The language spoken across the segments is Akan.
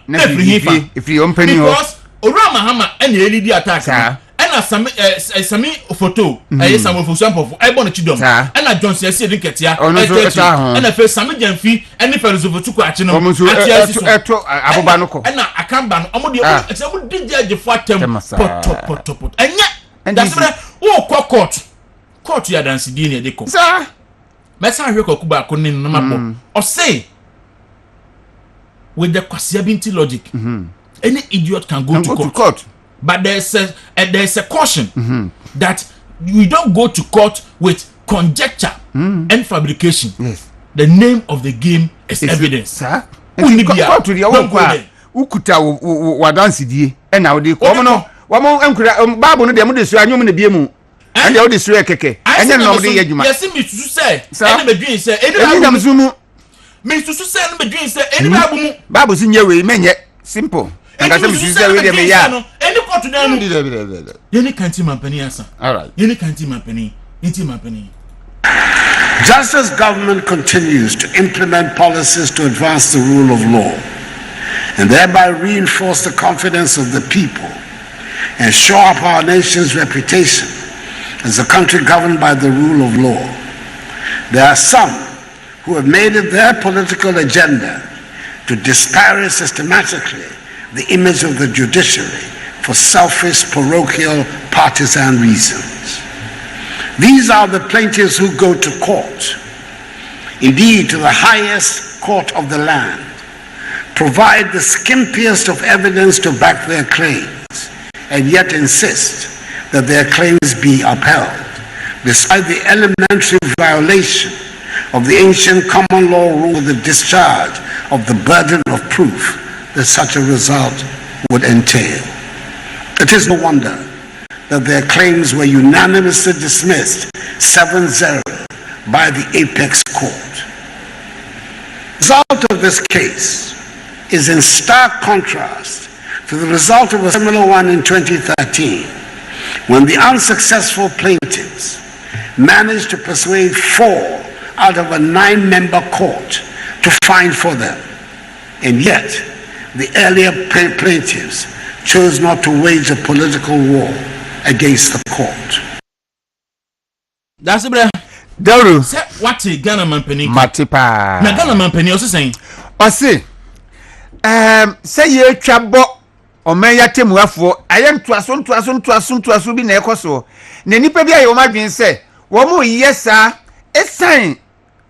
if you open because Orama Hama and the LED attack and some photo some for example I born chidom and a Johnson say dinketia and a first some Jamfi and the fellows of Tukwachino Abobanoko and I can't ban some did for pot and that's court ya dance di ne de ko sir mesa hwe kokuba ko nin no mabo o say with the Kwasiabinti logic any idiot can go to court but there's a caution that you don't go to court with conjecture and fabrication. Yes, the name of the game is evidence, sir. Court to the one ukuta wa dance die e na we ko no wa mo enkura bible no de mo de so anyom ne biemu and the so keke enye no de yadwuma yes me susu say ene bedwin say eni dam zumu me susu say ene bedwin say eni bible mu bible si nye we menye simple and say me susu say we de me ya eni court na no yeni kanti mampani asa all right yeni kanti mampani enti mampani. Just as government continues to implement policies to advance the rule of law and thereby reinforce the confidence of the people and shore up our nation's reputation as a country governed by the rule of law, there are some who have made it their political agenda to disparage systematically the image of the judiciary for selfish, parochial, partisan reasons. These are the plaintiffs who go to court, indeed to the highest court of the land, provide the skimpiest of evidence to back their claims, and yet insist that their claims be upheld, despite the elementary violation of the ancient common law rule of the discharge of the burden of proof that such a result would entail. It is no wonder that their claims were unanimously dismissed 7-0 by the apex court. The result of this case is in stark contrast to the result of a similar one in 2013, when the unsuccessful plaintiffs managed to persuade 4 out of a 9-member court to fine for them, and yet the earlier plaintiffs chose not to wage a political war against the court. That's it, Daru. What a Ghana man penny. Matipa. Na Ghana man penny also saying. Say ye twabo o men ya temuafo ayem toaso bi na ekoso. Na nipa bi aye o madwen se wo mo yesa esan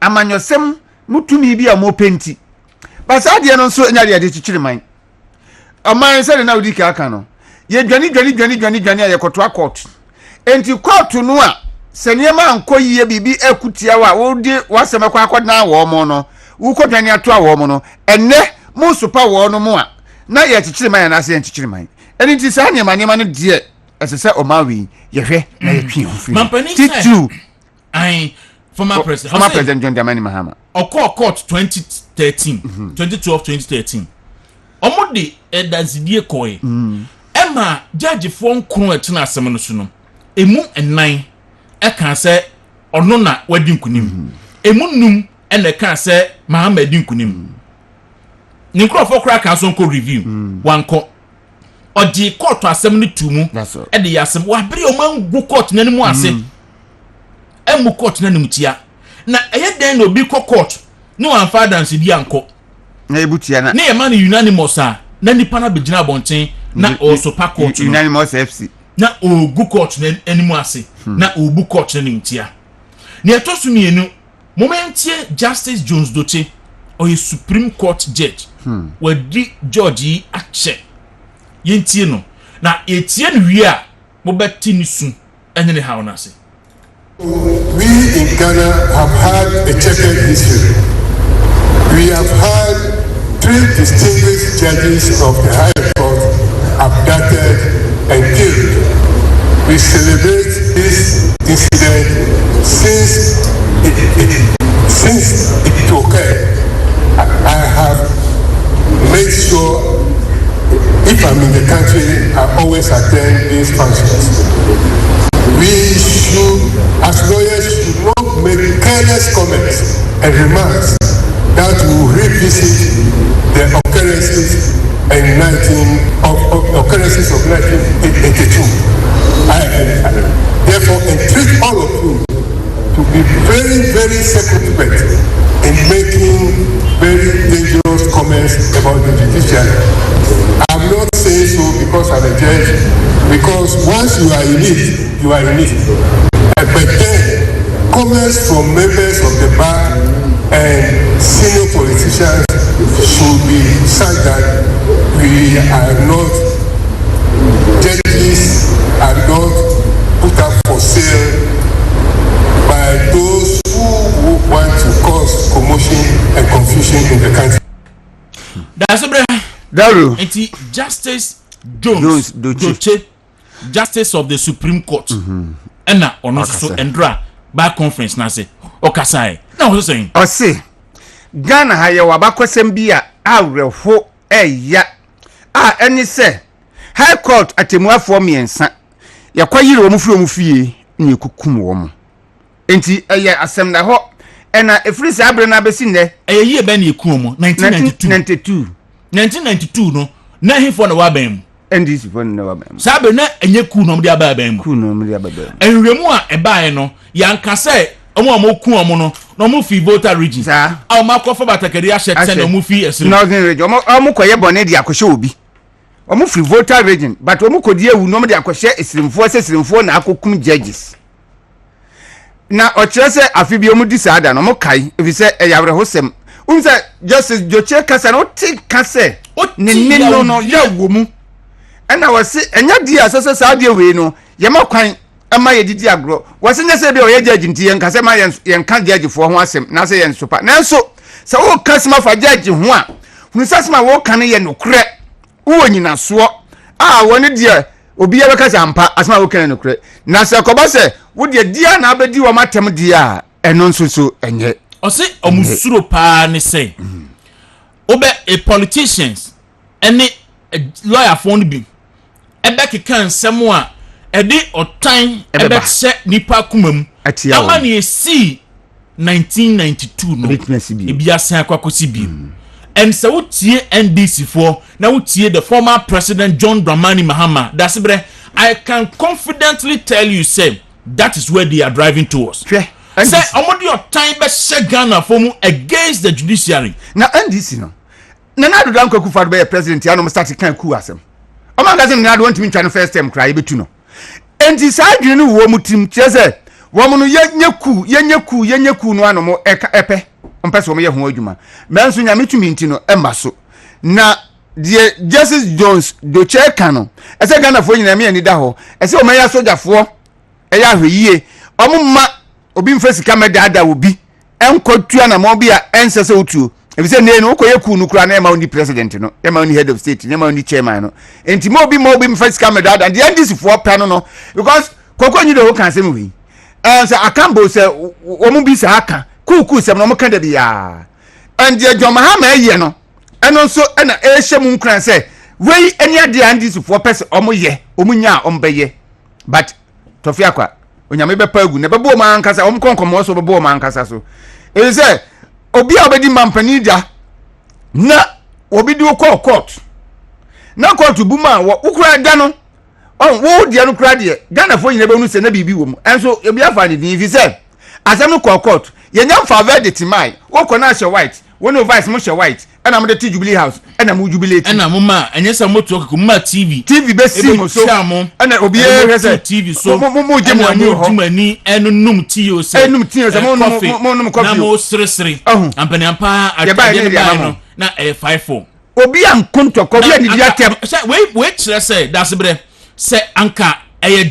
amanyosem mutumi bi a mo penti. Basa de no so nya de chichiri man. O man se na odi ka aka no. Ye dwani aye koto court. Enti court no a seniema ankoyie bibi akutia wa wo di wasem kwa akodna wo mo no. Wo kodwani ato a wo mo no. Enne mo sopa wo no mo a na ye chichiri man na se chichiri man. Eni ti sa nyema no die esese o mawi ye hwe na ye twi ofri. Titu ai former president John Dramani Mahama. Court 2012 2013. Omodi edazidie koe. Emma judge for nkron etina asem no so no. Emu enan e kan se ono na wadi nkunim. Emu num e na kan se Mahama edi nkunim. Ninkro for kra kan so nko review. Wanko odi court asem no tumu e de yasem wa bere o man gu court nanimu ase. Emu court nanimu tia. Na eye den no bi court no amfa dance di anko. Na ebutia na. Na e man unanimous a na nipa na begina abonten na also pa court unanimous FC. Na ogu court na animu ase. Na obu court na nimtia. Ne etosu mienu momentie Justice Jones Doche or a Supreme Court judge where di George ache yentie no na etie no wi a mo beti ni su enye ne hawo na ase. We in Ghana have had a checkered history. We have had 3 distinguished judges of the High Court abducted and killed. We celebrate this incident since it occurred. I have made sure if I'm in the country, I always attend these functions. We should, as lawyers, should not make careless comments and remarks that will revisit the occurrences occurrences of 1982. Therefore, entreat all of you to be very, very circumspect in making very dangerous comments about the judiciary. I'm not saying so because I'm a judge, because once you are in it, you are in it. But then, comments from members of the bar and senior politicians should be such that we are not judges, are not put up for sale by those who want to cause commotion and confusion in the country. That's Daru. Justice Jones Doche, Justice of the Supreme Court. Ena ono so endra by conference na say okasai. Na what saying? O say Ghana ha ye wabakosem bi a awrefo eya a eni say High Court atemuafo miensa yakwayire omu fie ni kukum wo mo. Enti eye asem na ho ena efiri se abre na besi ne eye ye be na ekum mo 1992 no na hifo na wabem NDC for na wabem sabe na enye ku no mde ababem ku no mde ababem enwemu a ebae no yanka se omo amoku omo no na omo fi voter region a omo akofo batakari a shete na omo fi esiri northern region omo koye bone dia akohye obi omo fi voter region but omo kodi ewu no mde akohye esirimfo na akokum judges na ochire se afibi omo di saada no omo kai efi se eyawre hosem unse Justice Doche kasa no ti kase ne no ya womu ena wase enya di asese saade we no yema kwan ama ye didi agro wase nya se bi o ye judge nti yen kase ma yen ka judge fo ho asem na se yen sopa na so se wo kasema fa judge ho a hunu sasema wo kan ye nokre wo nyina so a woni de obi ya beka sampa asema wo kan nokre na se ko ba se wo de dia na abedi wo matem dia eno nso so enye o se omusuro pa ne say obe a politicians any lawyer phone bi ebe kekan semo a edi otan ebe che nipa kumam ama ne esi 1992 no ebi asan akwakosi bi and so wotie NDC for na wotie the former president John Dramani Mahama that's bre I can confidently tell you say that is where they are driving towards. Say omodi otan be Ghana for mu against the judiciary na NDC no na do dan kwaku fa be president ya no start kan ku asem o man gazem na do want me try no first time cry betu no enti sa adwene no wo mutim chese wo mu no yenyeku no anomo epe mpese wo ye ho adwuma menso nya metumi nti no emba so na die Justice Jones Doche kano ese Ghana fo nyina me ani da ho ese o meya sojafo eya hweyie omumma obi mfesika medada obi enkotua na mo bia ensese otuo ebise ne no koye ku nu kura na ema oni president no ema oni head of state ema oni chairman no enti mo bi mfesika medada and the NDC for pano no because kokonyi do kan sem wi say akambo say omu bi sa aka kuku sem no mo kan da bia and the John Mahama eye no eno nso na ehye mu nkran say wei eni ade NDC for person omo ye omunya ombeye but tofia kwa onyame be pagu ne bebo ma ankasa omkonkomo so bebo ma ankasa so e say obi a obedi mampani dia na obi di ko court na court buma wo ukura da no wo dia no kura de Ghana fo nyina be nu se na bibi wo mu enso obi afa ni di fi say asem ko court ye nya fa verdict mai wo ko na she white wo no vice mo she white ana mo de Jubilee House ana mo jubilate ana mo ma enye se moto ko ma TV be sim so ana obi e say TV so mo je mo ani ho jumani enum tio se enum tio se mo num coffee na mo sresre ampani ampa atade no na 54 obi an konto ko bi ani dia tem we chere say that's bre say anka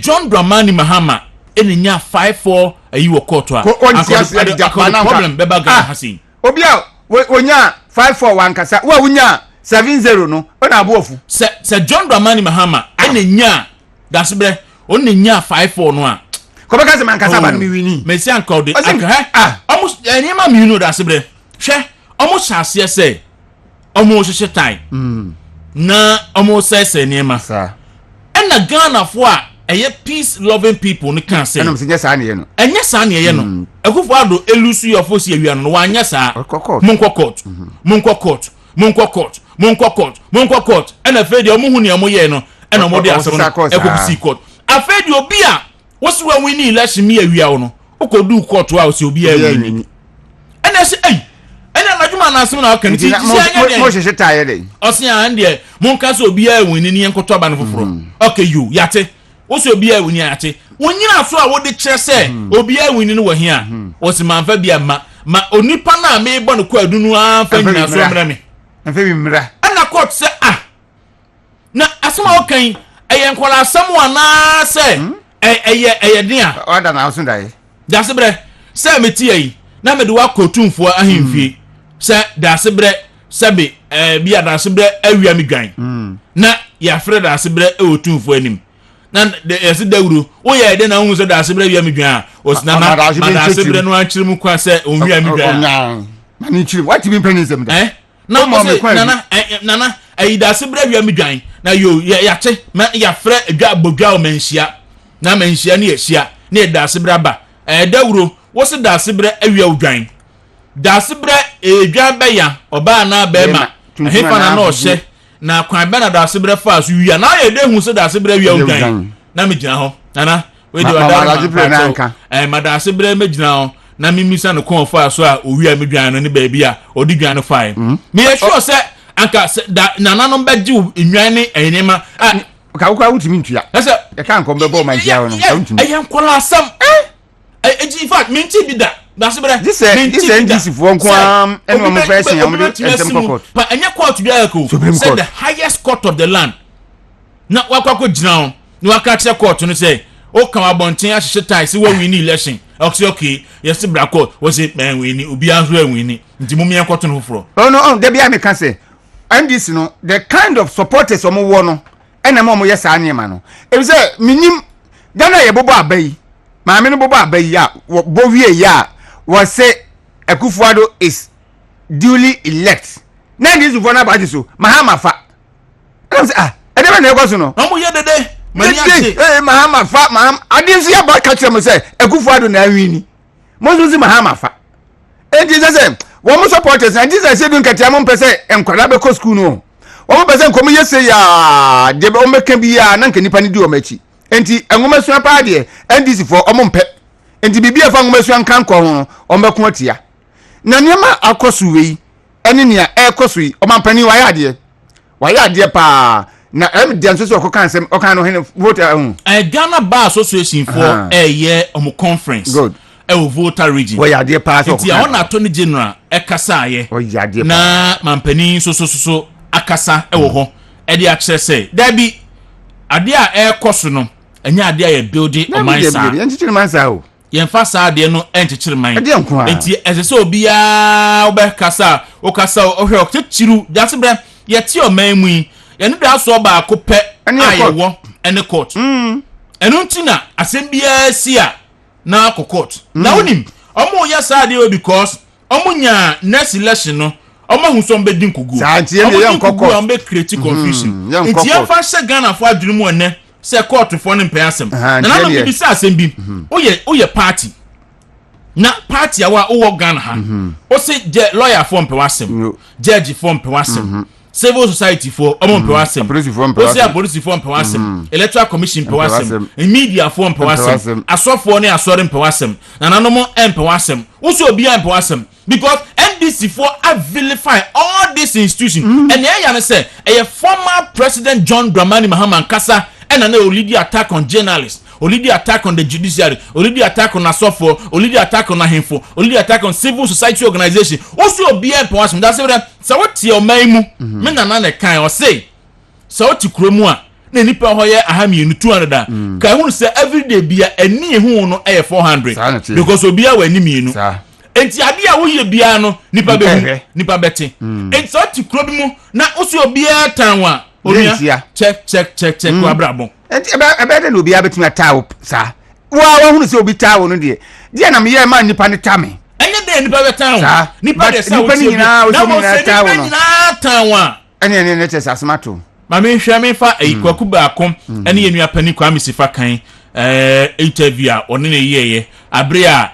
John Dramani Mahama enya 54 ayi wo court a problem beba Ghana hasi obi a wonya 54 wankasa wa wonya 70 no ona abofu se John Dramani Mahama enya that's bre onenya 54 no a ko beka se mankasa ba no mi wini mesi anka de anka almost anyema mi no that's bre hwe almost chance say almost hye time na almost say anyema sa na Ghana for peace loving people no can say enum se nya sa ne ye no enya sa ne ye no akufo ado elusu your fosi awia no wanya sa monko court ena fe de omo hu ne omo ye no ena omo de asem no ekobisi court afa de obi a wosi wa win election mi awia wo no okodu court wa wosi obi a win ena se ena najuma na asem na kan ti mo hwehwe taye dey osia ande monka so obi a win ni enkoto aba no foforo okay you yate wosi obi a win yate wonyina so a wode kire se obi a win ni wo hia wosi manfa bia ma onipa na me bo no kwa adunu anfa nyina so mra me anfa bi mra ana court se na asema okan eye nkwala asem wana se eye din a order na so dai dasebre se meti yi na me de wa kotumfo ahemfie se dasebre sebe bia dasebre awia me dwan na ya frɛ dasebre otumfo anim na yesi dawuru wo ye de na hu so dasebre awia me dwan osina na dasebre no ankyere mu kwa se onwia me dwan na ni kyiri what be penny sem da na mo se nana ayi dasebre awia me dwan na yo ya che ya frɛ adwa bodwa o manhia na manhia ne yehia ne dasebre ba dawuru wo se dasebre awia odwan dasebre edwan ba ya oba na ba ma hefa na no hye na kwan ba na dasebre fa so wia na ye de hu se dasebre awia odwan na me gina ho nana we de wada ma dasebre me gina ho na mimisa no kon fa so a owia me dwan no ne ba bia odi dwan no fa me ye sure se anka nana no ba ji enwan ne enema ka kwa wutimi ntua ese e kan ko be bo man tia ho no ka wutimi e yan kola asam in fact minti bida dasebre this NDC for nkwam eno mo person ya mo ntem court pa anya court bia ko said the highest court of the land na wakwa gina ho ni waka che court no say o kan abonten ahye tai se wa win election okay yes bra court was it man win obi anzo win nti mo me court no foforo no de bia me kan say NDC no the kind of supporters omo wo no ena mo yes anema no e say minim dana ye bobo abai maame no bobo abai ya bo wie ya was say Akufo-Addo is duly elect na this for na baji so mahama fa I say e dey na go so no omo ye dede mani ase mahama fa maham adin so ya ba ka kire mo say Akufo-Addo na wini mo so si mahama fa e Jesus say wo mo supporters na Jesus say dun katia mo mpese enkwala be ko school no wo mo pese nkomo yese ya de o meka bi ya na nka nipa ni di o machi enti enwoma sua pa de NDC for o mo mpe enti bibia fa nwoma sua nkan ko ho o mbeko atia na niema akoso wei ene nia ekoso yi o mampani wa ya de pa na dem so ko kan sem o kan no hene voter Ghana Bar Association for ye omo conference good voter region wa ya de pa so enti ona Attorney General ekasa ye na mampani so akasa wo ho e de akere say da bi ade a ekoso no enya ade a ye building o mansa enchichiri mansa o yen fa sa de no enchichiri man enti ese obia obekasa okasa ohwe okichiru jasebre ye ti o man mu ye no da so ba ko pe ayewo ene court enu ntina asem bia si a na court na wonim omo ya sa de because omo nya next election no omo hu so mbe din kugu omo mbe create confusion enti ya fa se Ghana fo adwiri mu ene se court fo ne mpasem na na no bi sa asem bi oye party na party awa owo Ghana ha o se lawyer fo mpasem judge fo mpasem civil society for omo mpasem police for mpasem electoral commission mpasem media for mpasem asofo ne asore mpasem na nanom mpasem uso obi mpasem because NDC for vilify all these institutions and ya na say a former president John Dramani Mahama Nkasa and an already attack on journalists, already attack on the judiciary, already attack on asofo, already attack on ahemfo, already attack on civil society organization. Also be mpasem that's what so what your maimu me na na kan o say so what kromu a na nipa hoye ahami 200 kan hu say everyday bia eni hu no 400 because obi a wani mienu enti ade a wo ye bia no nipa be nipa beti enti so ti kro bi mu na oso obi a tanwa onia check ko abrabo enti ebe de no obi a betumi atawo sa wa hu say obi tawo no de na me ye ma nipa ne tame enye de nipa be tanwa nipa de sa nipa ni nyina o so ni na tawo no tanwa ene chese asmato ma me hwa me fa kwaku ba akom ene ye nua pani kwa mesifa kan interview a one ne yeye abre a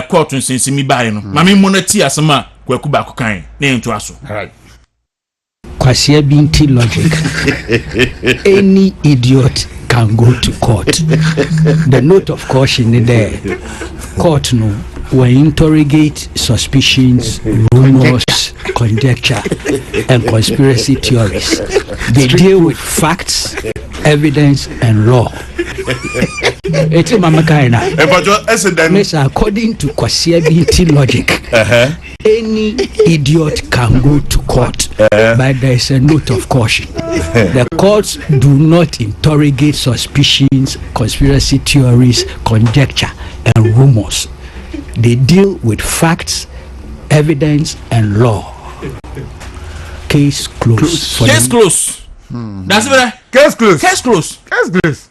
court nsensimi bae no ma me monati asema kwaku ba akokan na ento aso right Kwasia Binti logic, any idiot can go to court. The note of caution in there. Court no will interrogate suspicions, rumors, conjecture, and conspiracy theories. They deal with facts, evidence, and law. It's a mama kaina. According to Kwasia Binti logic, any idiot can go to court, but there is a note of caution. The courts do not interrogate suspicions, conspiracy theories, conjecture, and rumors. They deal with facts, evidence, and law. Case closed. Case closed. That's it. Case closed. Case closed. Case closed.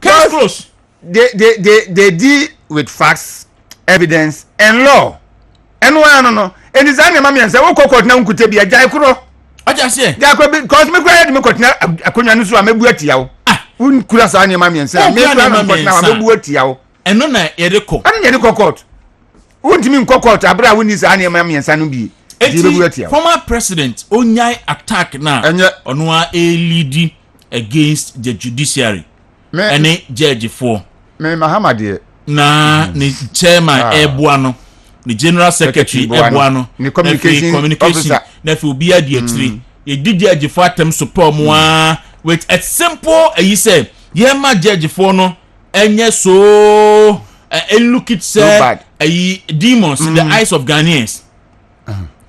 Case closed. They deal with facts, evidence, and law. And no. And it's an amamian say wo court na nkute bia jai kuro. Aja say. Jai kuro because me kura me court na akonya no so amebu atia wo. Un kura sa an amamian say me kura na court na amebu atia wo. Eno na yede ko. An yede ko court. Untimi nko court abra woni sa an amamian sa no bi. Former president onyai attack na ono a lead against the judiciary. Ene judge for. Me Mahamadi na ni chairman Ebuano. The general secretary Ebuano, the communication officer, nefu obi adi etri. Ye di judge for atem support mo with a simple you say ye ma judge for no enye so look it say demons in the eyes of Ghanaians.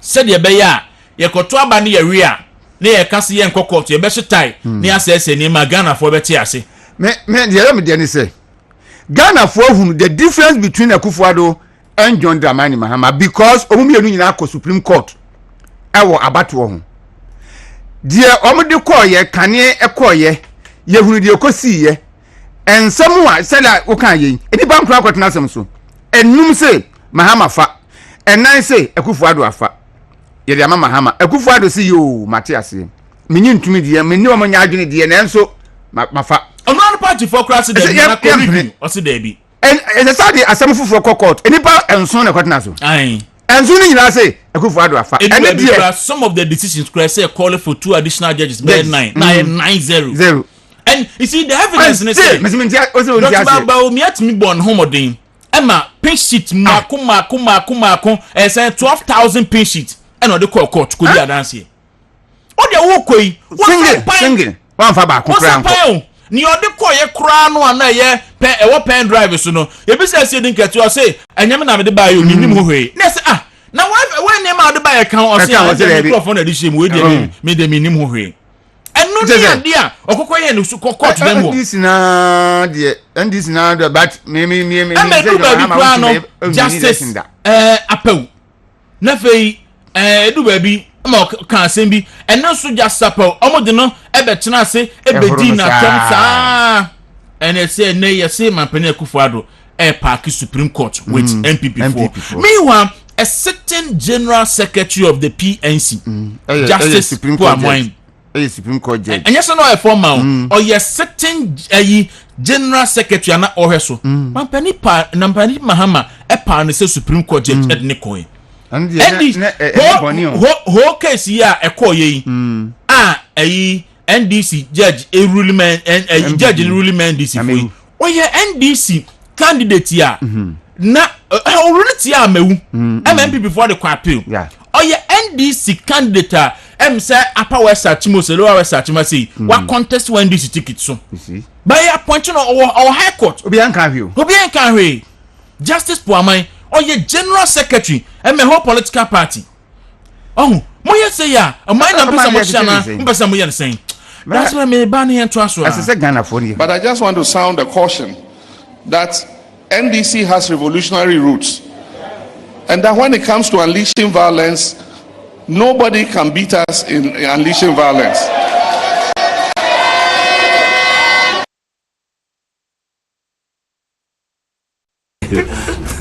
Said ye be ya ye koto aba ne ye ria na ye kase ye nkokot ye be shitai na ya say ni ma Ghana for beti ase. Me dey ni say Ghana for hunu the difference between Akufo-Addo and John Dramani Mahama because omumienu nyina ko Supreme Court ewo abato ho die omde koye kane ekoye ye hunu die kosi ye ensam a sela wo kan ye eni ban kura kwatena asem so enum se Mahama fa enan se Akufo-Addo afa ye de Mahama Akufo-Addo se yo mate ase menyi ntumi die menni o manya adwene die nanso mafa ono party for class dey na ko review o se dey bi and as I say asem fufu court enipa enso na kwatena so ayin enso ni nyina say Akufo-Addo afa and there some of the decisions could say call for 2 additional judges by 9-0 and you see the evidence in say Dr. Baomi at me born homodin Emma pin sheet mako say 12,000 pin sheet and on the court could be dance here o de wo koi singing one fa ba ko kran ni ode koye kura no ana ye pen drive so no e bi say din ketu o say enyem na me de ba yo nim hohwe na say na when name out by account or say microphone edition we dey me dey nim hohwe enu ni ade a okokoye no su court dem ho this na de but me justice apel na fei edu ba bi ma kan asem bi eno so just apel omode no ebetena ase ebedi na kamsa and say na ye say Mampani Akufo-Addo park Supreme Court with MPP4. Meanwhile, a certain general secretary of the PNC, Justice Supreme Court judge. And yes, no a formal or yes certain general secretary na oheso. Mampani Mahama say Supreme Court judge at Nikoi. And whole case here ekoye NDC judge a ruling man and judge in ruling man DC for oh yeah NDC candidate here na already here mewu MMP before the appeal oh yeah NDC candidate say upper west achimo say lower west achimo say what contest when NDC ticket so you see by appointing our high court obi an kan hwe Justice Puamai oh yeah general secretary and whole political party oh moye say ya amana pesa mo shana mpesa mo yen say that's why me ban here to aso as say Ghana for you. But I just want to sound a caution that NDC has revolutionary roots and that when it comes to unleashing violence nobody can beat us in unleashing violence.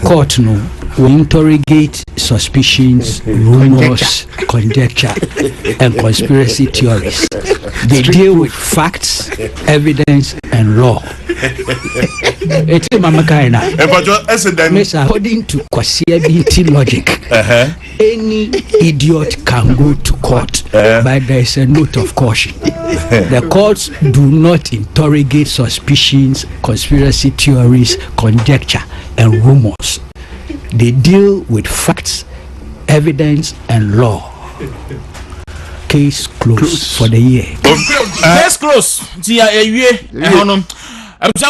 Court no will interrogate suspicions, rumors, conjecture, and conspiracy theories. They deal with facts, evidence, and law. It's according to Kwasi logic, any idiot can go to court, but there is a note of caution. The courts do not interrogate suspicions, conspiracy theories, conjecture, and rumors. They deal with facts, evidence, and law. Case closed for the year. Case closed.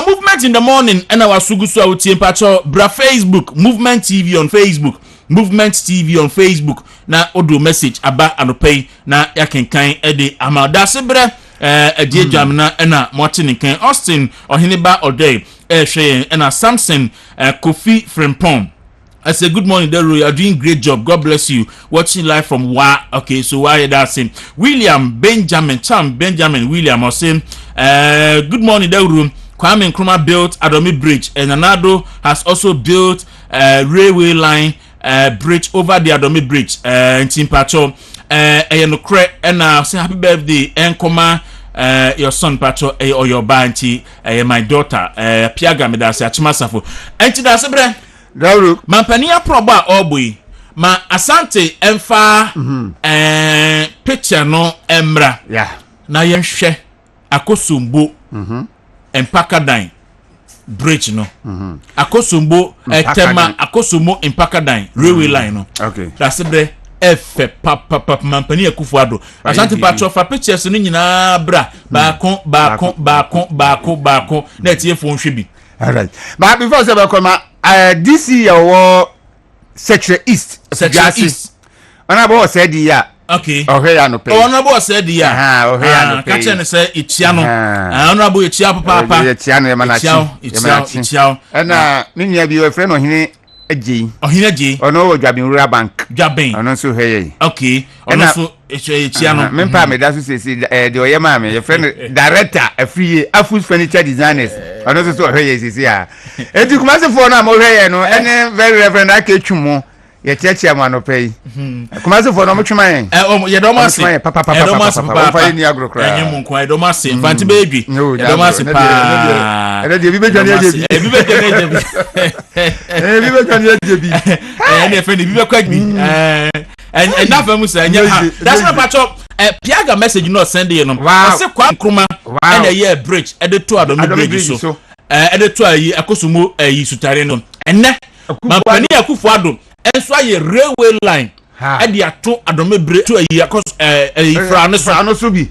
Movement in the morning, and our Sugusu Auti Pacho, Bra Facebook, Movement TV on Facebook, Movement TV on Facebook. Na odo message aba anopay na yakenkan ede amada sebra die jamna na Martin kan Austin Ohiniba Oday hwe na Samson Kofi Frimpong. I say good morning, Daru. You are doing great job. God bless you. Watching live from Wa. Okay, so why that's saying William Benjamin Cham Benjamin William was saying good morning, Daru. Kwame Nkrumah built Adomi Bridge, and Anado has also built railway line bridge over the Adomi Bridge in Timpacho. And say happy birthday, Enkoma. Your son Pacho or your banty, my daughter, Piaga Medasi Achimasafo. And to that's a Daru Mampania proba obui ma asante emfa picture no emra na yenhwe akosumbo empakadan bridge no akosumbo tema akosumo empakadan railway line no okay that's the efe papa Mampania Kufuado asante patro fa pictures no nyina bra baako na tie fo nhwe bi. All right, but before say come this year Section East. Honorable said ya. Okay. Okay, I no pay. Honorable said ya. Okay, I no pay. Catch and say Ichia no. Honorable Ichia papa. Ichia no Ichia. And me near be your friend Ohine Eji. Ohine Eji. Ono Jabin Rural Bank. Jabin. Ono so hey. Okay. Ono so Ichia no. Me pa me that say the oyema me your friend director free Afus Furniture Designers. Ono so hey say ya. Enti kuma se for na mo hey no ene very reverend Akechum ye cheche am no pay. Kuma se for na mo twema yen. Ye do ma se. Papa. Papa ni agro kra. Enye mo nko do ma se. Fanti baby. Ye do ma se pa. Ene de bi be jani ejebi. Bi be jani ejebi. Bi be jani ejebi. Ene fe ni bi be kwa bi. And that famous that's not patcho Piaga message no send you no. I say Kwame Nkrumah and a year bridge e de to Adomi bridge so. E de to ayi akosumo ayi sutare no. Enne Mampani Kufuado enso aye railway line e de ato Adomi bridge to ayi akos fra no so bi.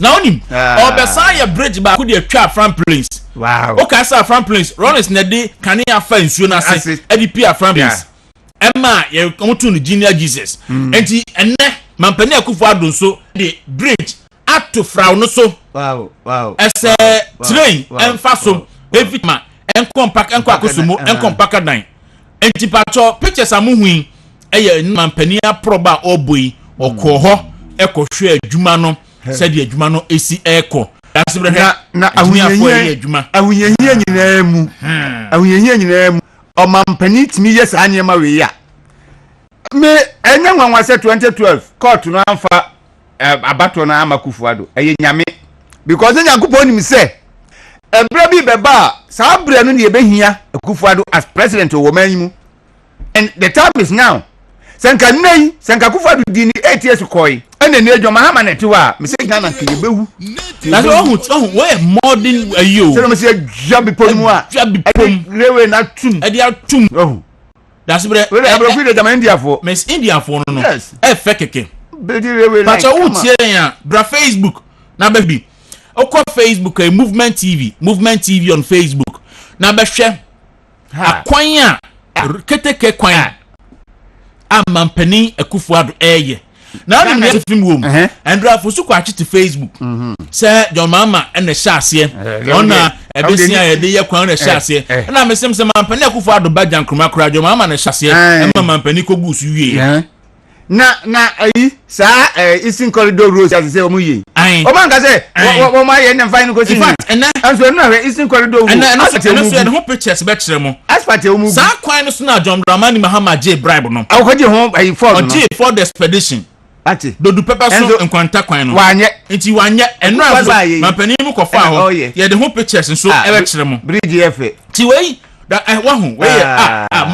Na onim obesa ye bridge ba ko de atwa Frank Place. Wow. Okay, sa Frank Place Rollins na de kan ya fa nsuo na se e de pia Frank Place. Emma ye komutu no Junior Jesus. Enti enne Mampani Kufuado so the bridge up to Frau no so. Wow. As a train emfa so evitma enkompak enkoakosumo enkompakadan. Enti patcho pictures amuhui eye Mampani proba oboi okoho ekohwe adwuma no said the adwuma no esi eko. Na awuyenye nyina mu. Awuyenye nyina mu. O Mampani timi yes anyema we ya. Me enya nwanwa se 2012 court no amfa abato na Kufuado eye nyame because Nyankopon nim se ebra bi beba sa bra no ne behia Kufuado as president of woman. And the time is now. Senka nei senka Kufuado di ni 8 years koi ene ne adwuma ha maneti wa me se Ghana ke bewu. That's oh we modern ayo. Se me se jabi pomu a jabi pom lewe na tum e dia tum. Oh. That's bre we abro fi de India for. Miss India for no. Yes. Fekeke. But you ya bra Facebook na baby. Okwa Facebook Movement TV on Facebook. Na be hwe akwan a keteke kwan a Mampani Kufuado eye. Na dem ne film wom. And bra for so kwa to Facebook. Say your mama and the shase. Ona ebesia ye de ye kwan na shase. Na mesem se Mampani Kufuado ba Jankruma kura your mama na shase. E Mampani kogu su wie. na ayi sa Eastern Corridor roads as say omu yi o man ka say wo ma ye na fine ko sin. In fact anso no we Eastern Corridor road and so the whole pictures be kire mo asphalt omu sa kwan no so na John Dramani Mahama J bribe no awo je ho ayi Ford no J Ford expedition ati do pepper so enkwanta kwan no wanye enti wanye eno aso mampani mu kofa ho ye de ho pictures nso e be kire mo bridge efe ti wei da wahu we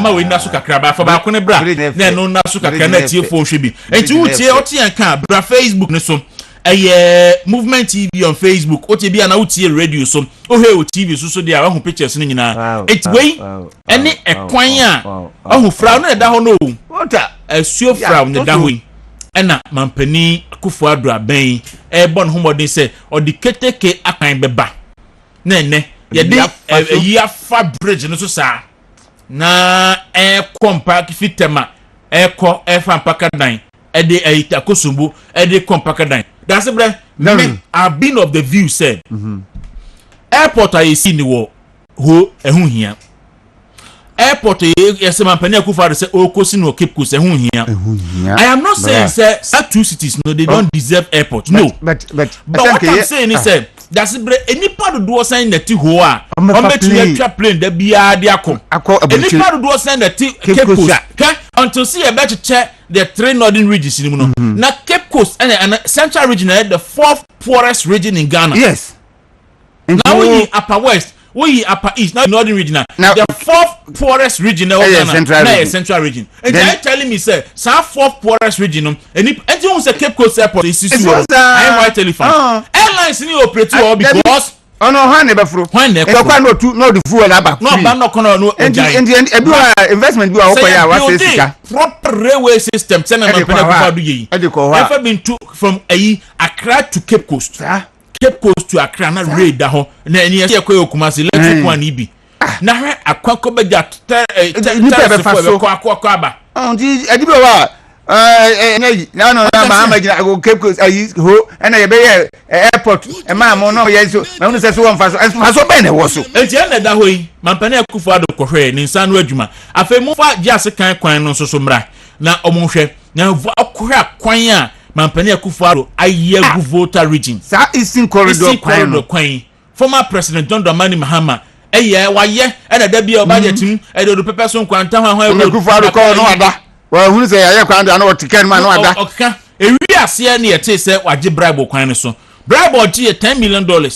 ma we na so kakra ba fa ba ko ne bra na no na so kakra na tie fo hwe bi enti wo tie o tie kan bra Facebook ne so movement TV on Facebook o tie bia na wo tie radio so o he o TV so dia wahu pictures ni nyina enti wei ene ekwan a wahu fra no da ho no water asuo fra no da ho ena mampani Akufo-Addo aben bon homodin se odi keteke akan beba na ene ye de yi afa bridge no so sa na kompa fitema ko fa pakadan de Akosumbu de kompakadan that's it me I've been of the view said airport I see ni wo ho ehun hia airport yes mampani Akufo-Addo say okosi no Cape Coast ehun hia I am not saying say two cities no they don't deserve airport no but what I'm saying is say that's any part of do sign that ho a on bet you plane da bia de akọ any part of do sign that Cape Coast until see a better check the three northern regions in no na Cape Coast and central region the fourth poorest region in Ghana. Yes, now we upper west, we upper east, now northern region now the fourth poorest region in Ghana, central region. And they telling me say some fourth poorest region and you say Cape Coast airport is I white telephone airlines ni operate all because ono ha ne befro when ne kwa no tu no the fuel aba no ba no kono no ebi investment bi wa wo ya wa sika proper railway system say na mampani Akufo-Addo yi ever been to from Accra to Cape Coast Cape Coast to Accra na rail da ho na eni e kwa Kumasi electric one ibi na hwe akwanko be ja ni pe be fa so kwa aba ndi edibe wa no Mahama gina go Cape Coast ho na ye be airport e ma mo no ye so na unu se so won fa so be na wo so enti na da ho yi mampani Akufo-Addo kohwe ni nsa no adwuma afa mu fa jase kan kwan no so mra na omonhwe na akohwe kwan a mampani Akufo-Addo aye gu voter region sa Eastern Corridor kwan former president John Dramani Mahama waye na da bia budget mu do pepper so kwanta ho Akufo-Addo ko no ada wa hunu se ya kwan da na otikan ma no ada okka ewi ase na yete se waje bribe kwan no so bribe oje $10 million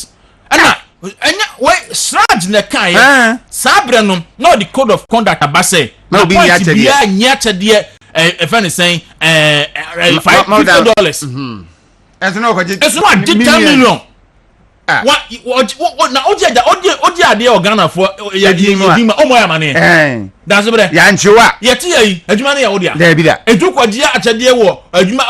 ana enya we sraj na kan sabre no no the code of conduct abase no be nya chede bia nya chede fan saying $50 eso no ko je eso no $10 million what na oje ade organa for ya di ma omo ya mane that's bre ya nchiwa yeti yi adwuma na ya wo dia da bi da edukwaji achade wo adwuma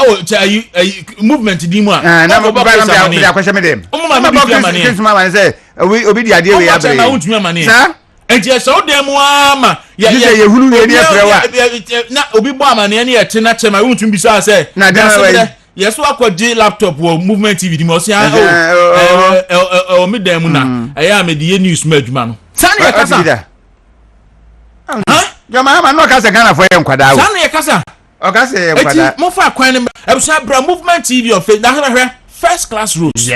movement di mu a na mo ba na ya kwese me dem omo ma bi dia mane kiss mama say obi di ade we ya bre na untumi mane sa enti so dem ama ya hunu ye ni efrewa na obi bo amane ne ya na chema untumi bi so say na da yes wa kwaji laptop wo movement TV di mo say o mi dem na aya me di news ma adwuma no sani ya kasa Mahama no kasa Ghana for enkwada wo sani ya kasa o kasa enkwada eti mo fa kwan ne ebusa bra movement TV on face na hwe first class roads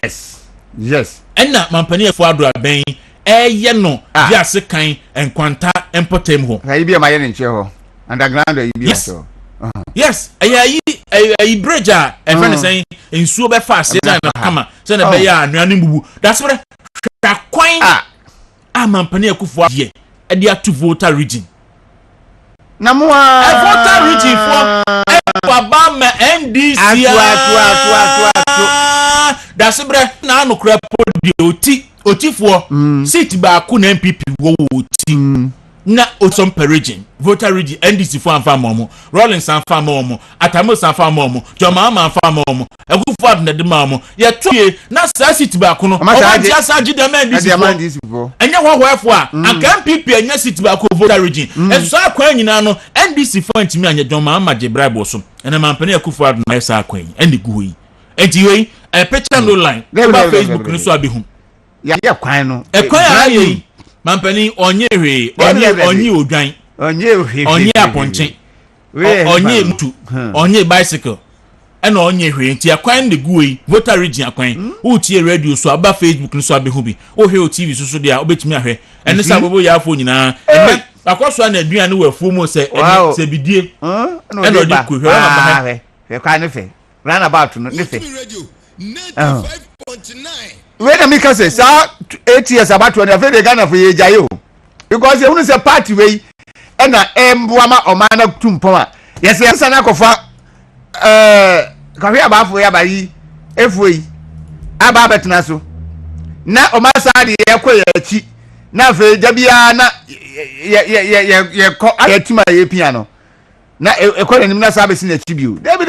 yes enna mampani Akufo-Addo aben eye no bia se kan enkwanta empotem ho ayi bia ma ye ne nche ho underground ayi bia so yes ayi bridge a friend saying ensuo be fa ase na kama se na be ya anuane bubu that's where kwan a mampani Akufo-Addo ye e dia to voter region na mo voter region for baba ma NDC that's where na anokra podi otifo seat ba ku na MPP wo oti na osom per region voter region NDC for anfa momo Rollins anfa momo Atamos anfa momo Jomama anfa momo Akufo-Addo na de momo ye tue na sa seat ba ku no o ma ji asaji de NDC for enya hwahwefo a anka MPP enya seat ba ku voter region eso akwan nyina no NDC for ntimi anya Jomama je bribe so ena mampani Akufo-Addo na esa akwan eni guyi enti we picture no line ba Facebook no so abehum ya kwan no ekwan ayi mampani onye hwe onye odwan onye aponche onye mtu onye bicycle ena onye hwe nti akwan de guwe voter region akwan utie radio so aba Facebook nso abehu bi ohwe TV so dia obetumi ahwe ene sa bobo ya afọ nyina ene akwaso na aduane wa afuo mu se se bidie ena odi ku hwe na ba hwe kwa ne fe run about no ne fe 5.9 we na mika say sa 8 years about to na fe de Ghana for ye jayo because you know say party we ena emboama omana tumpon a yes yes na kofa kahwe abafo ya bayi efuyi aba betena so na omasa de yekoye achi na fe dabia na ye ko ayetima ye pia no na ekore nim na sabe sin achi biu debi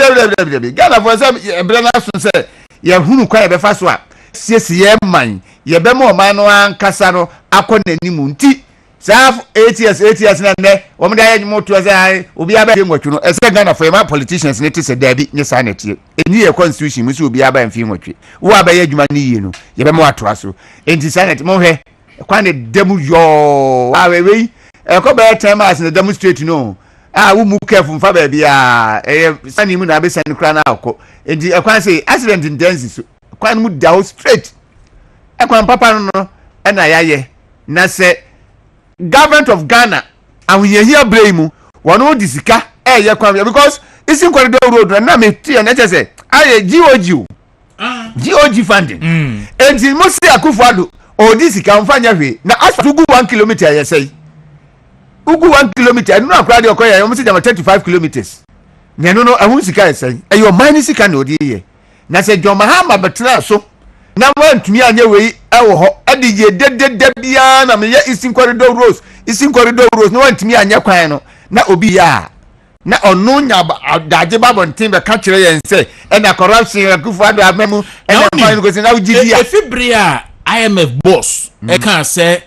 Ghana for say ebele na so say ye hunu kwa ye be fa so a siesi ye man ye be mo oman no ankasa no akọ nanimu nti Saf 8 years na ne wo me da ye moto say obi aba ye nwotwe no ese Ghana for my politicians ne te se dabi nye sa na tie eni ye constitution mu so obi aba mfi nwotwe wo aba ye adwuma ne yie no ye be mo atoa so enti senate mo hwe kwa ne demu yo wa we ko be time as ne demonstrate no wo mu careful mfa ba bia sani mu na be sani kra na akọ enti kwa say accident in dance so kwa mu down straight kwa papa no na yaye na se government of Ghana and we hear blame one disika ye kwam because it's in corridor road na me tie na say aye GOG funding and Musi Akufo-Addo o disika mfanya hwe na as to go 1 kilometer ye say ugu 1 kilometer no akra de okoya yo msi jama 35 kilometers ne no ahun sika ye say e yo mine sika na odi ye na say John Mahama betra so na wantumi anya wei ewo ho adige dedede bia na me ye Eastern Corridor Roads no wantumi anya kwan no na obi ya na onu nya daje babontin be ka kire yen se na corruption Akufo-Addo amemu na fine go se na ugidi ya efibria IMF boss e kan say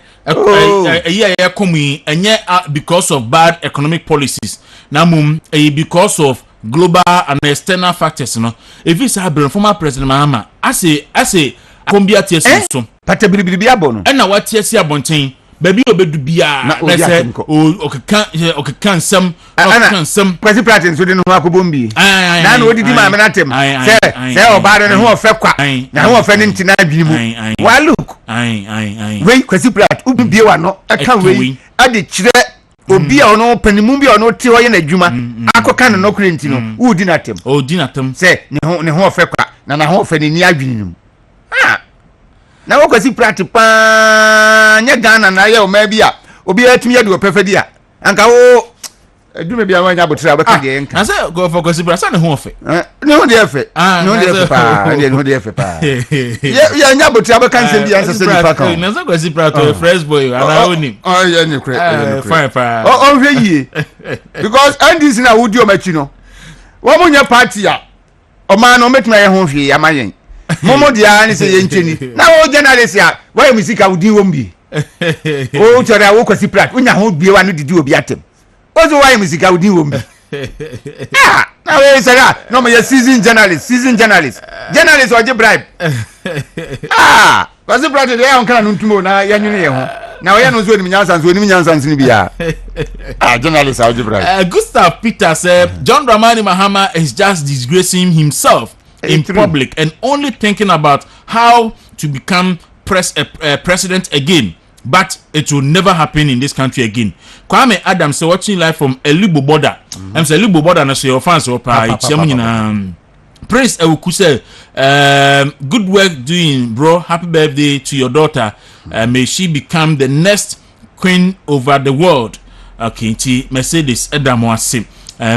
ye komi enye because of bad economic policies na mum because of global and external factors no if it's a former president Mahama ase kombia tieso so pata biribiri abo no na watiesi abonten baby obedu bia na se okeka nsem kwasi pratin so de no akobombi na na odidi ma menatem se obado ne ho ofe kwa na ho ofe ne ntina adwini mu wa look we kwasi prat ubie wa no aka we ade kire obi a ono panimu bi ono ti hoye na adwuma akoka no nokure ntino udi natem se ne ho ofe kwa na ho ofe ne ni adwini mu na wo kwasi prati pa nya Ghana na ye o ma bia obi atumi ade o perfedi a anka wo adume bia wanya botra ba ka de enka na say go for kwasi prati na ho ofe ne ho de efe ne ho de efe pa ne ho de efe pa ye nya botra ba kan sem bia ansa se ni pa kan na say kwasi prati fresh boy ana oni ye ni kre fine pa o hwe yie because ndis na wudi o machi no wo mo nya party a o ma no metuma ye ho hwe amayen momo dia ni se yencheni na o journalist ya why musika udi wombi o chora wo kwasi prat unya ho bie wa no didi obi atem o so why musika udi wombi na we say no me season journalist o je bribe kwasi prat de ya onka na ntumo na ya nyune ye ho na we no zo ni nyansa ni bia journalist o je bribe Gustav Peter said John Dramani Mahama is just disgracing himself in public and only thinking about how to become president again, but it will never happen in this country again. Kwame Adams watching live from Elubo border. I'm saying Elubo border na say your fans Prince Ewukuse, good work doing, bro. Happy birthday to your daughter. May she become the next queen over the world. Okay, Mercedes Edamwase.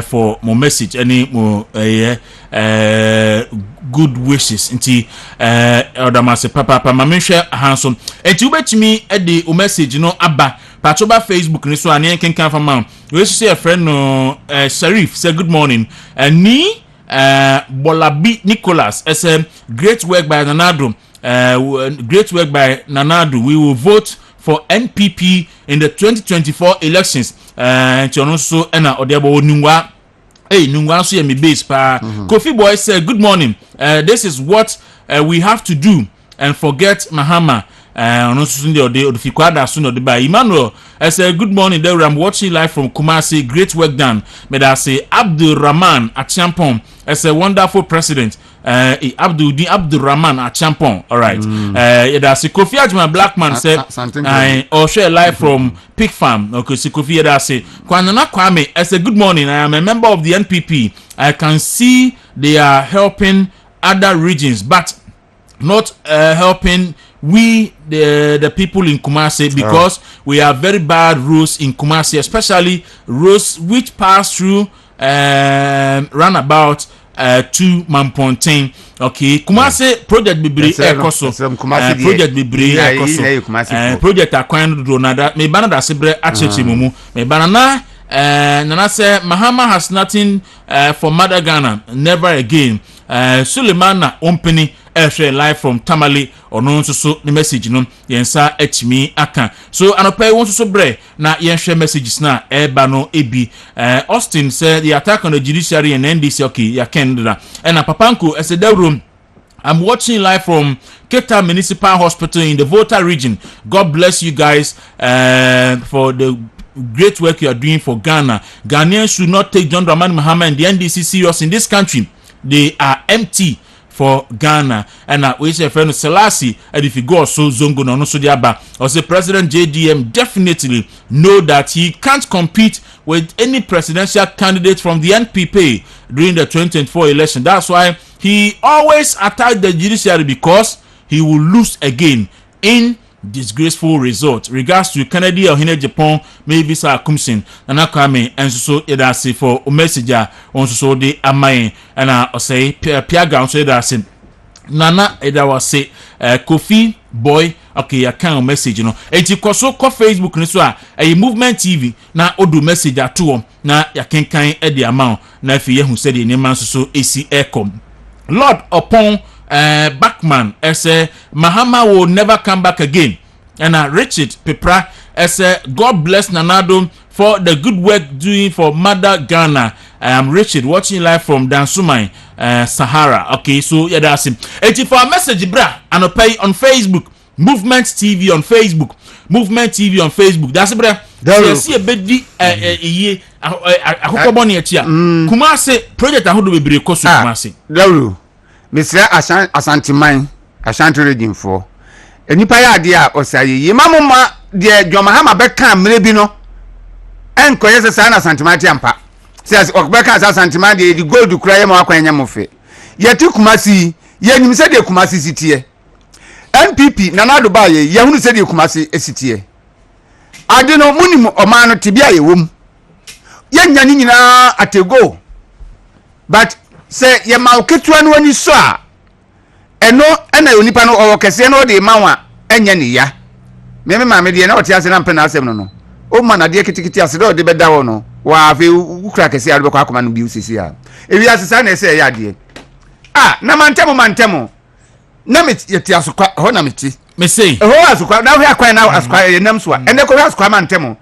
For more message any more good wishes nti odamase papa mamenhwe hansom enti ubetimi e de o message no aba patoba Facebook ni so ane kenkan fama we say a friend no Sharif say good morning ni Bolabi Nicholas say great work by Nanado we will vote for NPP in the 2024 elections. And also ena odiabo nungwa nungwa so me base pa Kofi Boy said good morning, this is what we have to do and forget Mahama ono so de ode fi kwada so no de ba Emmanuel say good morning there I'm watching live from Kumasi, great work done. May I say Abdul Rahman Achampong as a wonderful president. Abdul Rahman Achampong. All right. That's Kofi Ajman Blackman said or share live from Pig Farm. Okay, Kofi that's say Kwanana Kwame as a good morning. I am a member of the NPP. I can see they are helping other regions, but not helping we the people in Kumasi, because we have very bad roads in Kumasi, especially roads which pass through roundabout to Mampontain. Okay, Kumasi project Bibri Ekoso project Bibri Ekoso project Akwan Ronada me banada sebre acheche mumu me banana Nana say Mahama has nothing for Mother Ghana, never again. Suleiman Ompeni live from Tamale or no so the message no yensa etimi aka so anopai won so bre na yen share messages na eba no ebi Austin said the attack on the judiciary and NDC okay ya kendra and Papanko as a room. I'm watching live from Keta Municipal Hospital in the Volta region. God bless you guys for the great work you are doing for Ghana. Ghanaians should not take John Dramani Mahama and the NDC serious in this country. They are empty for Ghana. And we say friend Selassie, and if you go so zongo no so diaba, or say President JDM definitely know that he can't compete with any presidential candidate from the NPP during the 2024 election. That's why he always attacked the judiciary, because he will lose again in disgraceful result. Regards to Kennedy or Hine Japan, maybe Sir Kumsin, and Akame, and so it has for a message on so de Amain, and I say Piaga, so that's it. Nana, it was say Kofi boy, okay, I can't message, you know. And you so call Facebook, a movement TV, now Odu message at 2, now ya can't at the amount, now if you who said the name so AC Aircom. Lord upon Backman as Mahama will never come back again. And Richard Pepra as God bless Nanado for the good work doing for Mother Ghana. I am Richard watching live from Dansumai, Sahara. Okay, so yeah, that's him. And for a message, bra, and a pay on Facebook, Movement TV on Facebook, Movement TV on Facebook. That's it, bra. See a bit ye. I hope money at ya. Kumasi project. I hope we be recourse to Kumasi. Daru, Mr. Asantiman, Ashanti reading for. Enipa ya dia osaye ye mamuma de Dwamahama beka mrebi no enko yese sa na santimati ampa says okbeka sa santimati de gold kura ye ma akwanya mofe yeti Kumasi ye nim se de Kumasi sitie NPP Nana ba ye hunu se de Kumasi esitie ade no munim oma no tibia ye wom ye nya ni nyina atego but say ye ma oketua no ani so a eno ena onipa no owo kese no de manwa enya ne ya me maame de na ote ase na mpena asem no o ma na de kitikiti ase de beda wo no wa afi ukura kese ya bekwa akoma no bi usisi a ewi asesa na ese ya de na mantemo na meti asokwa ho na meti me say ho asokwa na ho akwan na asokwa yenam so a ene ko asokwa mantemo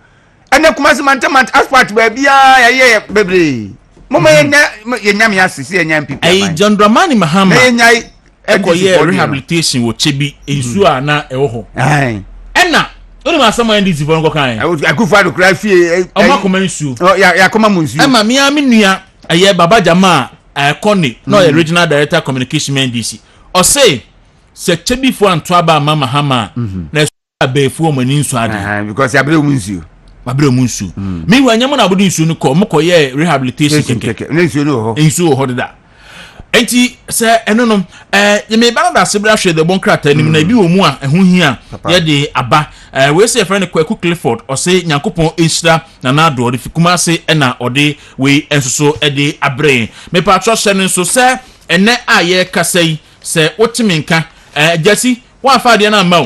ene Kumasi mantemo asphalt ba bia ya ye bebre mama yenya me asisi yenya mpipa ai John Dramani Mahama yenya ekoye rehabilitation wo chebi ensu a na ewo ho ena oni ma sama NDC for ngo kan akufa do kra fie oma koma nsu ya koma munsu ema me nua aye baba jama Kone no regional director communication NDC o say se chebi fo anto aba mama Mahama na abefu o mani nsu ade because abre munsu me wanyam na abudi nsu no ko mokoye rehabilitation keke nsu ho da enti se eno no ye me ba da sebra hwe the bonkrata nim na bi wo mu a eho hia ye de aba we say friend Kwaku Clifford o say Nyankopon enhira na na do de Kumasi na ode we ensoso e de abre me patro hye nso se ene aye kasai se otiminka jasi wa fa de na ma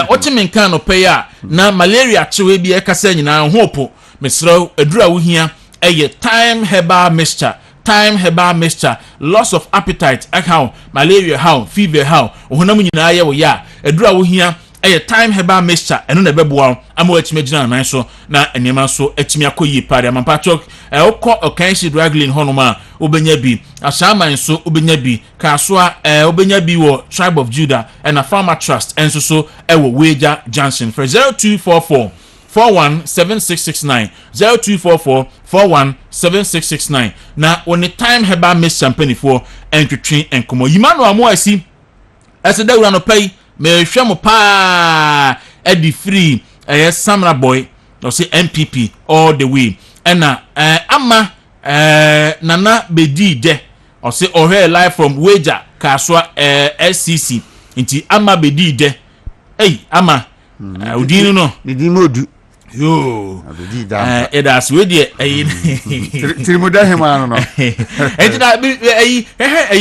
otiminka no pay a na malaria chewe bi e kasa nyina hopo mesro adura wo hia eye time herbal mixture loss of appetite how malaria how fever how ohunam nyina ye wo ya adura wo hia eye time herbal mixture eno na beboa amo achimagina nan so na enema so atimi akoyi pare amapacho oko okanshi draglin honoma obenya bi ashaman so obenya bi kasoa obenya bi wo Tribe of Judah and a Farmer Trust enso so ewo Weja Junction for 0244 417669 0244417669 na when the time heba miss champagne for entwetwe enkomo yimano amo asi ese da wura no pay me hwe mo pa edi free Samra boy no say MPP all the way na ama nana bedi de o say ohe live from Weja Kaswa SCC inti ama bedi de ama udinu no Didi modu yo abedi da that's we there trimoda hema no enti da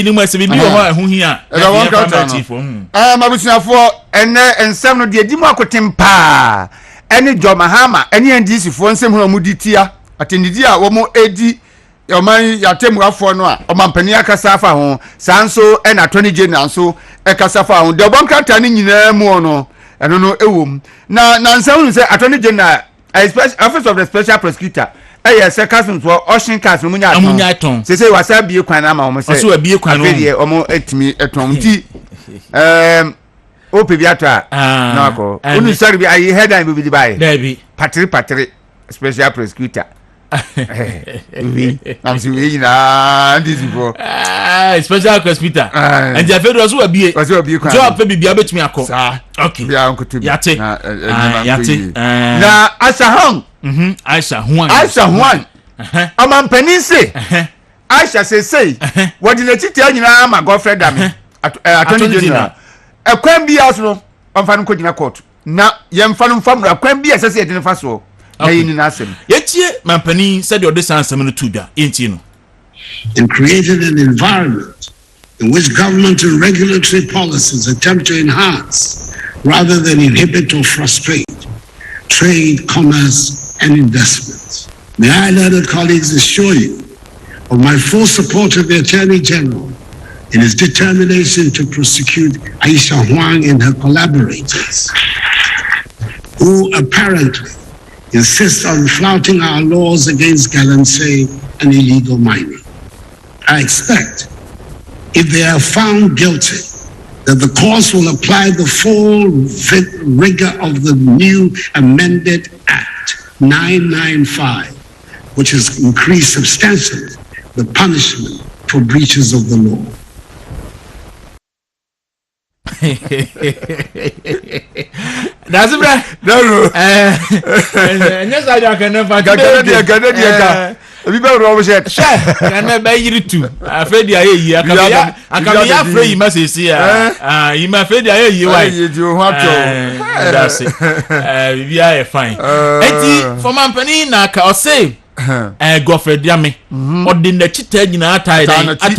ni mo se bi ho hu hia da won ka mabusuafo enne ensem no de di mu akotem pa ene Jo Mahama ene NDC fo nsem ho mu ditia atendidi a wo mo edi yoman yatemuafo no a omampani akasa afa ho sanso ena Attorney General so ekasa afa ho de bonkrata ni nyina mu no eno no ewom na nsem say Attorney General Office of the Special Prosecutor say cousin to Ocean Castle munya aton say wasa bie kwan na ma wo say so bie kwan no afedi omo etimi eton ti ope biata na ko unu sorry bi ayi header bi di bai David patri Special Prosecutor I'm saying na this before Special Prosecutor and the federal so bie kwan so ape bibia betimi akọ okay bia onkoto yate na Asahong Aisha Huan amampani se Aisha say what the chiti anyina ma girlfriend am Attorney General ekwan bia so no amfa no kogina court na yemfa no famra kwan bia sese yedin fa so na yini na asem yetie mampani said the odessa ansem no tuda enti no and created an environment in which government and regulatory policies attempt to enhance rather than inhibit or frustrate trade, commerce, and investment. May I, learned colleagues, assure you of my full support of the Attorney General in his determination to prosecute Aisha Huang and her collaborators, who apparently insist on flouting our laws against galamsey and illegal mining. I expect, if they are found guilty, that the courts will apply the full rigor of the new amended Act 995, which has increased substantially the punishment for breaches of the law. That's it, bro. No. Yes, I can never get it. We better roll shit. Can never eat it. I fed the air. I can be afraid you must see. You must fed the air. You want to. That's it. We are fine. For my penny, Naka or say. Godfrey Diame or the chita nyina atai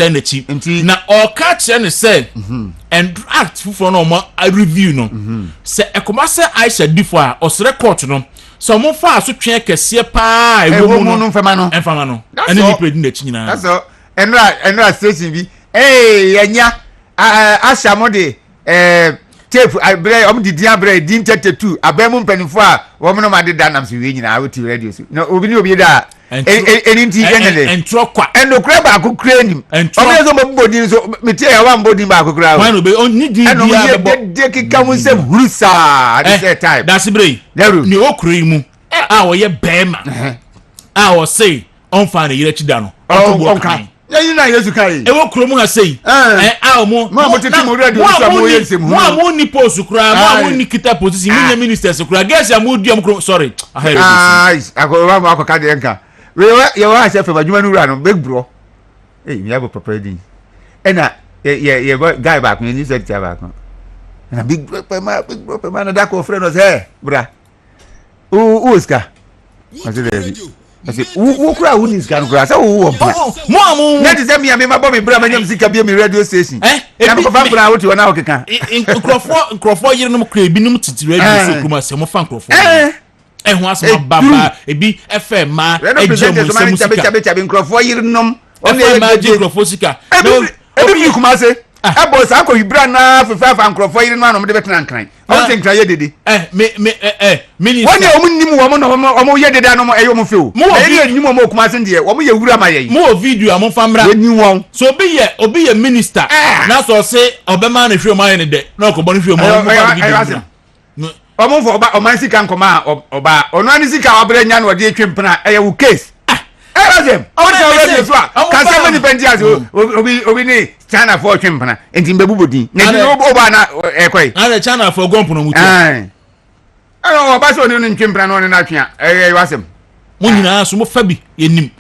na chi na or catch and say and act for no more I review no say ekomase Aisha difo or record no so mo fa so twen kese pa e wo mu no mfama no and ni pedi na chi nyina that's all enra station bi yenya Aisha mo de tape abre om di dia abre din 32 abemu mpanifo a wo mo no ma de da nam se we nyina awoti radio so no obi ni obi da enti genele entrokwa enokra ba ko kra nim obi so mbodin so metie ya wa mbodin ba ko kra wan obi oni di dia de kika mu se hurusa at the time that's brei ni okra mu a wo ye bema a wo say on fa na yire chida no onka yayi na Yesu kai e wo kro mu ha sei a mo tete mo radio so mo ye nsem mo ni post kra mo ni kita position mo ministers kra guess ya mo diom kro sorry akọ ma akọ ka de nka we ye wa chef badwuma no wura no big bro me abo papa din ena ye guy back me ni set tia back na big bro pa na da ko friend us bra uska asi wo kura wo ni scan kura sa wo pa mo na de me ma bo me bra ma nyam sika bi me radio station na ko fa bra wo ti wona wo keka nkrofo yire no kura bi nim titi radio so kuma se mo fa nkrofo ho asma baba ebi FM ma ejemo se musika be nkrofo yire nom FM ma je nkrofo sika ebi kuma se abo sa ko hibra na fefa ankrofo yire no anom de betena nkran o te nkran ye dede minister woni o munnim wo mo no o mo ye dede anom eyo mo fe o e nim o mo kuma sen de wo mo ye wura ma ye mo video amon famra woni won so obi ye minister na so say obema na hwe ma ye ne de na ko bonu hwe ma omo fo oba o man sika nkoma oba ono ani sika obere nya na ode etwempena eye wo case Razem, I want to tell you, can somebody bend you? Obi ni China for chimpana, and Timbabudi. No, Obana, Equa. And China for Gompono. I know, Basso in Chimpano and Natia. I was him. Munina, so Fabi, in him.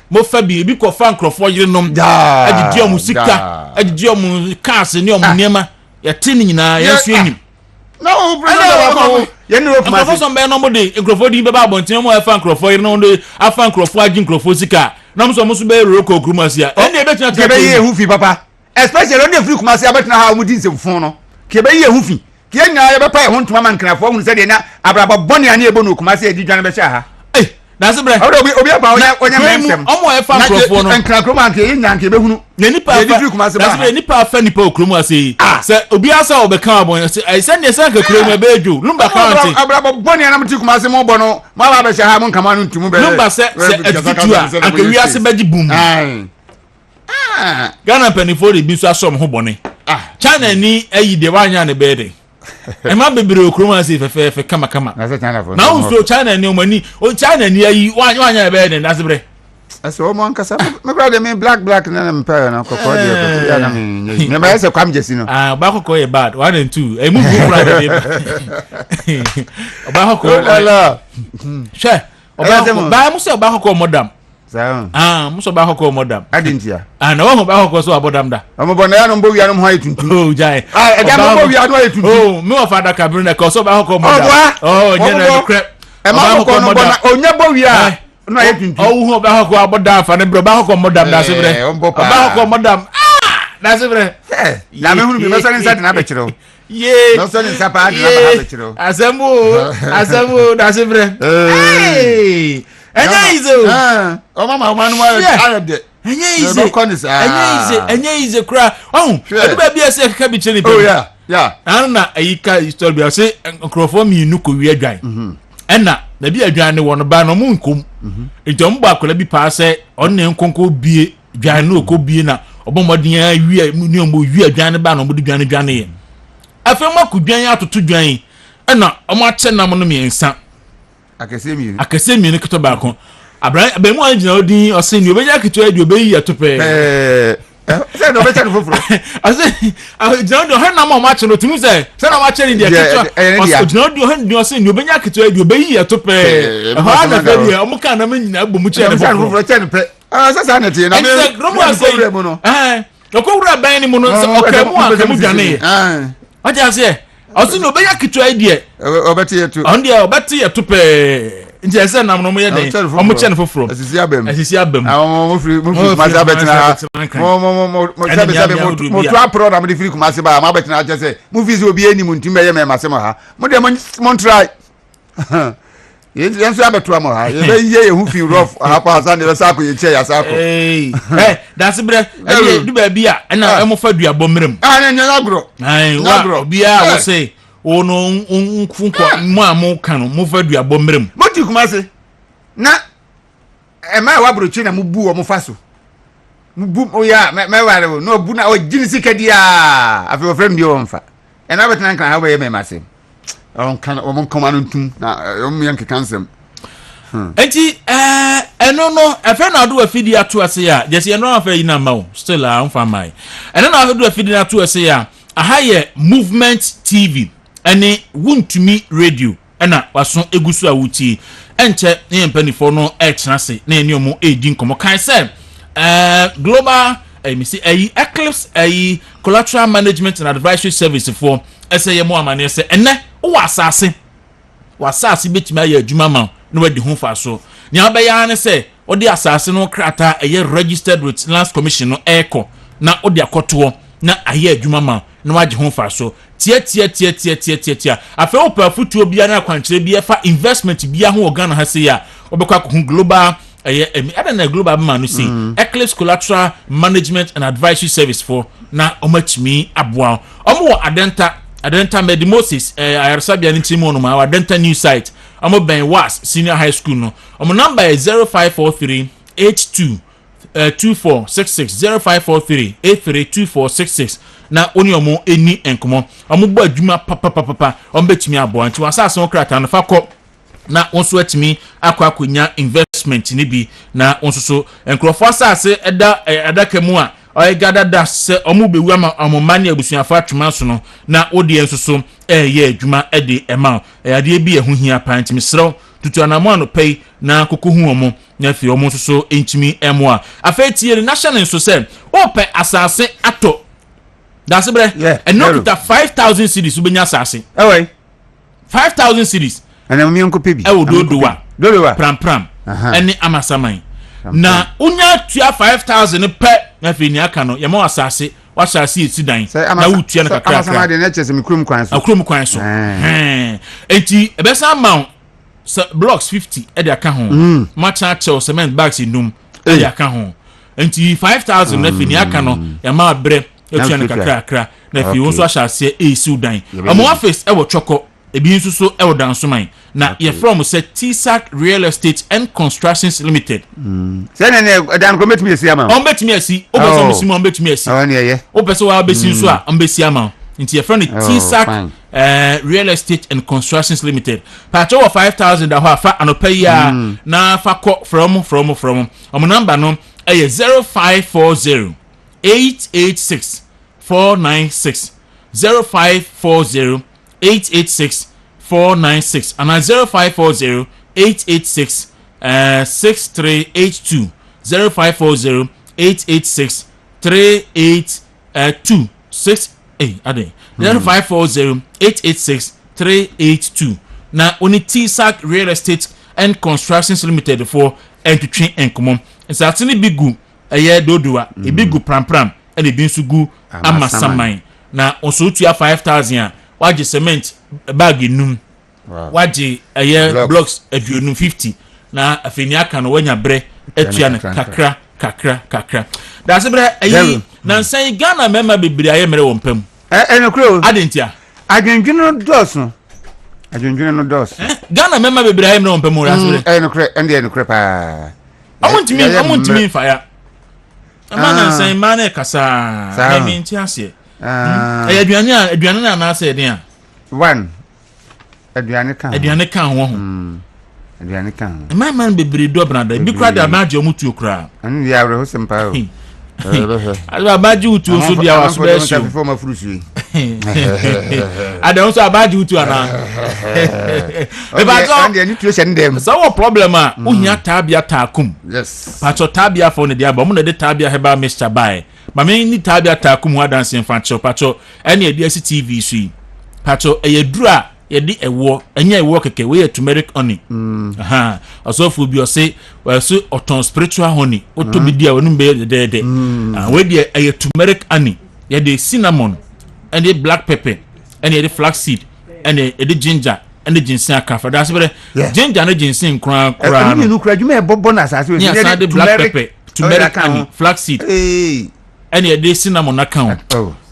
Mo Fabi, because Fancro for you know, at the Dio Musica, at the Dio Cars in your Munema, you're tinning now, yes, him. No, brother. You know, for some man nobody, a crofodi babon, Timo, a fan crofo, no, a fan crofo, Jim Crofosica. No, so much better Rocco Grumasia. And they better Kebe Hoofy, Papa. Especially on the Fluke Masia, but now would this phone. Kebe Hoofy. Kiana ever pay home to Maman Crafo, who said, Abra Bonnie and Yabonu, Kumasia, did Jan Beshaha. Eh, that's a breath. Obi about when you make them. Oh, fan crofo and Cracroman, Yankee, Nipa Fanny Po Crumasi. Sir, Obiasa or the carbon. I send your second Cruma Beju, Lumba County. Abra Bonnie and I'm took Massimo Bono, Malabasha Hamon come on to move. Lumba said, and Kuriasi Beji Boom. Ghana penny for the Bisa Som Hoboni. China ni a de Wanya and the bedding. And my baby Crumasi for Kama. Now, so China no money, or China near you, one bed and that's a break. That's all one cassa. My brother mean black and empire and Cocodia. I mean, never has a come just, you know. Baco bad 1 and 2. A move Baco. Sure. Bamusa Baco, madam. Musa Baco, madam. I didn't hear. I know Baco so about them. I'm a banana, I'm waiting to Jai. I don't know. Oh, no, Father Cabrina, Coso Baco, madam. Oh, general crap. And Baco, oh, never we are. Oh, Baco about that for the Baco, madam. That's it. Baco, madam. That's it. Now, I'm going to be inside an aperture. Yeah, no son in Sapa, Asamu, that's it. Hey, and oh, Mamma, one word. And is a cry. Oh, baby, I said, cabbage. Oh, yeah. Anna, a car story. I say, Crofo me, Nuku, we are dry. And now, the beer dry one ban no moon come. It don't back will be passed on the Conco be dry no co be na. Obomodia, we are dry ban on the Johnny Johnny. I feel more could be out to 2 drain. And now, a much and nominee and son. I can see me. I can see me in the tobacco. I been one Jody or send you back to you to pay. I said, I don't know her number much on the team. Say, I'm watching in the kitchen. You don't send you back to you to pay. I'm kind of mean, I'm that's sanity. And I said, no, go grab any mono. Okay, I just say, I see no back to idea. On the Betty to pay. Yes, I'm no more. I'm channel from. As is Yabem. As is Yabem. I'm free. My program. If you come, I just say movies will be any moon to me. Masama. Montreal. Yes, I have a trauma. You feel rough. Hapas and the Saco, you chair. Hey, that's a breath. Do baby, and I'm afraid you are bombing. And then agro. I be I will say. Oh no, Mamma can move you a bombing. What you come say? Na, am I wabruchina mubu or mufasu? Mubu, oh yeah, no buna or Jinsicadia. I feel friend you on fat. And I would think I have a massive. I can't command to young cancer. Eti, no, a friend I'll do a video to us here. Yes, you know, if you know, still I'm for my. And then I'll do a video to us here. A higher movement TV. Ene won to me radio ena waso egusu awuti enche ne mpani for no echnase na eni omo edi nkomo kan se global me say Eclipse collateral management and advisory service for say mo amane se ene wo asase betima ya adwuma ma no wadi ho fa so ne abeya ne se odi asase no krata registered with Lands Commission no eko na odi akoto na aye adwuma ma no wadi ho fa so tia afa opa futu obia na kwankyere bia fa investment bia ho Ghana ha se ya obekwa ko global ada na global man no say Eclipse Collateral Management and Advisory Service for na omatimi aboa omo Adenta Medimosis Ayarasabia Nitimo no ma Adenta new site omo ben was senior high school no omo number is 0543 82 2466 0543 832466 na oni omo eni enkomo omo gba adwuma papa omo betimi aboa nti wasase on krata no fakọ na onso atimi akwakonya investment ni bi na onso so enkrofo asase edaka mu a gada da se omo bewu ama amomani abusuafo atwema so no na odi enso so ye adwuma de ema ade bi ehu hia pant misro tutu anamo ano pay na kokohu omo na fi omo so entimi emo a afetie the national so se ope asase ato that's bre and no kita 5000 cedis ubenya asase 5000 cedis ana mi onko pebi dodowa pram ene amasaman na unya tua 5000 pe na fi ni aka no yema asase wasase esidan na wutua na kakra amasaman de na chese mi krum kwan so enti ebesa amount blocks 50 e de aka ho match actual cement bags inum e de aka ho enti 5000 na fi ni aka no yema abre etua na kakra na fi wonso asase esidan amo office e wo choko ebi nso so e wo dansoman na ye from say TSAC Real Estate and Constructions Limited say na dan ko metimi esi ama on betimi esi o beso musimo on betimi esi o ne ye o beso wa besi nso a on besi ama nti ye from TSAC Real Estate and Constructions Limited patcho 5000 da ho afa anopai ya na fa ko from o number no e 0540 886 496 0540 886 496 and 0540 886 6382 0540 886 3826 ade 0540 886 382 na oni TSAC Real Estate and Constructions Limited for entwetwe enkomom nsatene bigu eye dodoa e bigu pram and e binsugu amasaman na osotua 5000 waje cement bag num waje blocks aduonum 50 na afeni aka no wanya bre atua na kakra da se bre ayi na nsan Ghana mema bebre aye mere wompam enokro adentia adwendweno dos Ghana mema bebre aye mere wompam ora se bre enokro pa amontimi fire amana nsan mane kasa me nti ase aduane na na say den one aduane kan ho aduane kan man bebre do brada bi kra da ma je omutu kra anu ya awre ho sempa o abaji utu so dia waso be shi for ma frusu ada so abaji utu ana e ba zo and any tuition dem so problem a uhia tabia takum yes pacho tabia for ne dia ba mo na de tabia heba Mr. Bai ma me ni tabia takum wa dance in facho pacho ene e DS TV su pacho eyeduru a yedi ewo enya ewo keke we turmeric honey aha osofu bi o say so oton spiritual honey otobi dia wonu be de we dey turmeric honey yedi cinnamon and the black pepper and the flaxseed and the ginger and the ginseng akafa that's better ginger and ginseng kra no no kra dwuma e bobo na asase we the black pepper turmeric honey flaxseed and the cinnamon account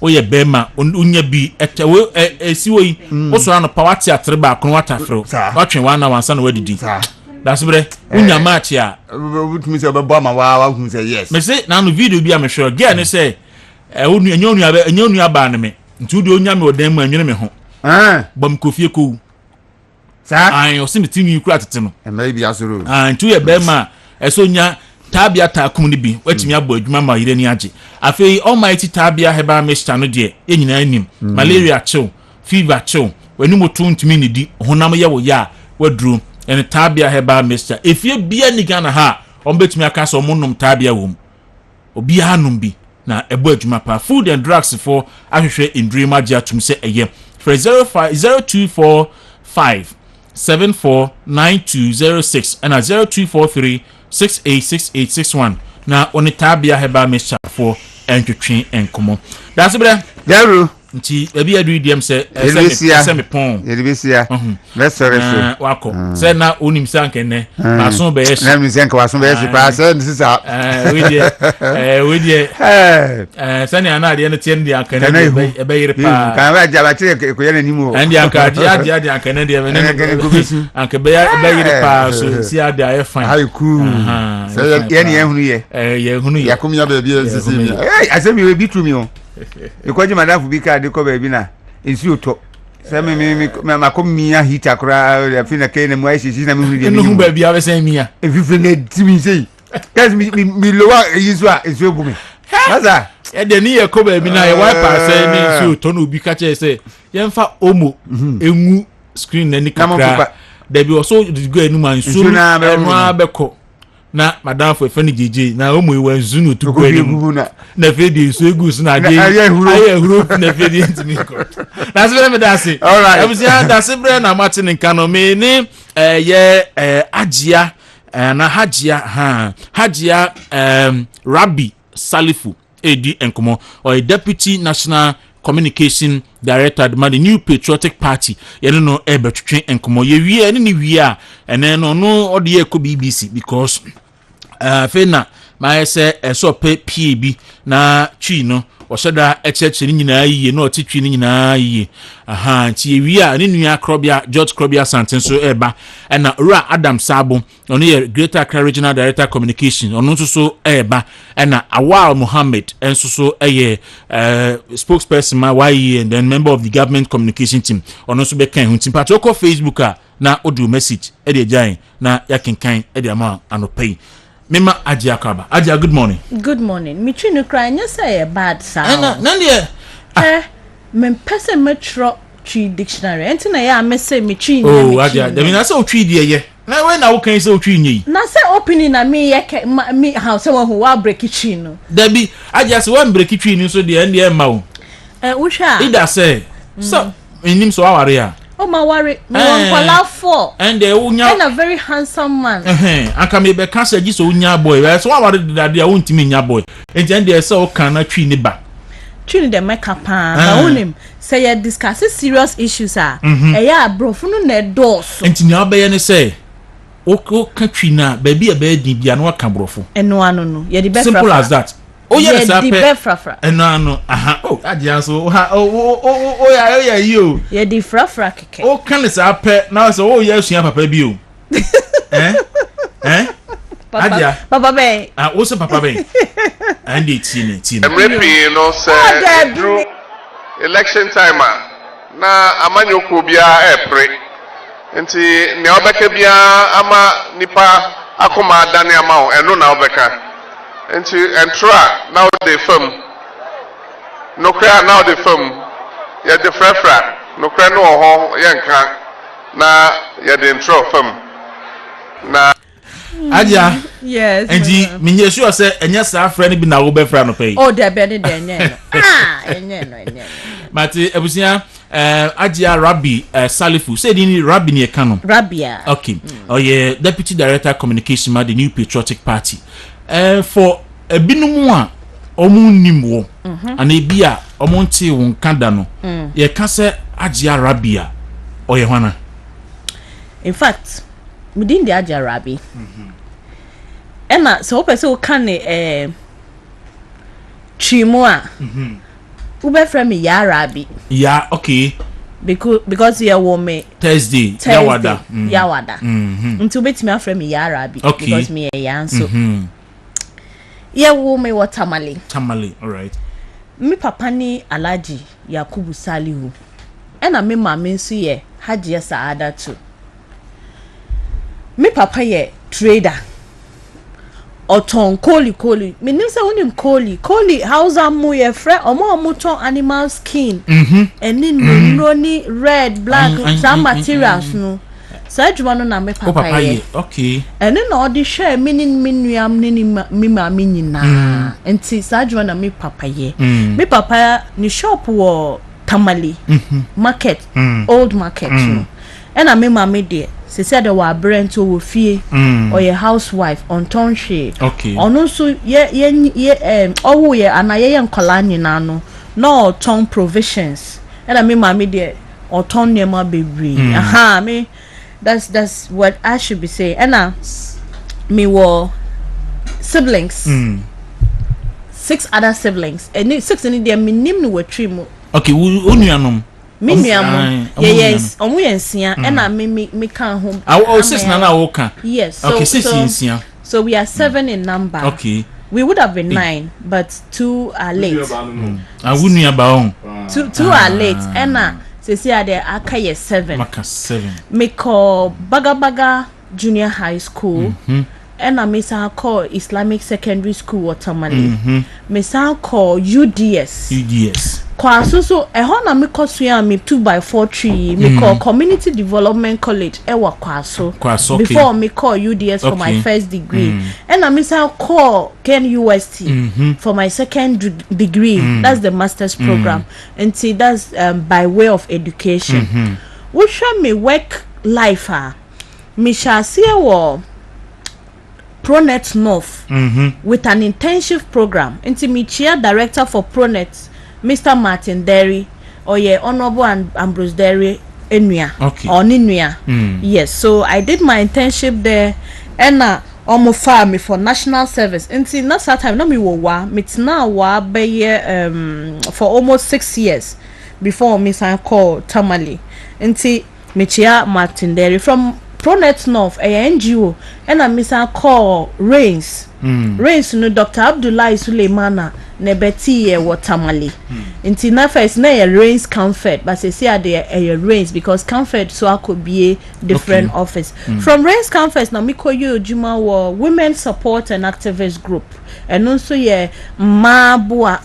oye bema unya bi etewe esiwo yi oso ano power theatre ba kono watafro watwe wana wansa na wadidi that's better unya match ya utumi se bebo ma wa hu say yes me say na no video bi a me hwe ge ne say onyonu aba ne me nti de onya me odan mu anwene me ho bam kofie ko sa ayo se mitimi yikura tete no e mai bi asoro nti ye bema eso nya tabia takum ni bi watimi abo adwuma ma yire ni age afei almighty tabia heba mesta no de enyina anim malaria chill fever chill wani motu ntimi ni di honam ye wo ya wadru en tabia heba mesta efie bia ni Ghana ha ombetimi aka so monnom tabia wom obi hanum bi na ebo adwuma pa food and drugs for ahwehwe indream age atum se eye for 0245 749206 and 0243 686861 na oni tabia heba mesha for entwetwe enkomo that's bre daru nti ebi adu DM say me pon Elibisia let's sorry wako say na onim sankene na so be yes na mi senka waso be yes pa say nsisa we dey sani ana ade ne tie ndi ankene e be yire pa kan ba ja ba tire ko yana nimu andi anka ade ankene de me ne anka be yire pa so si ade aye fine how cool say ye hunu ye ye hunu ye yakum ya be bi nsisi mi asemi we bi tu mi o ikoji madafu bi ka de ko be bi na nsi oto se me makom mia hita kura afina kene mu aishi na me hunu de no ba bi abesen mia efife ne timi sei guys mi lowa yizwa esu gumi maza e de ni ye ko ba bi na ye wiper say ni nsi oto no bi ka che say ye mfa omo engu screen na ni kakra da bi also go enu man su enu abeko na madam for fani jeje na omo iwa nzu no to go enu na fedi so egus na je aye huro na fedi ntimi ko na se me da se all right abusia da se bre na martin nkano me ni ye ajia na hajia Rabi Salifu edi enkomo or deputy national communication director the New Patriotic Party yene no ebetwetwe enkomo ye wie ne wie a ene no ode ye ko BBC because fena ma say so pe PAB na twi no osheda echeche ni nyina yiye no otitwi ni nyina yiye nti ye wie a ne nua Krobia George Krobia Santen so eba na Ura Adam Sabo ono ye Greater Accra Regional Director Communication ono so eba na Awal Mohammed enso so spokesperson ma YE and then member of the government communication team ono so be kan huntim patoko Facebook na odu message e de jan na yakenkan e de ama anopay Mema Ajia Kaba. Ajia, good morning. Good morning. Me chinu cry nya say bad sound. Na de me pese metro tree dictionary. Enti na ya me say me tree. Oh, Ajia. Dem na say o tree de ye. Na we na wo kan say o tree nyi. Na say opening na me ye me how say who wa break tree no. Debi, Ajia say one break tree ni so de end e ma wo. Wo hwa. Ida say. So, enim so aware ya. Oh my worry, me won kwala 4. And they unya and a very handsome man. Aka me be kan say gi so unya boy. So aware de dia wontimi nya boy. Enti and they say o kan na twi ni ba. Twi ni de makeup ba wonim say you discuss serious issues ya brofo no na doso. Enti nya ba ye ne say o ka twi na ba bi e ba di bia na ka brofo. Eno anu no. Ye di be simple as that. Oh yes, sir. Ye di be frafra. Eno oh Ajia so ya you. Ye di frafra keke. Oh kan say pe na so oh ya sua papa bi o. Papa be. O se papa be. And it's in. Emrepi no say through election time na amanyoko bia epre. Nti ne obeka bia ama nipa akoma adane ama o eno na obeka. Nti entra now the film. No cry now the film. Ya the frafra. No cry no ho yenka na ya the intro film. Na Ajia. Yes. And me sure say enya sa friend bi na wo be fra no pay. Oh, there be de enye no. Enye. Mate ebusia Ajia Rabi Salifu say the Rabi ne ka no. Rabia. Okay. Oh yeah, Deputy Director Communication ma the New Patriotic Party. For ebinumu a omunnim wo. Ana ebia omonte won kada no. Ye ka say Ajia Rabia oye hwana. In fact, within the Ajia Rabi. Emma so person can chimua. Ube from ya Rabi. Yeah, okay. Because you are me Thursday. Yawada. Until bet me from ya Rabi. Okay. Because me a yan so. Ya me what tamale. All right. Me papa ni Alaji Yakubu Salihu. Ena me mama nso ye Hajia Saada too. Me papa ye trader. Oton koli. Me nim say wonim koli hausa mu ye fre omo ton animal skin. Eni no ni red black some materials no. So adwuma no na me papa ye. Okay. Eni na odi hwe minuam ni me mama nyina. Enti so adwuma na me papa ye. Me papa ni shop wo Tamale market old market no. Ena me mama de se said the wa brand to wo fie or your housewife on tonche. Okay. Ono so ye owo ye anaye nkola nyina no no ton provisions and I mean mommy there or ton nema baby me that's what I should be saying and me were siblings 6 other siblings and 6 in there me name no trim okay unuanom me nuamo yes omo yensia and I me can home oh 6 na wo kan yes so okay 6 yensia so we are 7 in number okay we would have been 9 but 2 are late wunu ba on 2 are late and say there aka ye 7 maka 7 me call Baga Junior High School and I miss call Islamic Secondary School Watermali me call UDS kwa so na me kosua me 2x4 tree me call Community Development College ewa kwaso before me call UDS for my first degree and I miss call Ken UST for my second degree that's the master's program and see that's by way of education what shall me work life me shall see Pronet North with an internship program into me chair director for Pronet Mr. Martin Derry or Honorable Ambrose Derry Enua or Ninua. Yes, so I did my internship there and almost far me for national service. Until not that time, no me wa now be for almost 6 years before me call Tamale. Until me chair Martin Derry from Pronet North a NGO and I miss call Rains no Dr. Abdullah Suleimana nebeti ye Watermali until na first na Rains Comfort but say there a Rains because Comfort so I could be a different office from Rains Comfort na miko yo juma wo women support and activist group and also ye mabua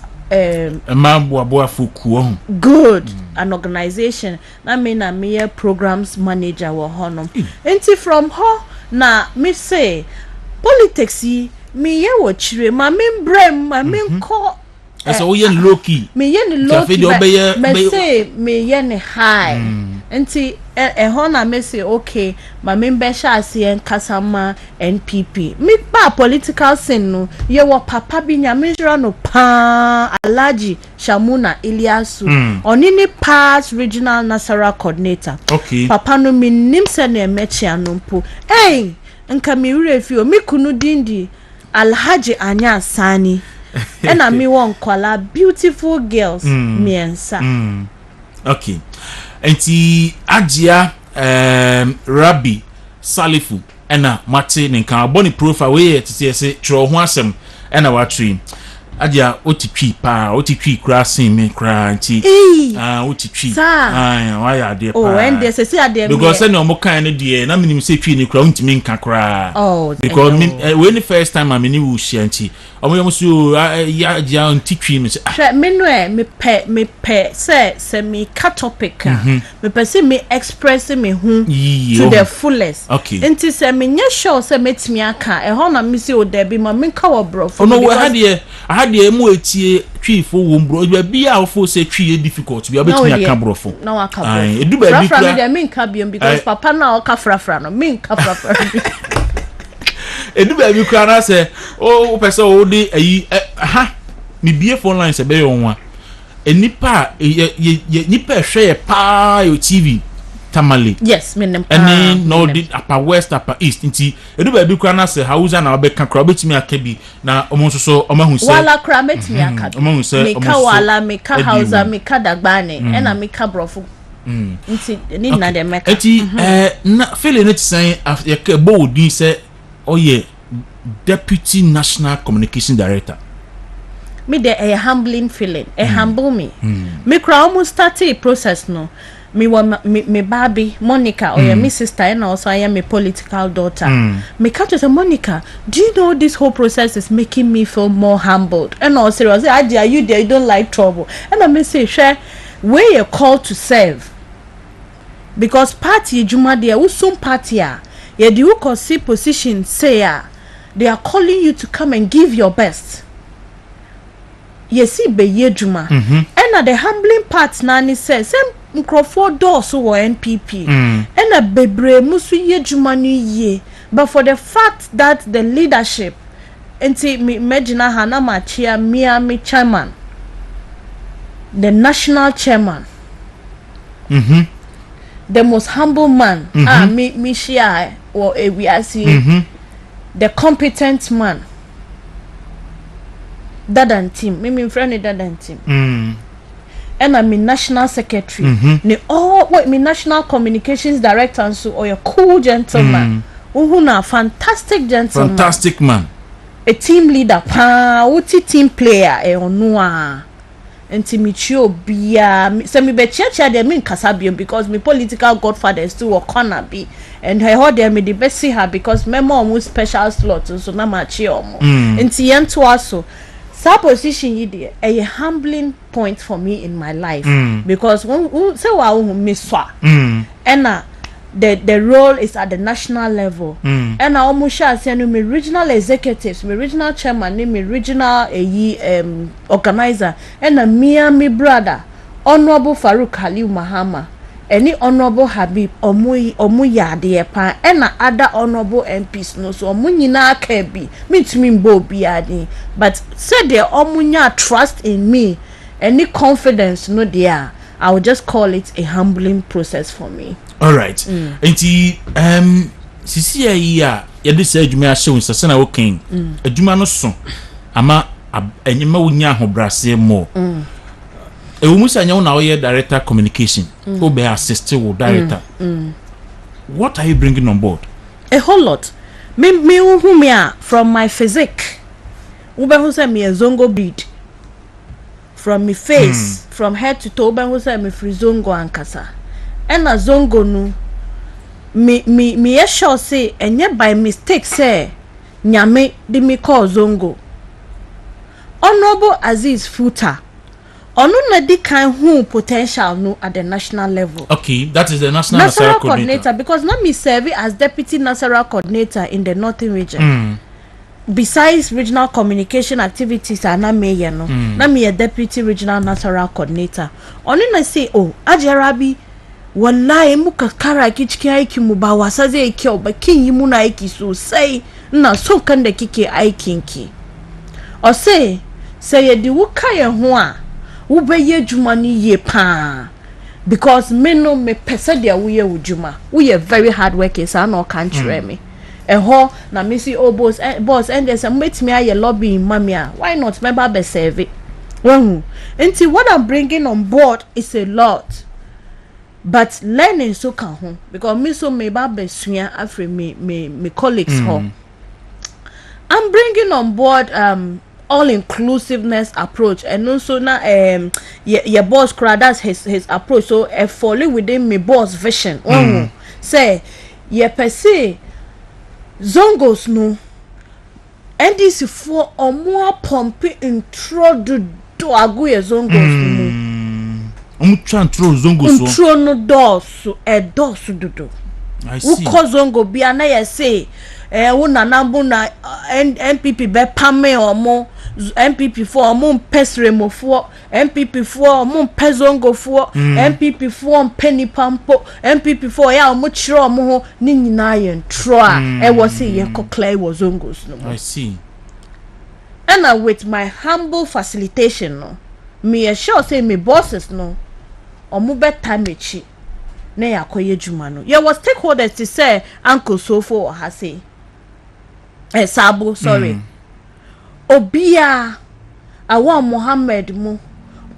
good an organization na me na me programs manager wo honom enti from her na me say politics me ye wo chire ma me brem ma me nko esa wo ye low key me ye ni low key me say me ye ni high enti na me say okay ma me be sha ase kasama NPP me pa political scene no ye wo papa bi nya me jira no pa Alhaji Shamuna Iliasu onini past regional Nasara coordinator okay papa no me nim se na emechi anompo nka me wure fi o me kunu dindi Alhaji Anya Sani ena me won kwala beautiful girls miensa okay enti Ajia Rabi Salifu ena mate nka aboni profile we tete se tro ho asem ena watri Ajia otitwi pa otitwi kra sin me kra nti otitwi why are there oh and there say there because say no mo kan ne de na minim se twi ni kra untimi nka kra because when the first time I mean we share nti omo so ya Ajia ontitwi me say me no me pe say me ka topic me pe say me express me hu to the fullest okay nti say me nya sure say metimi aka ho na me say o there be ma me ka wo bro no we had the emu etie twifo wo mbro bia a ofo say twi difficult bia betumi aka brofo no aka brofo edu ba bi kra me nka biom because papa na o ka frafra no me nka frafra edu ba bi kra na say o pese o de ayi me bie phone line se be yo nwa enipa nipa hwe pa yo TV Tamale yes me nem and no did upper west upper east nti edu ba bi kra na say Hausa na obeka kra betimi aka bi na omo so omahu say wala kra metimi aka omahu say me ka wala me ka Hausa me ka Dagbane ena me ka brofo nti ni na de meka enti na fele net say ye ka bo din say oye Deputy National Communication Director me there a humbling feeling humble me me kra almost started process no me baby Monica or your sister and also I am a political daughter me catch say Monica do you know this whole process is making me feel more humbled and all seriously are you there you don't like trouble and I may say share where you call to serve because party juma there who soon party you do you see position say they are calling you to come and give your best yesi be ye juma and at the humbling part nani says Microphone doors so NPP and a bebre musu ye jumani ye but for the fact that the leadership enti me imagine hana machia me chairman the national chairman, the most humble man, me share or we are seeing the competent man, Dadan team, me friend Dadan team, and I'm national secretary, ne all what me national communications director and so or a cool gentleman, who na fantastic gentleman, fantastic man, a team leader, uti team player, onua. Enti michio bia se mi be chia de me kasabio because my political godfather still will corner be and her hold there me the best see her because me mom special slot so na ma chi omo enti yento aso sa position yi de a humbling point for me in my life because when say wa me swa and the role is at the national level and I almost shall say me regional executives, me regional chairman, me regional organizer and me brother Honorable Farouk Khalil Mahama any Honorable Habib omu yade pa and other honorable MPs no so omu nyina ka bi me mbo biade but say they omunya trust in me any confidence no there I will just call it a humbling process for me. All right. Enti sisi ya yede se adwuma ahye wo sese na wo kan adwuma no so ama enyema wo nya ahobrase mo e wo musa nya wo na wo ye director communication who be assist wo director what are you bringing on board? A whole lot. Me who me from my physique wo be who say me a zongo breed from me face from head to toe be who say me free zongo ankasa. And a zongo no me sure say enye by mistake say nyame de me call zongo. Honorable Aziz Futa onu na di kan hu potential no at the national level. Okay, that is the national coordinator because not me serve as deputy national coordinator in the northern region. Besides regional communication activities and me no na me a deputy regional national coordinator. Onu na say Ajarabi wallahi muka kara kichiki aiki mu ba wasa zai kyau ba kin yi muna aiki sosai ina son kan da kike aikin ki o say yedi wuka ye ho a wo be ye juma ni ye pa because me no me pese dia wo ye wujuma wo ye very hard working sa na o kan tire me ho na me see boss and there's a metimi aye lobby mamia why not member be serve enti what I'm bringing on board is a lot. But learning so can home because me so me ba besua afre me colleagues home. I'm bringing on board all inclusiveness approach and also na your boss crowd that's his approach so falling within me boss vision. Say ye per se zongos no NDC for omo pompe intro do agu ye zongos no. Umtro zongo so intro no dosu dosu dudu I see uko zongo bia na ye say wo nanambu na MPP be pame omo MPP for omo pesremo for MPP for omo pezongo for MPP for penny pampo MPP for ya omo chiro omo ho ni nyina ye ntro a wo say ye kokla wo zongos no. I see. And with my humble facilitation no me sure say me bosses no omu beta mechi na yakoye juma no ye was stakeholders to say Uncle Sofo or ha say Sabo sorry obia awa Mohammed mu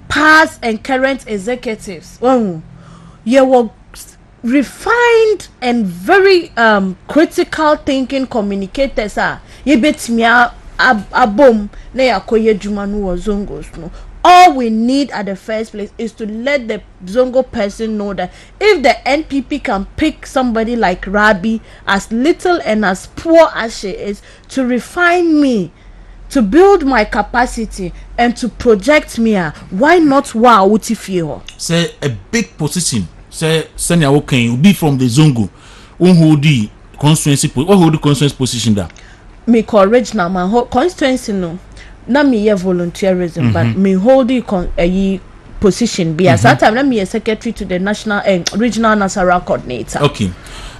past and current executives ye were refined and very critical thinking communicators ye betimi abom na yakoye juma no wo zongos no. All we need at the first place is to let the Zongo person know that if the NPP can pick somebody like Rabi, as little and as poor as she is, to refine me, to build my capacity, and to project me, why not wow utifio? Say a big position. Say Senya Woken will be from the Zongo. Who hold the constituency? What hold the constituency position there? Me original man constituency no. Na me ye volunteerism but me hold the position be as that time na me a secretary to the national regional national coordinator. Okay.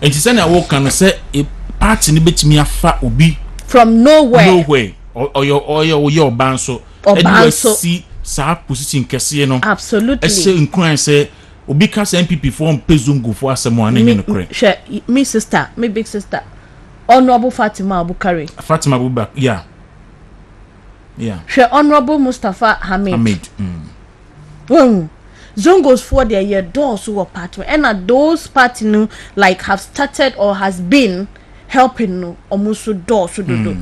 And she said I work can say a party ni betimi afa obi from nowhere or your banso or banso see sa position kese no absolutely ese nkran say obi ka say MPP for Zongo for asemo an enye no kre me sister me big sister Honorable Fatima Abukari yeah she Honorable Mustafa Hamid Zongos for their year doors who are part and those party no like have started or has been helping no almost doors to do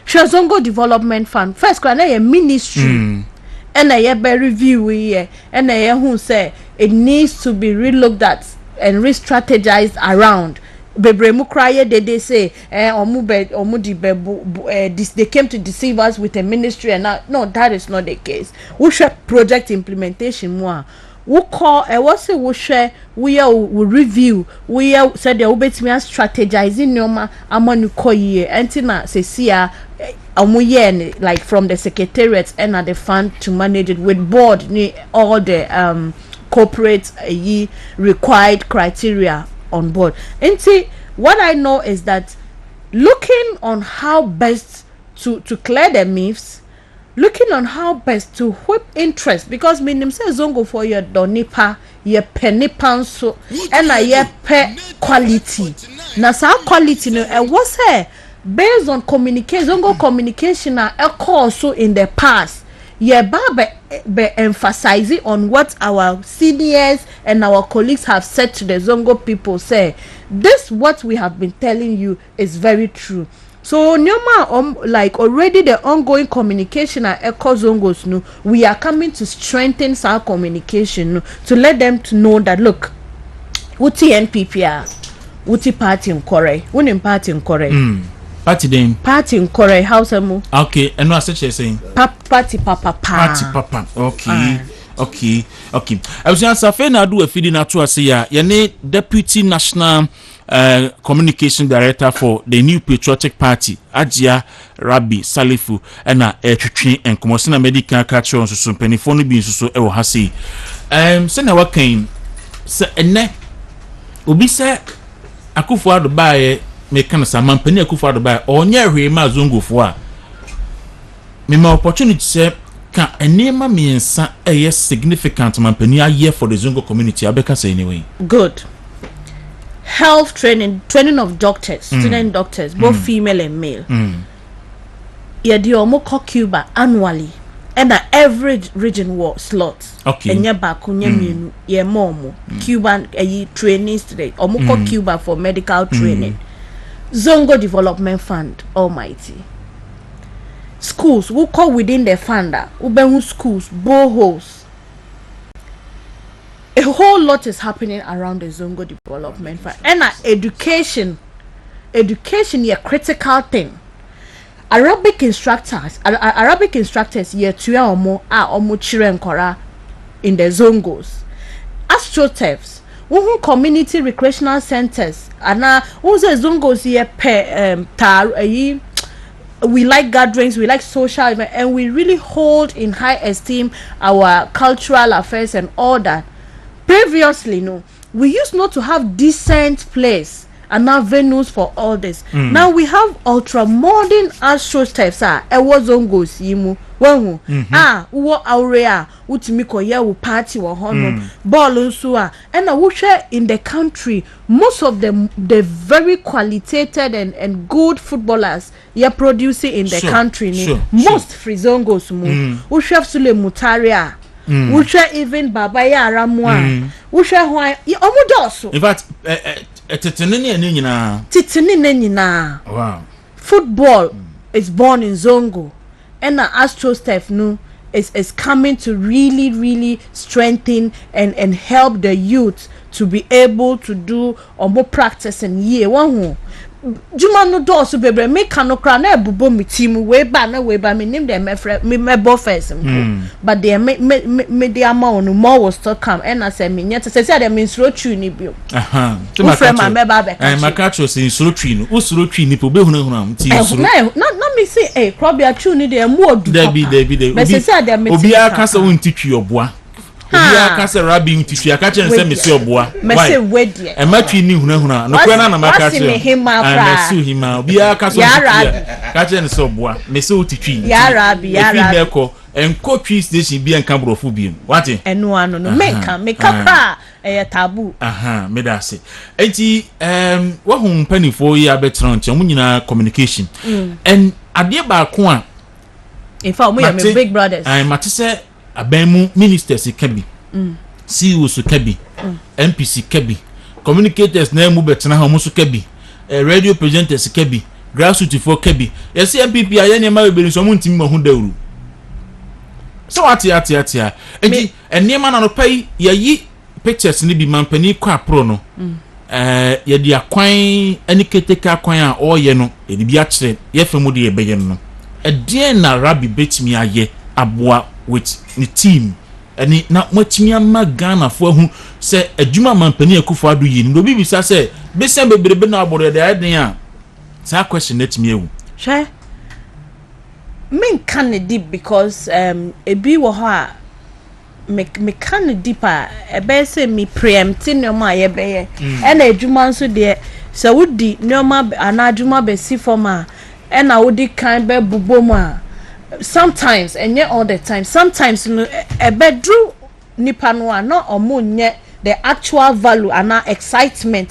she Zongo Development Fund first cry na ministry and a be review here and a who say it needs to be relooked at and re-strategized around bebremu cry they say they came to deceive us with a ministry and no that is not the case we share project implementation more we call what say we share we review we said the obetimi strategizing nyoma amanu koye entina say sia like from the secretariat and the fund to manage it with board all the corporate required criteria on board. And see, what I know is that looking on how best to clear the myths, looking on how best to whip interest, because meaning say Zongo for your donipa, your penipan so and your pe quality. Now sa quality no and what's here based on communication, Zongo communication a call so in the past. Yeah, be emphasizing on what our seniors and our colleagues have said to the Zongo people. Say this what we have been telling you is very true. So Nyoma like already the ongoing communication at Echo Zongos no, we are coming to strengthen our communication no, to let them to know that look, Uti NPP Uti party in Kore, Unim party in Kore. Party dem party in Kore house mu okay and what such saying party papa okay I was answer fe na do afidi na to ase ya ye deputy national communication director for the New Patriotic Party Ajia Rabi Salifu na twetwe enkomosi na medical catch on so penifo no bi nso e wo ha sei se na wakan se enne obi se akufo ado baaye me kan sa mampani akufo ado baaye onye hwe ma Zongo fo a me ma opportunity se ka enema miensa eye significant mampani aye for the Zongo community abeka say anyway good health training of doctors student doctors both female and male yeah the omo Cuba annually and every region war slots okay enya baako nya mienu ye momo Cuban trainings today omo Cuba for medical training Zongo Development Fund almighty schools who call within the fund ubenhu schools boreholes a whole lot is happening around the Zongo Development Fund and education is a critical thing. Arabic instructors year 2 or more are almost children kora in the Zongos. Astroturfs, community recreational centers, and also Zongos here we like gatherings, we like social events, and we really hold in high esteem our cultural affairs and all that. Previously, no, we used not to have decent place and now venues for all this. Now we have ultra modern astroturfs. Was Zongos yimu wehu uwo aurea utimiko ye wo party wo hono ball nso and we share in the country most of the very qualitated and good footballers you're producing in the country most free Zongos mu we share Sule Mutaria we share even Baba Yara Mwa we share why omudoso in fact titini nyina wow football is born in Zongo and Astroturf no is coming to really strengthen and help the youth to be able to do more practice and year one Juma no do so bebre me kanokra na ebubo mi team we ba me name them me first but they me dey amount no more was to come and I say me nyata say dem insuro twi ni bio to my me ba be my catch was insuro twi no usuro twi ni po be hunu am ti insuro na me say probably a twi ni dey mu odu there be but say dem obi aka say won ti twi oboa Obiara ka se Rabi ntifi aka che nse mesi oboa. Me se wedie. E matwi ni hunahuna. No kwa na maka che. Me hima fra. Mesu hima. Obiara ka so ka che nse oboa. Mesi otitwi. Ya Rabi. Enkotwi station bi enka brofo bi. What? Enu ano no meka pra tabu. Me da se. Enti wo hu mpanifo yi abetran nche mu nyina communication. And ade ba ko a in fact we are my big brothers. I matise abemu ministers kabi. CEOs kabi. MPC kabi. Communicators na mu betena ha mu so kabi. Radio presenters kabi. Grassroots for kabi. Yes MPP aye ne ma be so mu ntimi ma hu dawru. So atia enti enema na no pai yayi pictures ni bi mampani kwa pro no ye di akwan ani keteka akwan a oye no e bi a kire ye femu de ye beye no e na Rabi betimi aye aboa with the team ani na matimi ama Ghana fo ahu se adwuma mampani akufo ado yi no bi bisa se besen bebrebe na aboro de aden a sa question netimi ewu hwe me can deep because ebi wo ha me can deeper e be say me preempting no ma ye be ye e na adwuma nso de so wodi no ma ana adwuma be si forma e na wodi kan be bubom a sometimes enye all the time sometimes no e be dru nipa no a no omunye the actual value and excitement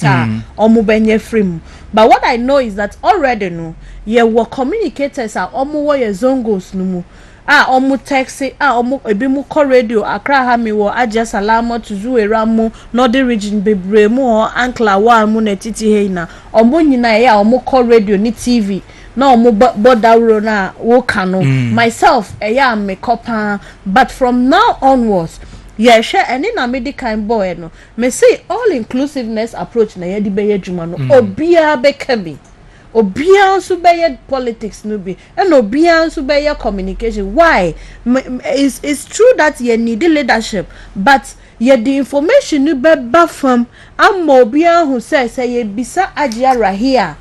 omu benye free. But what I know is that already no ye were communicators are omu wo ye zongos no mu omu taxi omu ebi mu call radio Accra ha mi wo Aja Salama Tuzuera mu Northern region bebre mu ho Ankla wa mu na titi he na omu nyina ye omu call radio ni TV na omu bodawro na wo kano myself eya me kopa but from now onwards yeah share any na medical boy no me say all inclusiveness approach na ye di be adwuma no obia be kabi obia nso be politics no be and obia nso be communication why it's true that you need leadership but ye the information no be from am obia who say ye bisa Ajara here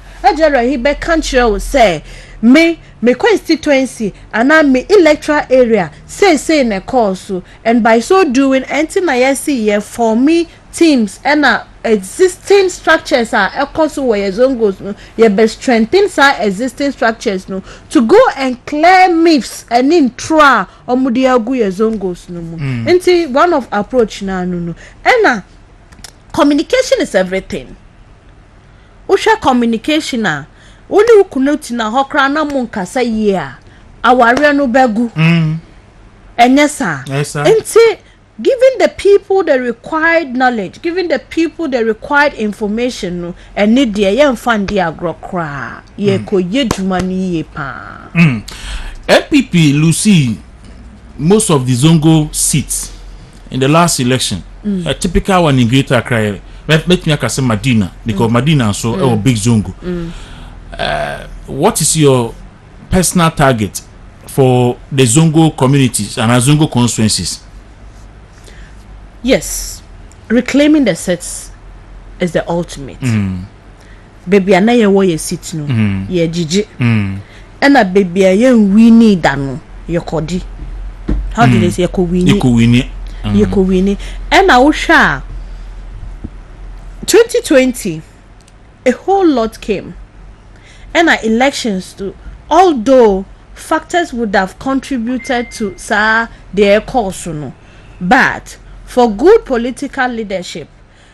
be country say me constituency and me electoral area say in a course and by so doing anything I see for me teams and existing structures are also where zongos no ye be strengthen existing structures no to go and clear myths and in tra omudi agu ye zongos no mu one of approach na no and communication is everything usha communication na only ukunoti na hokra na munkasa ye aware no begu enyesa giving the people the required knowledge, giving the people the required information no and need the yen fund the agrokra ye ko ye dwumani ye pa MPP Lucy most of the Zongo seats in the last election a typical one in Greater Accra let me say Medina because Medina so big Zongo what is your personal target for the Zongo communities and Zongo constituencies? Yes, reclaiming the seats is the ultimate. Baby, I know you sit no, ye Gigi, and a baby, we need dano, your codi. How did they say you could win it? And I will share 2020, a whole lot came, and our elections too. Although factors would have contributed to their course, no, but for good political leadership,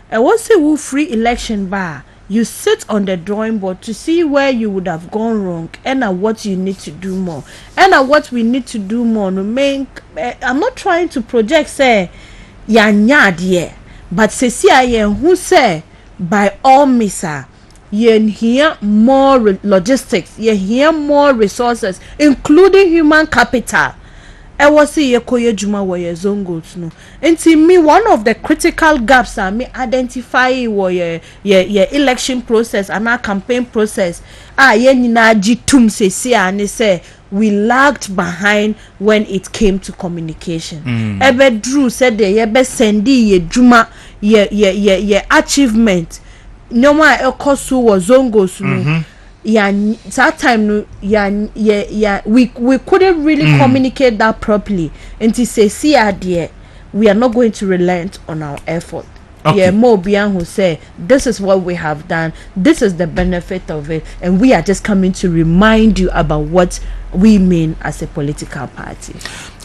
I want to say free election bar. You sit on the drawing board to see where you would have gone wrong and what you need to do more. And what we need to do more to make. I'm not trying to project say yanyadie, but say who say by all means you hear more logistics, you hear more resources, including human capital. I was say ye koye juma wo ye zongos no enti me one of the critical gaps are me identify wo ye election process and our campaign process ye nyina gitum sesi ani say we lagged behind when it came to communication ebe drew said ye be sendi ye juma ye achievement no ma ekoso wo zongos no that time no we couldn't really communicate that properly until say see there we are not going to relent on our effort. Okay. Yeah, more beyond who say this is what we have done, this is the benefit of it, and we are just coming to remind you about what we mean as a political party.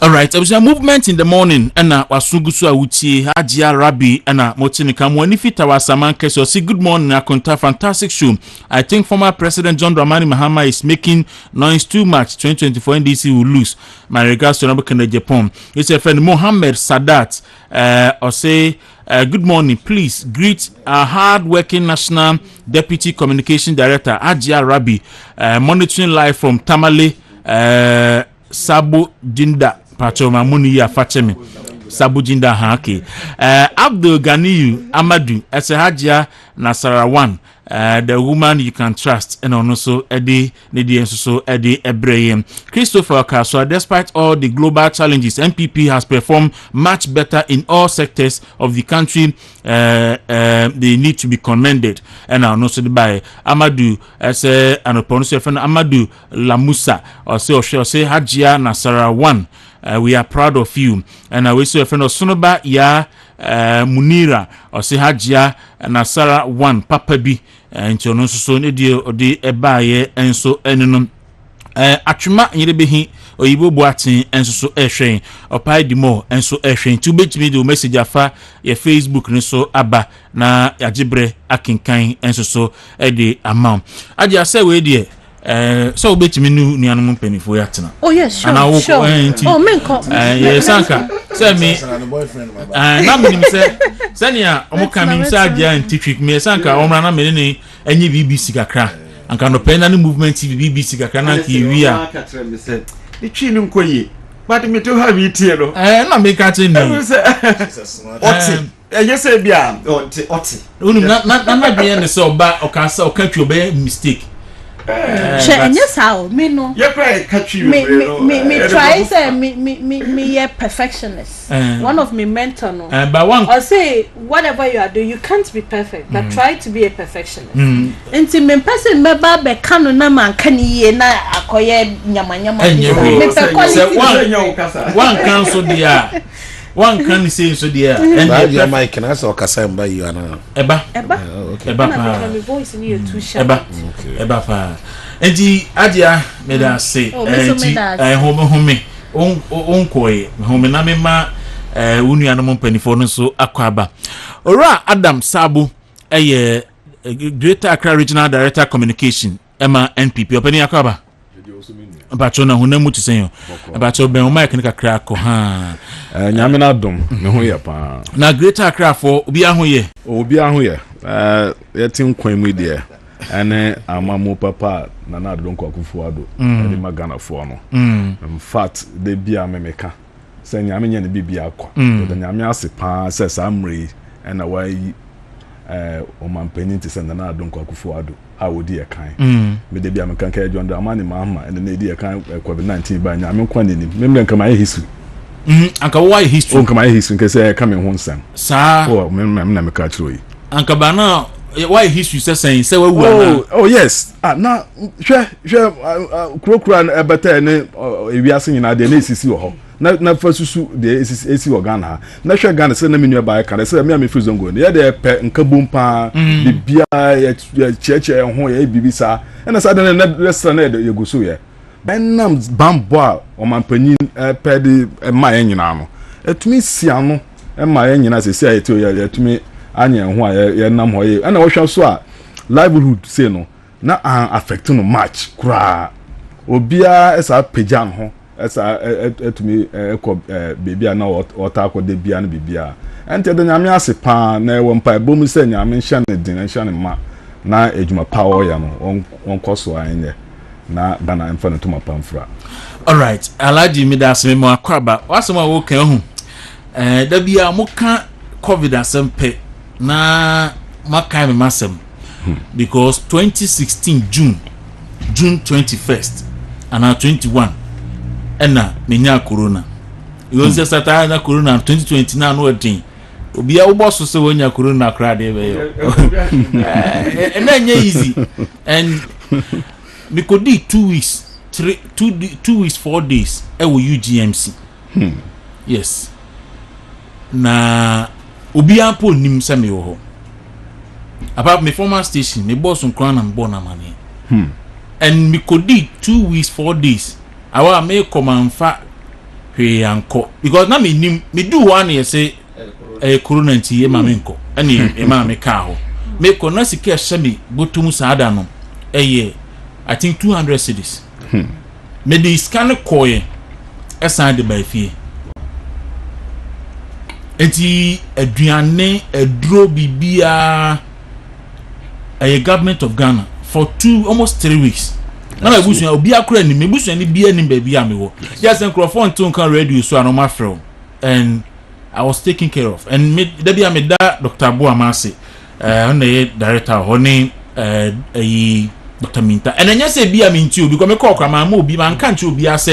All right, there was a movement in the morning, and Wasugusu Awuti, Hajia Rabi, and Motinika Mwanifita Wasamanke. So, say good morning, Akonta. Fantastic show. I think former President John Dramani Mahama is making noise too much. 2024 NDC will lose. My regards to Nabokende Japan. It's a friend Mohammed Sadat, or say, good morning. Please greet our hard-working National Deputy Communication Director, Hajia Rabi, monitoring live from Tamale, Sabo Jinda. Pacho Mamuni ya Fachemi Sabu Jinda Haki Abdul Ganiyu Amadu Hajia Nasarawan, the woman you can trust, and also Eddie Nidi so Eddie Ebrahim Christopher Kaswa. Despite all the global challenges, MPP has performed much better in all sectors of the country. They need to be commended. And also by Amadu an opponent friend Amadu Lamusa or say Hajia Nasarawan. We are proud of you. And I wish you a friend of Sonoba ya Munira or say Hajia Nasara one Papa B and Chono so nedio or the Ebaye and so enum. Achuma Yebehi or Ibo Boatin and so Eshain or Pai Dimo and so Eshain to bet me the message afa your Facebook and so Abba na Yajibre Akinkain and so Eddie amount. I just say we dear. So bet me ni anum penny for yatina. Oh yes, sure. And I will sure. Oh men come. Yes, Anka. Say me. Na me say senia omoka me say agia antitrick me Sanka omra na me ni enye BBC kakra. Anka no pen na movement BBC kakra na ki wi a. The chin nkoyi. But me to have it here no. Na me ka che ni. Oti. Yes say bia oti. Unu na dwen ne so ba okasa okatwi obe mistake. Yes, how me no. You try catch you. Me try say me yeah perfectionist. One of me mentor no. But one I say whatever you are doing, you can't be perfect, but try to be a perfectionist. Until me person me ba be kanu na man kan ye na akoye nyama. Me pe quality. One cancel there. One can say so there. And your mic can also Kasamba you are Eba. Okay. My voice in you too sharp. Eba fa. Enti adia me da say home onkoi home na me ma unu anom mpanifo no so akwaba. Ora Adam Sabu Greater Accra Regional Director Communication Emma NPP openi akwaba. Abacho na hunamu tisenyo. Abacho ben o mic nika kra ko ha. Nyame na dom me ho ye pa. Na Greater Accra for obi ahụ ye. Obi ahụ ye. Yetin kwan mu de. Ene amamu papa na na don kwakufu ado. Ene magana fo no. In fact, they bia memeka. Se nyame nya ne bibia akọ. De nyame ase pa se samre ena wai o mampeni ti se na don kwakufu ado. A wodi e kan me de bia me kan ka John Dramani Mahama ene na di e kan COVID-19 ba nyame kwa ni memre nka ma history anka why history nka ma history nke se ka me ho nsam sa oh me na me ka chiro yi anka ba na why history say we wu na oh yes na hwe kura ebeta ne ewiase nyina de na esisi wo ho na fasusu de esi organ na hwe Ghana se na menu ba ka se me frizongo ne ye de pe nka bompa bibia ya cheche ho ya bibisa na sa de na restaurant na ye go so ye benam bambo a o mampanyin pe de ma ye nyina no etumi sia no ma ye nyina se sia eti o ye etumi anya ho a ye nam ho ye na wo hwa so a livelihood say no na affect no match kura obia esa pejan ho esa etumi ekọ bebia na wota akode bia na bibia ente de nyame ase pa na ewo mpa bom se nyame hya ne din hya ne ma na ejuma power ya no onkoso anye na bana emfa ne tuma pamfra. All right, Alaji mi da aseme mo akwaba wasema wo kan hu da bia mo ka covid asempe na maka me masem because 2016 June 21st and 21 ena menya corona you just start na corona 2020 na no edin obi a wo boss so wonya corona kra de be yo ena nya easy and we could do 2 weeks 2 weeks 4 days e wo UGMC yes na obi ampo nim se me wo ho about my former station me boss on crown and born amane and me could 2 weeks 4 days awa me come and fa hwe anko because na me nim me do one year say corona nti e ma me nko ani e ma me ka ho me ko na sika hye me botum saada no I think 200 cities me the scan koye esan de ba fie enti aduane aduro bibia a government of Ghana for almost 3 weeks. Na me busu obi akura ni me busu ni bia ni ba bia me wo. Yes microphone tone kan radio so anoma frɛ and I was taken care of and me da bia me da Dr. Boamase on the director honi Dr. Minta and enya say bia me nti obi ko me call kwama ma obi man kan che obi ase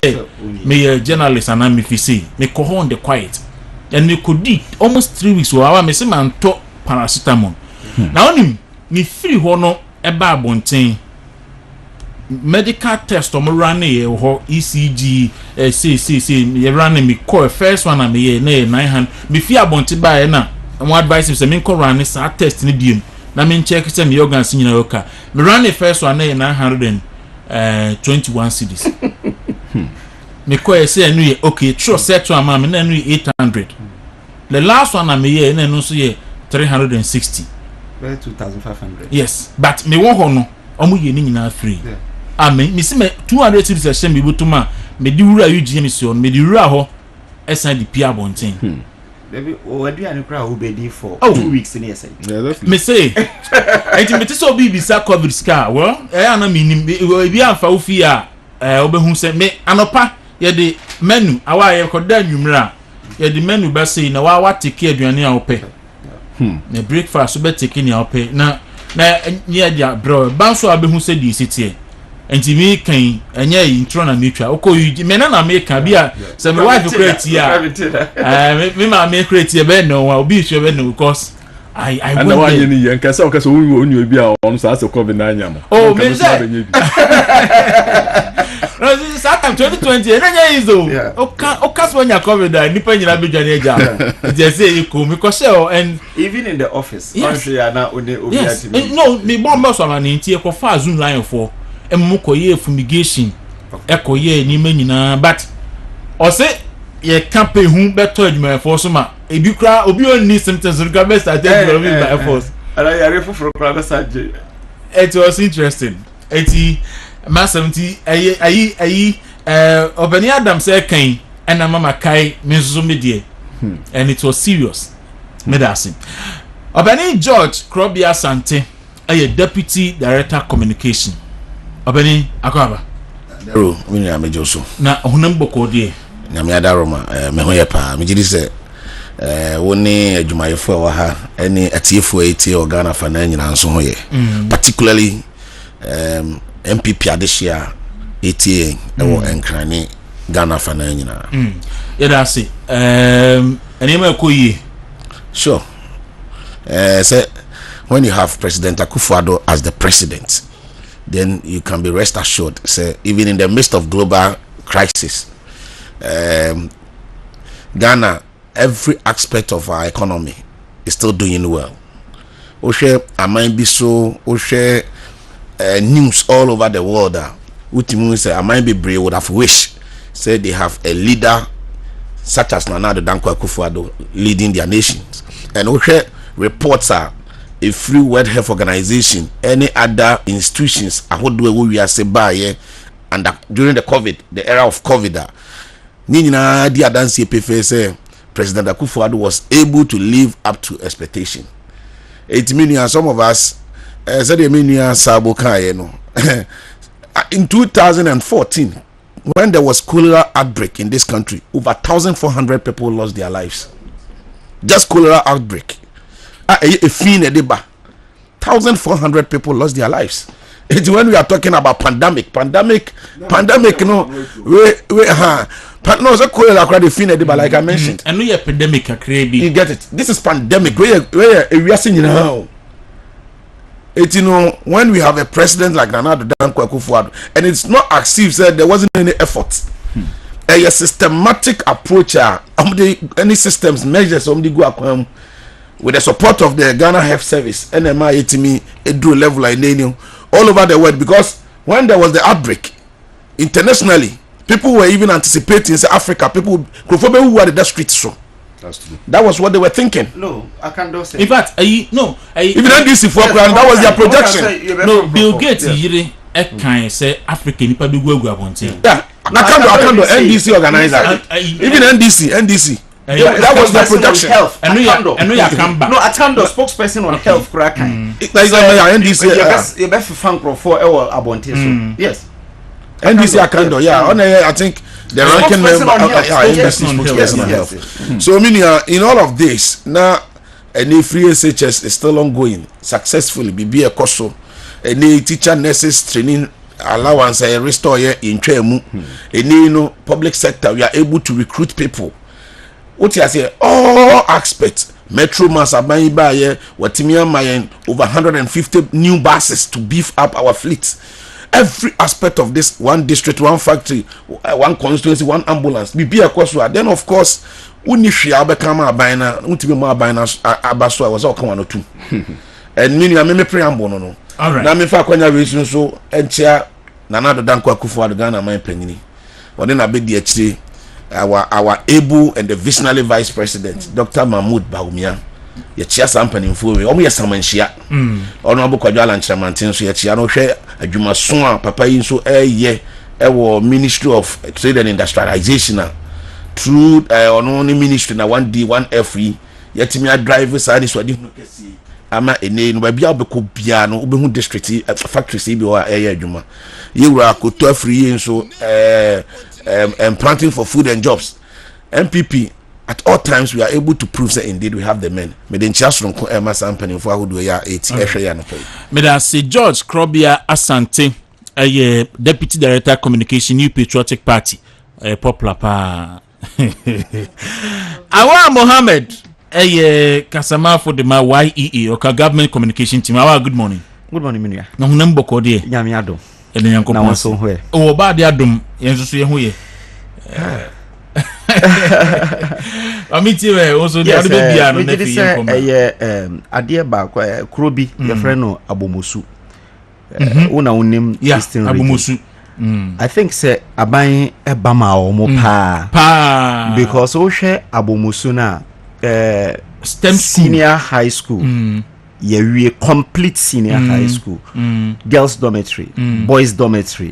me journalist and me fisi me ko on the quiet and me could almost 3 weeks so awa me say man to paracetamol. Na onim ni free ho no eba abonten medical test o mo run e ho ECG say me run me call first one na me na 900 me fi abonten ba e na mo advice say me ko run sa test ni biem na me check say me organs nyina yoka me run the first one na 921 cedis me ko say no ye okay true set to am me na no 800 the last one na me na no so ye 360 2,500. yes but me won ho no omo ye ni nyina free amen me see me 200 cities a shame me botuma me di wura UG me so me di wura ho esan di pia bonten Baby, what do you cry who be for 2 weeks in yes me say enti me so bi bisa covid scar well na me nim bi amfa wo fi a obehu se me anopa ye de menu awa ye koda nwumra ye de menu ba sei na wa take aduane a wo pe na breakfast so be take ni a wo pe na nye dia bro banso abehu se di sitie enti mi kan enye intro na metwa okoyi me na me kan bia se me wife create ya me ma me create ya be no obi hwe be no because I and the one you yen kasa okasa wo onyu bi a on so ase covid na anya mo oh me say no this time 2020 enye izo okas wonya covid da nipa nyina bedwa na eja je say you come because and even in the office honestly na obi no me bomb so ma nti e ko fa zoom line for emmo ye fumigation ekoye ni manyina but o say ye campaign hu beto adwuma for so ma ebi kra obi oni symptoms go best at by force ala ya refu for kra message it was interesting eti ma 70 ayi Obani Adam say kan and mama kai menzo medie and it was serious medicine Obani George Krobia Sante a deputy director communication Obani akwaba dero mini amejoso na honam boko de na me adaroma me ho ye pa me gidi se woni adwumayefo wa ha eni atiefo eti Ghana fa na nyina nso ho ye particularly MPP adehia eti ewo enkrane Ghana fa na nyina ye da se eni ma koyi sure say when you have President Akufo-Addo as the president, then you can be rest assured say even in the midst of global crisis, Ghana, every aspect of our economy is still doing well. Oshe Amambiso, Oshe news all over the world. Utimu say Amambi would have wished say they have a leader such as Nana Dankwa Akufo-Addo leading their nations. And Oshe reports are a free World Health Organization, any other institutions, I would do we are say by and during the era of COVID, Nina dia dance PFS President Akufo-Addo was able to live up to expectation. It means some of us said in 2014, when there was cholera outbreak in this country, over 1,400 people lost their lives. Just cholera outbreak. 1,400 people lost their lives. It's when we are talking about pandemic, no, no, so cholera like I mentioned. And we epidemic you get it. This is pandemic. We are seeing now. It's when we have a president like Nana Dankwa Akufo-Addo, and it's not as if said there wasn't any effort. a systematic approach any systems measures go akwan with the support of the Ghana Health Service NMA etimi edu level like all over the world, because when there was the outbreak internationally, people were even anticipating say Africa people who were the streets so. That was what they were thinking. No, I can't say. In fact, even NDC for that was their projection. No, Bill Gates yiri can say Africa nipa bi gu abonte. Yeah, Nakando NDC organizer. Even NDC. That was their projection. I know you come back. No, Atando spokesperson on health cracker. NDC. You best fan for our abonte so. Yes. NDC Akando, I think the ranking member on health. So meaning in all of this now, any free SHS is still ongoing successfully. Be a course, any teacher nurses training allowance restore in Tremu. Any public sector we are able to recruit people. What you say? All aspects. Metro Mass Abayi Baye, Watimia Mayen, over 150 new buses to beef up our fleet. Every aspect of this, one district, one factory, one constituency, one ambulance. Be a course. Then of course, Unishi Abekama Abina, Utimima Abina Abaso was all come on two. And meaning I may preamble no. All right. Now me fa kwanya reason so entia Nana Dankwa Akufo-Addo Ghana man penini. One then I be the our able and the visionary vice president Dr. Mahmoud Bawumia ye chia sampani mfuwe omo ye samanhia honorable Kwadwo Nchamantin so ye chia no hwe adwumaso a papa yi so ye ewo Ministry of Trade and Industrialization through ono ni ministry na 1D 1FE yetimi a drive side so adi no kesi ama ene no ba bia obeko bia no obehu district factories bi o ye adwuma ye wura akoto afri yi so and planting for food and jobs. MPP at all times we are able to prove that indeed we have the men. Me den chiasron ko Emma Sampany for who do ya 80 ehwe ya no pay. Me da say George Krobia Asante Deputy Director Communication New Patriotic Party popular pa. Awa Mohammed Kasama for the YEE or Government Communication Team. Awa good morning. Good morning Minia. Na hunam boko de. Nyame ado. Ene yanko na waso hwe. O ba de adom yenso ye hu ye. Amiti we also the ade bia no na fi yanko. Ade ba kuro bi ye friend no Abomosu. Una unim Eastern Abomosu. I think say aban ebama o mo pa because o hwe Abomosu na STEM senior high school. We complete senior high school, girls dormitory, boys dormitory,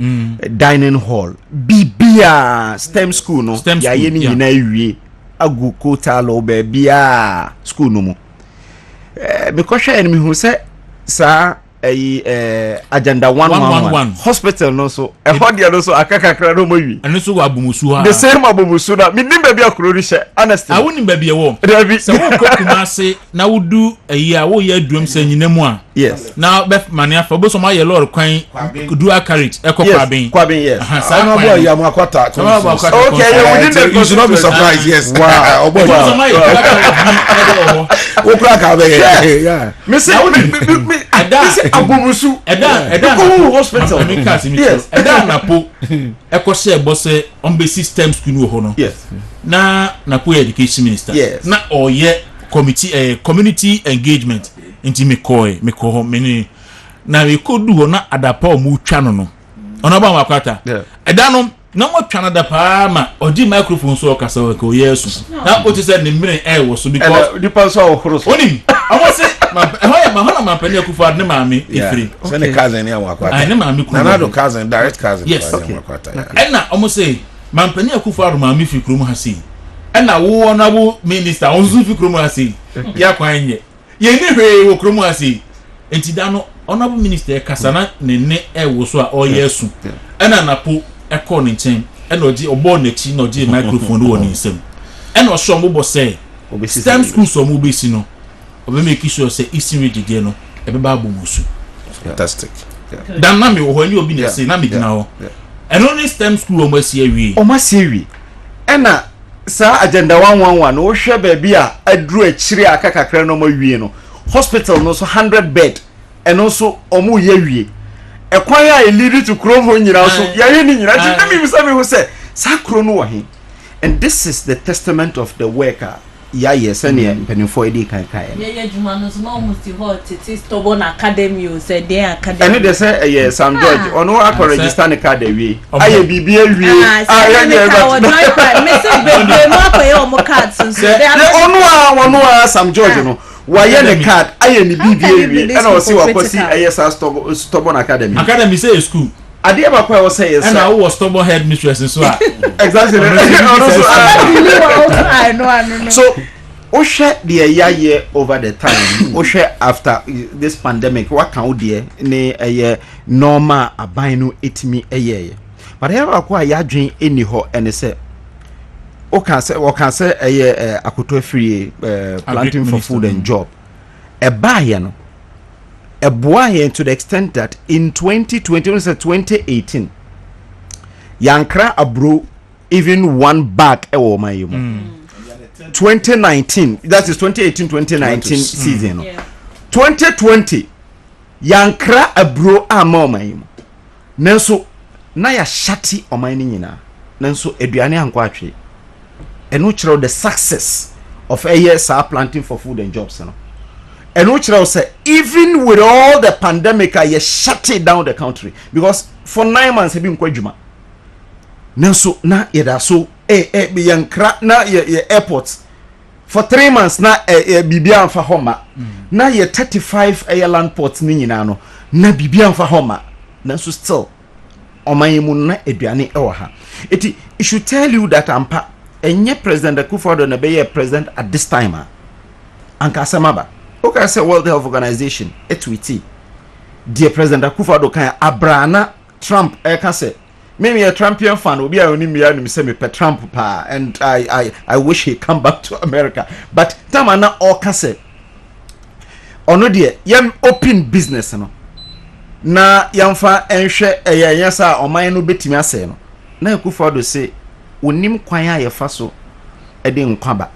dining hall, bibia STEM school no. Ya yeni nyina wie agu kota lo be bia school no mu. Because enemy who say sa agenda 111 hospital no so e hodia no so akakakra no mo wi eno so Abomosu ha the same Abomosu na minim ba bia kro ri hye honestly a woni ba bia wo se wo kokuma se na wudu a wo ye aduam se nyina mu a yes na be mane afa bo so ma ye lord kwan do a carrot e kokwa ben yes sa na bo ya mu akwata okay you should not be surprised yes wow obo so ma ye wo kra ka be yeah me say Abomosu eda go hospital yes eda napo ekose bose on be system school ho no yes na po education minister yes. Na oye committee community engagement inti me ko meni na we ko du ho na adapa o mu twa no ona ba makwata eda no na mo twa na da pa ma odi microphone so kasa ko yesu na o ti said ni mire wo so because depends so cross onim I say my penny Akufo-Addo ne maami ifiri. Say ne cousin ya Akwata. Ne maami kuru. Nana do cousin, direct cousin. Yes. Akwata. Enna omo say my penny Akufo-Addo maami fi kuru mu hasi. Enna wo honorable minister onzu fi kuru mu hasi. Ya kwan ye. Ye ni hwe wo kuru mu hasi. Enti da no honorable minister kasana ne wo so a oyesu. Enna napo ekọ ne nchen. Enna oji obo n'echi na oji microphone wo ne nsem. Enna o so mo bo say STEM school so mo be si no. We make sure say Eastern region no ebeba Abomosu. Fantastic. Dan na me wo ani obi na say na me gina ho. And only STEM school o masi awie. O masi awie. Ena sa agenda 111 no hwe ba bi a aduru akire akakakra no ma wie no. Hospital no so 100 bed. And also omo ye wie. Ekwan ya lead to Chrome ho nyira so ya ye ni nyira ti mi bisa me ho say sakro no wa he. And this is the testament of the worker. Yeah, yes, and yeah, penny for a can. Yeah, Jumanos almost hot. It is Tobon Academy, you said they academy. And they say, yes, I'm George. Or no, I can register an academy. I am BBA. Some George, no. Why any card? I am the BBA. And I see what was yes, I Stubborn Academy. Academy say school. I did my power say yes. And I was stubborn headmistress and so exactly. So, Osha the year over the time. Osha after this pandemic, what can we do? Ne a year normal abino 8 me a year. But I have acquired ya dream any ho and say, o can say a year akuto free planting for food and job. A buyer a boy to the extent that in 2018 Yankra Abro even one bag ewo my 2019 that is 2018-2019 season 2020 Yankra Abro ama my nanso na ya shati oman ni nyina nanso eduane anko atwe eno kire the success of a year planting for food and jobs no. And which I say, even with all the pandemic, I shut it down the country because for 9 months, I've been quite juma. Now, so now it so young crack now your airports for 3 months now Bibian for Homa. Now you're 35 airland ports Ninano, na Bibian for Homa. Now, so still on my moon Ediani Oha. It should tell you that I'm and yet President Akufo-Addo na be president at this time. Ankasamaba. Okay, I say World Health Organization, etwiti. Dear President Akufo-Addo kan abrana Trump can say maybe a Trumpian fan will be a me say me pe Trump pa and I wish he come back to America. But tamana all can say ono dear yam open business no. Na yamfa enhwe yesa oman no betimi ase no. Na Akufo-Addo say onim kwan a yefa so e de nkwaba.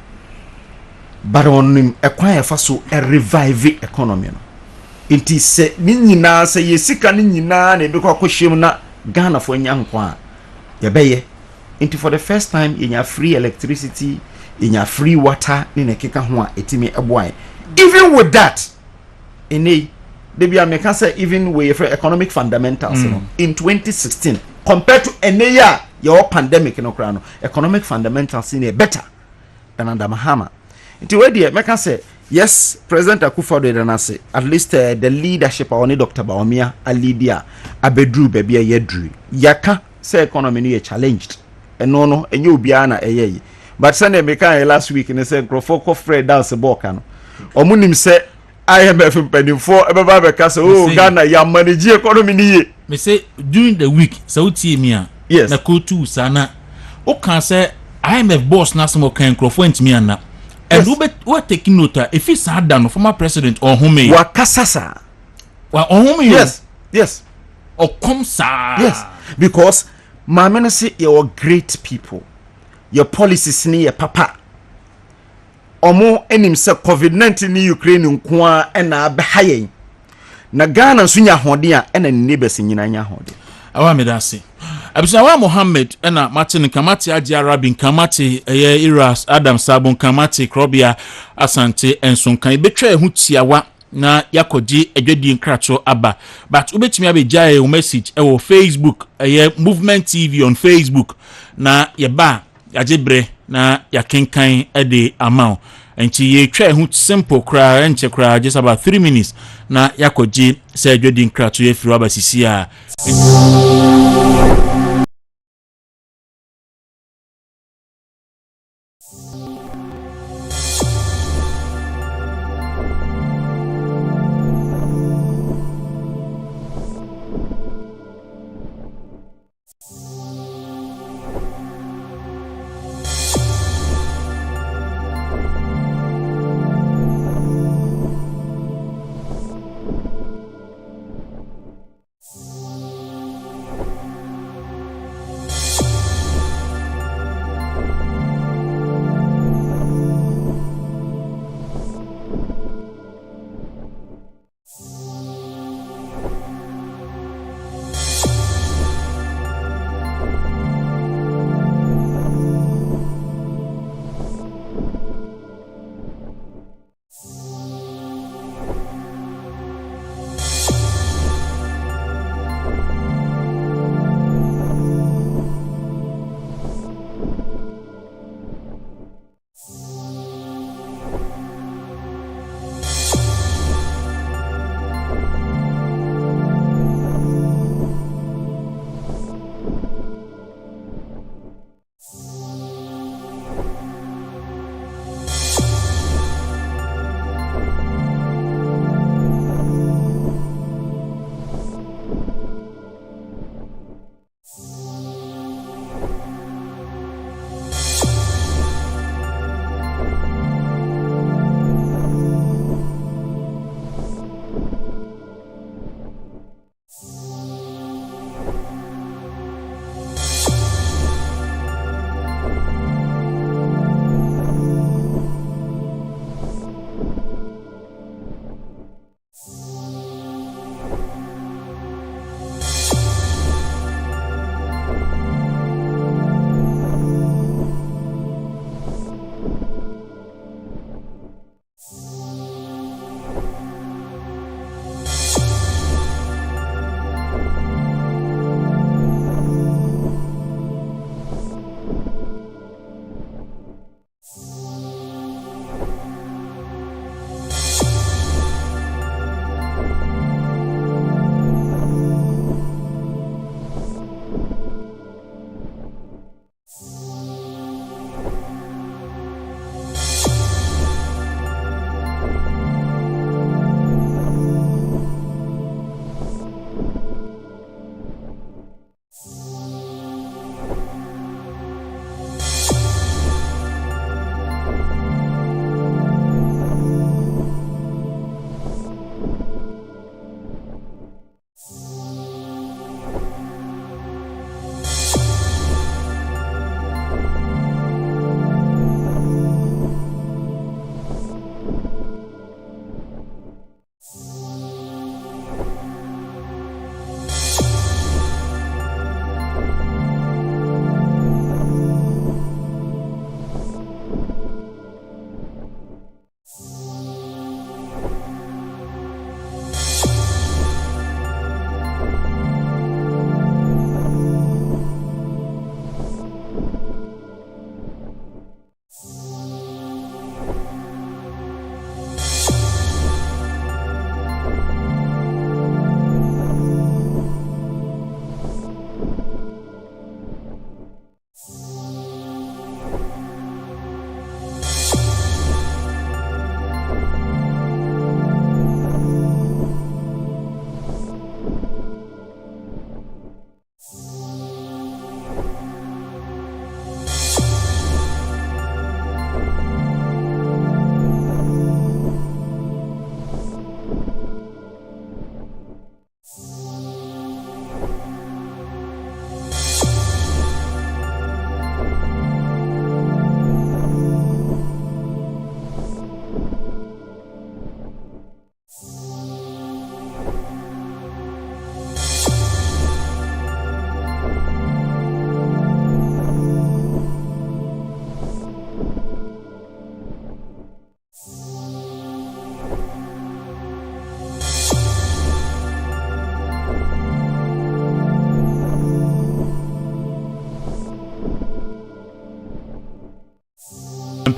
But on him a quiet faso a revive economy. No. It is say Nina say ye sika nina ne beko kwashim na Ghana for nyankwa. Ye beye. Into for the first time in your free electricity, in your free water, in a keka hwa etimi eboy. Even with that, in a debi American say even with for economic fundamentals you know, in 2016 compared to any year your pandemic no crano economic fundamentals in a better than under Mahama. Nti we dey make say yes President Akufo-Addo dey na say at least the leadership of Dr. Bawumia Alidia abedru baby a yedru yaka say economy no challenged eno no enye obia na eye but say make last week ne say Grofo ko Fred dance boka no omunim say IMF mpanimfo ebeba be ka say oh Ghana ya manage economy ni ye me say during the week so utie me a yes na ko tu sana o kan say IMF boss na some kan Grofo ntimi ana. And we're taking note if it's hard done former president or home wakasasa yes or come sa yes because my say you're great people your policies ni your papa omo enim say COVID-19 ni Ukraine nkoa na abehayen na Ghana sunya hode a na neighbors nyina nya hode awa me da se Abisawa Mohammed ena Martin Kamati Aji Arabin Kamati Iras Adam Sabon Kamati Krobia Asante enson kan betwa ehu tiawa na yakoji edwedi nkrato aba but ubetimi abejae o message e wo Facebook Movement TV on Facebook na yeba yajebre na yakenkan ede amount enti ye twa ehu simple kra enche kra just about 3 minutes na yakoji se edwedi nkrato ye firi aba sisi a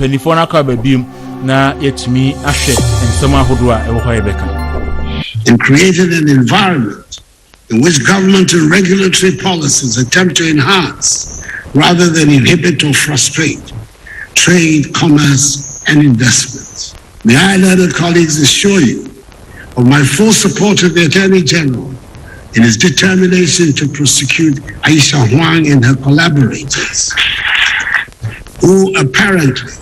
mpanifo na ka babiem na yetimi ahwe nsɛm ahodo a ɛwɔ hɔ yɛbɛka. And created an environment in which government and regulatory policies attempt to enhance rather than inhibit or frustrate trade, commerce, and investments. May I, learned colleagues, assure you of my full support of the Attorney General in his determination to prosecute Aisha Huang and her collaborators, who apparently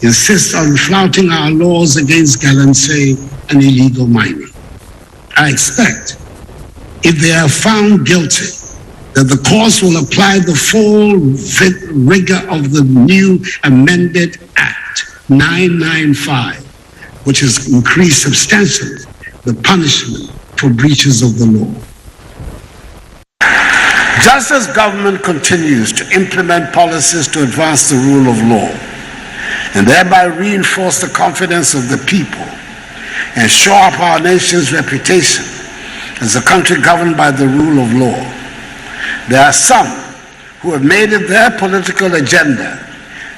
insist on flouting our laws against galamsey and illegal mining. I expect, if they are found guilty, that the courts will apply the full rigor of the new amended Act 995, which has increased substantially the punishment for breaches of the law. Just as government continues to implement policies to advance the rule of law and thereby reinforce the confidence of the people and shore up our nation's reputation as a country governed by the rule of law, there are some who have made it their political agenda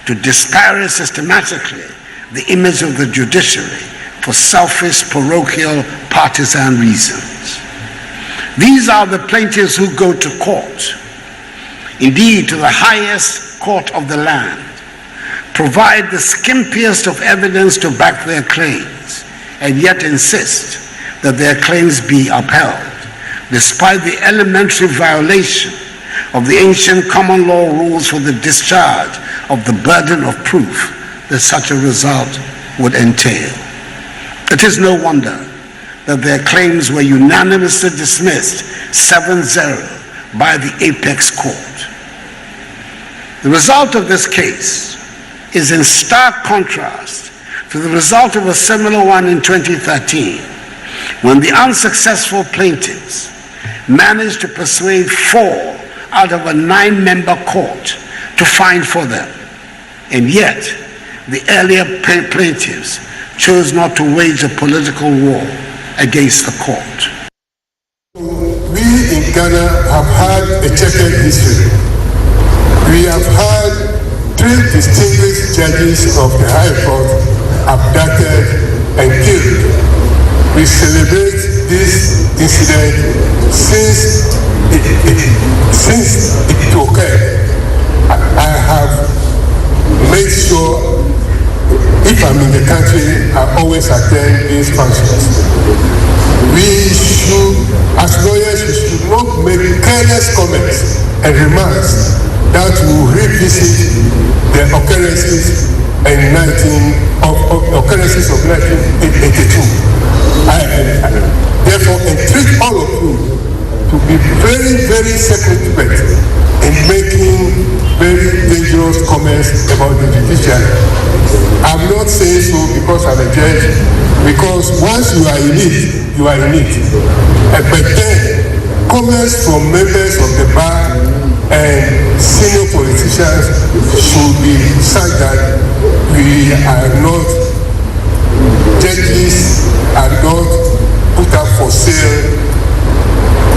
to disparage systematically the image of the judiciary for selfish, parochial, partisan reasons. These are the plaintiffs who go to court, indeed to the highest court of the land, provide the skimpiest of evidence to back their claims, and yet insist that their claims be upheld, despite the elementary violation of the ancient common law rules for the discharge of the burden of proof that such a result would entail. It is no wonder that their claims were unanimously dismissed 7-0 by the apex court. The result of this case is in stark contrast to the result of a similar one in 2013, when the unsuccessful plaintiffs managed to persuade 4 out of a 9-member court to fine for them. And yet, the earlier plaintiffs chose not to wage a political war against the court. We in Ghana have had a checkered history. We have had 3 distinguished judges of the High Court abducted and killed. We celebrate this incident since it occurred. I have made sure, if I'm in the country, I always attend these functions. We should, as lawyers, we should not make careless comments and remarks that will revisit the occurrences of 1982. Therefore, entreat all of you to be very, very circumspect in making very dangerous comments about the judiciary. I'm not saying so because I'm a judge, because once you are in it, you are in it. But then, comments from members of the bar and senior politicians should be such that we are not, judges are not put up for sale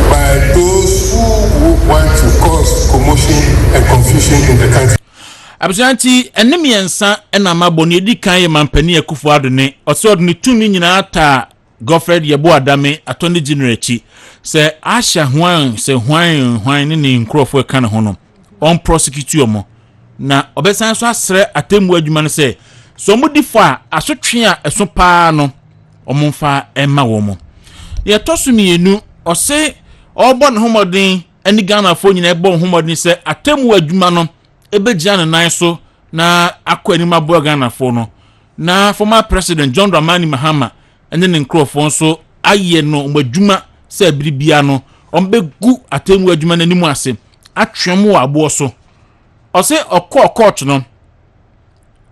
by those who want to cause commotion and confusion in the country. Abjanti enemiensa ena maboni edi kan ye mampani Akufo-Addo ne oso ne tumi nyina ta Godfred Yeboah Dame Attorney General chi se Aisha Huang se Huang ne nkrofo ka ne ho no on prosecute omo na obesan so asre atemu adwuma ne se so mo difo a asotwe a eso paa no omomfa emma wo mo ye tosumi enu ose obo ne homodin ani Ghana fo nyina ebo homodin se atemu adwuma no ebegya ne nan so na akọ anima bo Ghana fo no na former president John Dramani Mahama ene ne nkrofo nso aye no madwuma se biribia no ombegu atemu adwuma na nimu ase atwem wo abo so ose okọ court no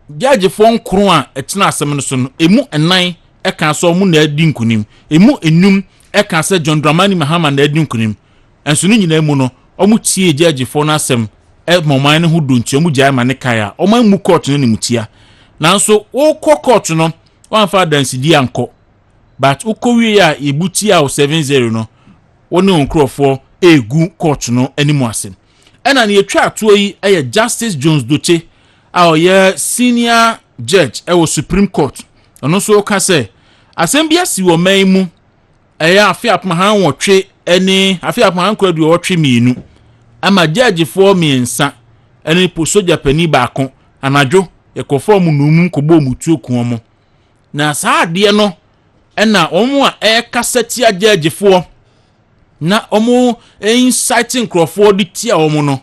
judge fo nkro a etena asem no so no emu enan eka so mu na adi nkunim emu enum eka se John Dramani Mahama na adi nkunim enso no nyina emu no omu tie judge fo na asem moman ne ho donti omu gya ma ne kaya oman mu court no ne mutia nanso wo court no wan fa dance di anko but ukowie ya ebuti a 7-0 no woni onkrofo egu court no animu ase ena ne yetwa ato yi eye Justice Jones Doche a oye senior judge ɛwɔ supreme court ɔno nso ka sɛ asɛm bi asi wɔ man mu ɛyɛ afi apmahan wɔtwe ɛne afi apmahan kora bi wɔtwe mienu ama judgefoɔ mmiɛnsa ɛne po soja pani baako anadwo yɛkɔfɔ mu num kɔbɔ mu tuo kuo mu na saa adeɛ no ɛna ɔmo a ɛkasa tia judgefoɔ na ɔmo inciting nkurɔfoɔ de tia ɔmo no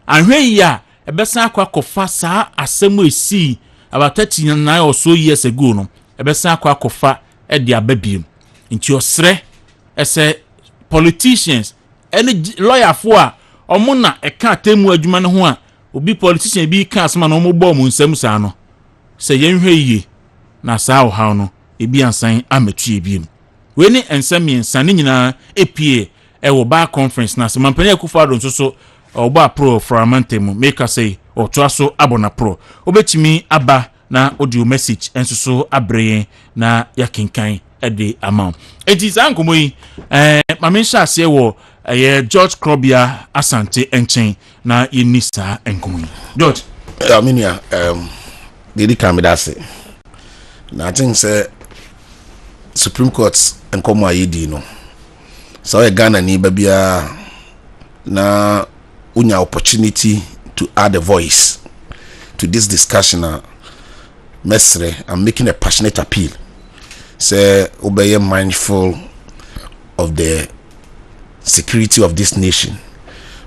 ahwɛ yi a ɛbɛsan akɔfa saa asɛm esi about 39 or so years ago no ɛbɛsan akɔfa ɛde ababiem nti ɔsrɛ ɛsɛ politicians ɛne lawyerfoɔ a ɔmo na ɛka atemu adwuma no ho a obi politician bi ka asɛm na ɔmo bɔ ɔmo nsɛm saa no sɛ yɛnhwɛ yie na saa ɔhaw no ebi ansan amatue biem we ne nsɛm yɛnsa ne nyinaa epie ɛwɔ bar conference na asɛm mpanyɛ Akufo-Addo nso so ɔba pro framantem make say ɔtoa so abona pro obetimi aba na audio message enso so abrɛ na yakenkan ɛde ama enti saa nkomo yi ma me nhyɛ ase wɔ George Krobia Asante enchen na yɛni saa nkomo yi George Aminia dedi kan me dase na I think say Supreme Court nkomo ayedi no so Ghana ni babia na unya opportunity to add a voice to this discussion. Mesre, I'm making a passionate appeal. Say, obey mindful of the security of this nation,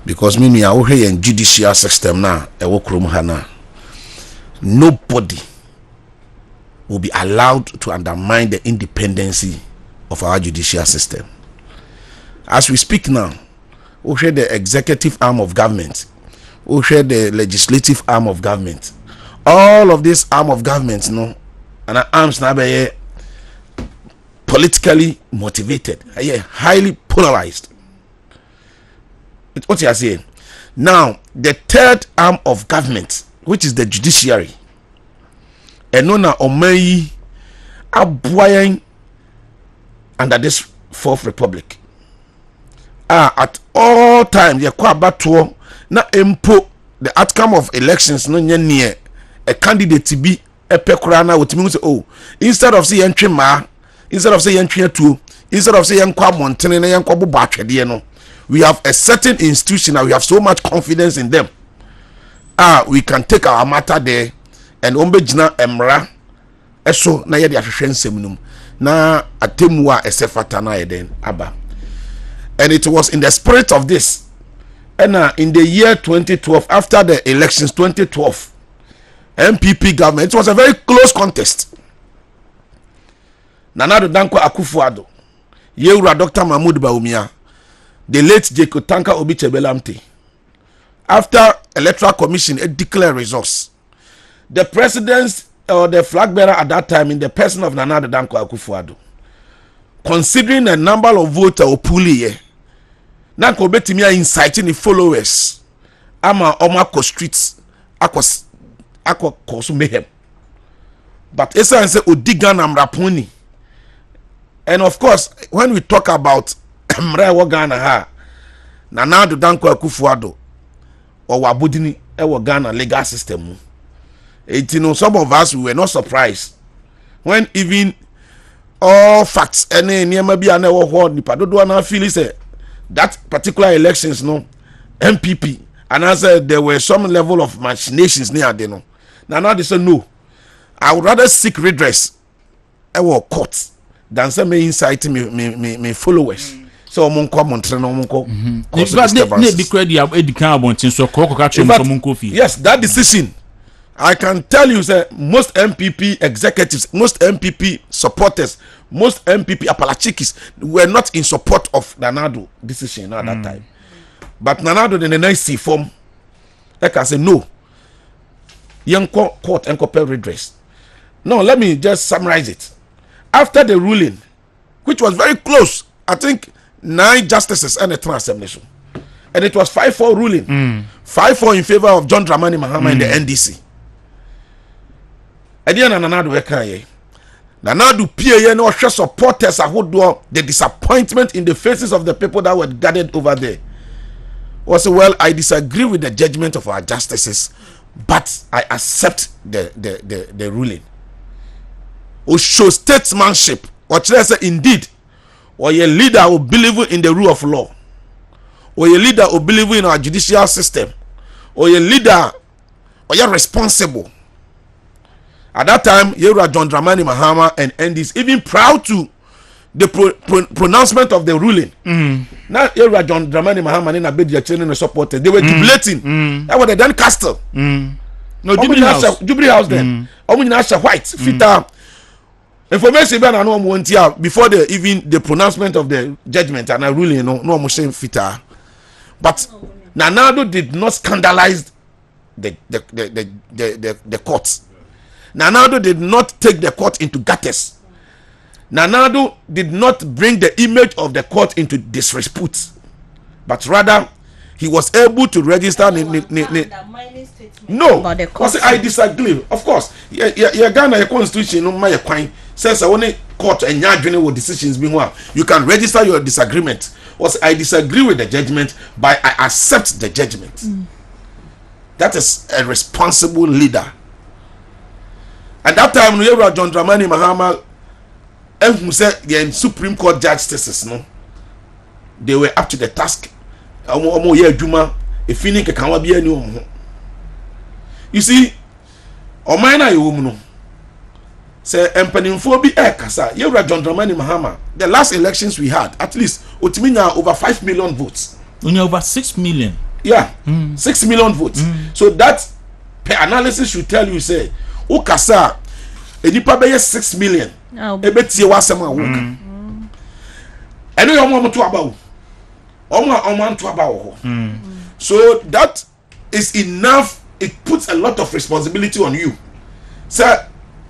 because me I hear in judicial system now. Nobody will be allowed to undermine the independency of our judicial system. As we speak now, we share the executive arm of government, we share the legislative arm of government. All of this arm of government, no, and arms now be politically motivated, highly polarized. What you are saying now, the third arm of government, which is the judiciary, and no na omei abuayen under this fourth republic. At all times, you kwa bato na empo the outcome of elections no near a candidate to be a pekurana with me say, oh, instead of say entry ma, instead of say entry two, instead of say yankwa montene na yankwa bu batwe no, we have a certain institution and we have so much confidence in them. We can take our matter there and ombejina emra eso na ye de ahwehwe nsem na atemwa esefata na ye den aba. And it was in the spirit of this, and in the year 2012, after the elections 2012, MPP government, it was a very close contest. Nana Addo Dankwa Akufo-Addo, Yewura Dr. Mahmoud Bawumia, the late Jacob Tanka Obi Chebelamte. After electoral commission declared results, the president or the flag bearer at that time, in the person of Nana Addo Dankwa Akufo-Addo, considering the number of voters opuli na ko betimi inciting the followers ama omako streets akwa koso mehem, but esa say odigan amraponi. And of course, when we talk about mra wo Ghana ha Nana Addo Dankwa Akufo-Addo or wabudini e Ghana legal system, some of us we were not surprised when even all facts any near be an nipa dodo na feel say that particular elections no MPP, and I said there were some level of machinations near there no. Now they say no, I would rather seek redress court than say me incite me followers. So monko montre no monko. Yes, that decision I can tell you, sir, most MPP executives, most MPP supporters, most MPP apalachikis were not in support of Nana Addo decision at that time. But Nana Addo in the nice form, like I said, no. Young court and compel redress. No, let me just summarize it. After the ruling, which was very close, I think 9 justices and a transamination, and it was 5-4 ruling, 5-4 in favor of John Dramani Mahama in the NDC. Nana Addo wekaye Nana Addo pie no hwe supporters ahodo the disappointment in the faces of the people that were gathered over there was, well, I disagree with the judgment of our justices but I accept the ruling. Or show statesmanship, or say indeed, or a leader who believe in the rule of law, or a leader who believe in our judicial system, or a leader or you're responsible. At that time, Yewura John Dramani Mahama and NDC even proud to the pronouncement of the ruling. Now Yewura John Dramani Mahama and Abedi children supported. They were jubilating. That was the then castle. No, Jubilee House then. Omunyasha white fita. Information before the pronouncement of the judgment and a ruling. No fita. But Nanado did not scandalize the court. Nanado did not take the court into gutters. Nanado did not bring the image of the court into disrepute, but rather he was able to register. No, I disagree. Of course, Ghana constitution my quine says only court and your decisions being one. You can register your disagreement. I disagree with the judgment, but I accept the judgment. That is a responsible leader. At that time, John Dramani Mahama, and who said the Supreme Court justices, no, they were up to the task. You see, Omaina Yumuno say Empanimfobi Kasa, Yewura John Dramani Mahama. The last elections we had, at least Utiminya over 5 million votes. Only over 6 million. Yeah, 6 million votes. So that per analysis should tell you, say, Ukasa, Edipa Beye 6 million. Ebeti wasema wuka. Eno yo mo to abawo. Omo to abawo. So that is enough. It puts a lot of responsibility on you. So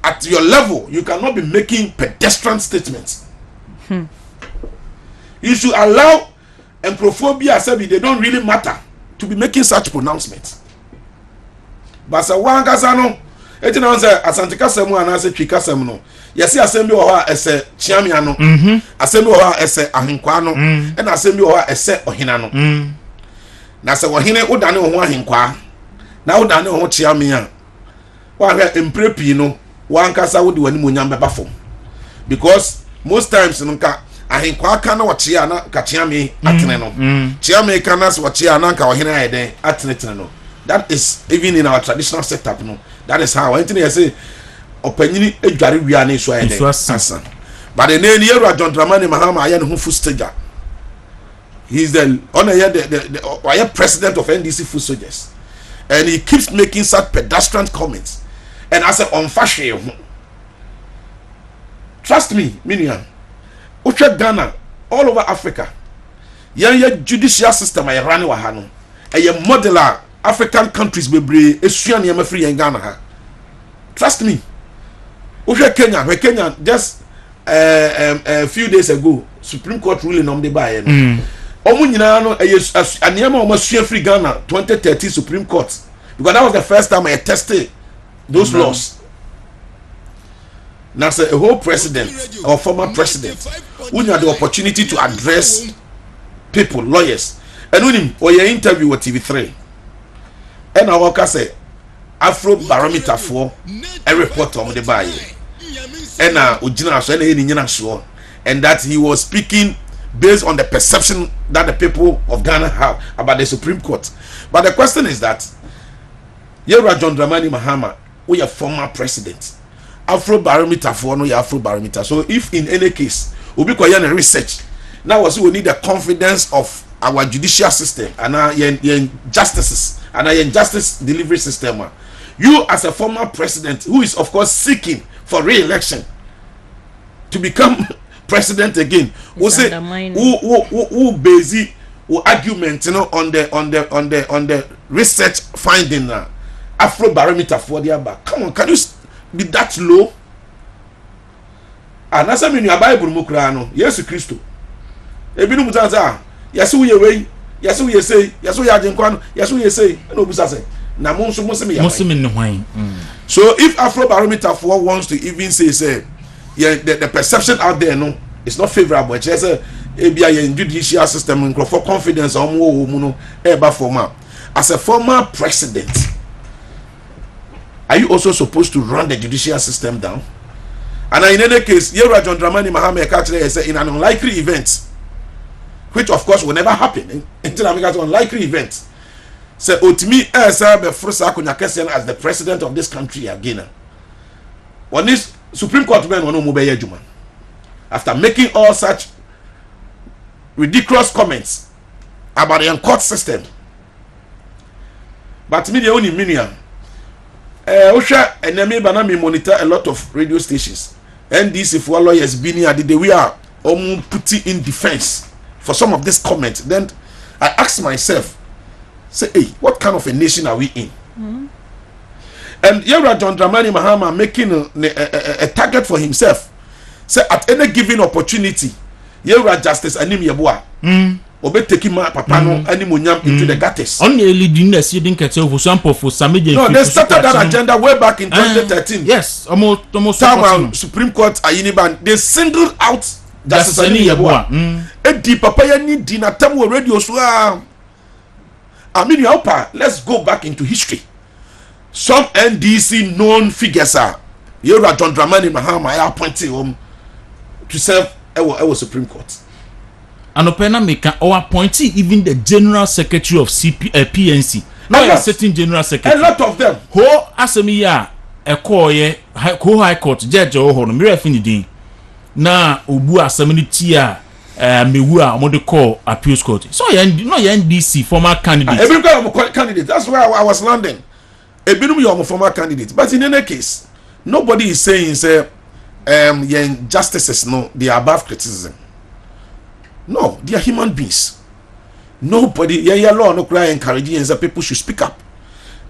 at your level, you cannot be making pedestrian statements. You should allow Emprophobia, they don't really matter, to be making such pronouncements. But so one casano, it is Asante Kasemu and Ase Chikasemu no. Yes, assembly or ese Chiamiano, assembly or ese Ahinquano, and assembly or ese Ohinano. Nasa Wahine Udane or Hinkwa. Now Dane or Chiamia. One imprepino, one casa would do any munyamba bafo. Because most times nunca Ahinkwa kana wachiana Kachiami Ateneno. Chiame canas wachiana Kawahina ede Ateneteno. That is even in our traditional setup, no. That is how I say opinion edware wiane so ayede asa. But the name Yewura John Dramani Mahama aye no full stager. He is the president of NDC Foot Soldiers, and he keeps making such pedestrian comments. And I say on fashion, trust me, Minian, Uche Ghana, all over Africa, your judicial system I run wahano, and your modeler African countries be Esuan yama free in Ghana. Trust me. Uche Kenya, where Kenya just a few days ago, Supreme Court ruling on the buy. Omunyina no anyama almost free Ghana 2013 Supreme Court, because that was the first time I tested those laws. Now say a whole president or former president who had the opportunity to address people, lawyers, and when or your interview with TV3, and I work say Afro Barometer for a report on the buy, and Ujina so and that he was speaking based on the perception that the people of Ghana have about the Supreme Court. But the question is that Yewura John Dramani Mahama, we are former president. Afro Barometer for no Afro Barometer. So if in any case we be quite research, now we need the confidence of our judicial system and our justices and our justice delivery system. You as a former president who is of course seeking for re-election to become president again, we say who base argument, you know, on the research finding Afro Barometer for the back. Come on, can you be that low? And as I mean your Bible mukrano, yes Christo. Ebinu mutaza, yes we away, yes we say, yes we ajenkwano, yes we say, no busa say. Na monso musimi no wine. So if Afro Barometer for wants to even say yeah, the perception out there no, it's not favorable. It's just a judicial system for confidence on no former. As a former president, are you also supposed to run the judicial system down? And in any case, Yewura John Dramani Mahama actually said in an unlikely event, which of course will never happen until America's unlikely event. Say Otimi Esa Befrusa Kunyakesian as the president of this country again. When this Supreme Court men wano mubeye juma, after making all such ridiculous comments about the court system, but me the only minion. Osha enemy banami monitor a lot of radio stations. NDC for lawyers being here the we are putting in defense for some of this comment. Then I asked myself, say, hey, what kind of a nation are we in? And Yewura John Dramani Mahama making a target for himself. Say at any given opportunity, Yewura Justice Anim Yeboah obe taking my papa no animonyam into the gutters. On the leading the seeding cattle for sample for Samije. No, they started that agenda way back in 2013. Yes, almost Supreme Court Ayiniban, they singled out Justice Anim Yeboah. Edi papa ya ni di na tamu radio so Aminu Alpa, let's go back into history. Some NDC known figures are Yewura John Dramani Mahama appointed to serve our Supreme Court. And Opena Meka or appointee even the General Secretary of PNC. Now a certain General Secretary. A lot of them. Ho asemiya a koye High Court Judge or Hono Mira Finidin. Na Ubu Asaminitia Miwa Mode call Appeals Court. So no NDC former candidate. Every candidate. That's where I was landing. A bit of a former candidate. But in any case, nobody is saying say justices no, they are above criticism. No, they are human beings. Nobody, law no cry encouraging and people should speak up.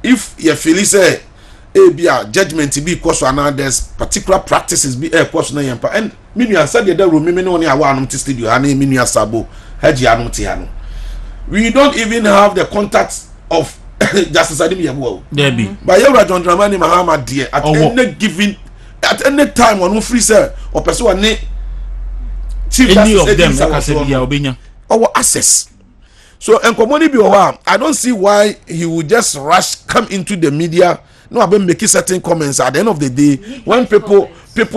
If you feel say, judgment be cause now there's particular practices be cause na yampa and minu said the room me no na wa to studio and minu sabo haji anu tiano. We don't even have the contact of Justice Adim Yeboah. There be. But Yewura John Dramani Mahama dear at any time when we free say or person ne any of them our access. So enkomoni bi I don't see why he would just rush come into the media no about making certain comments at the end of the day when people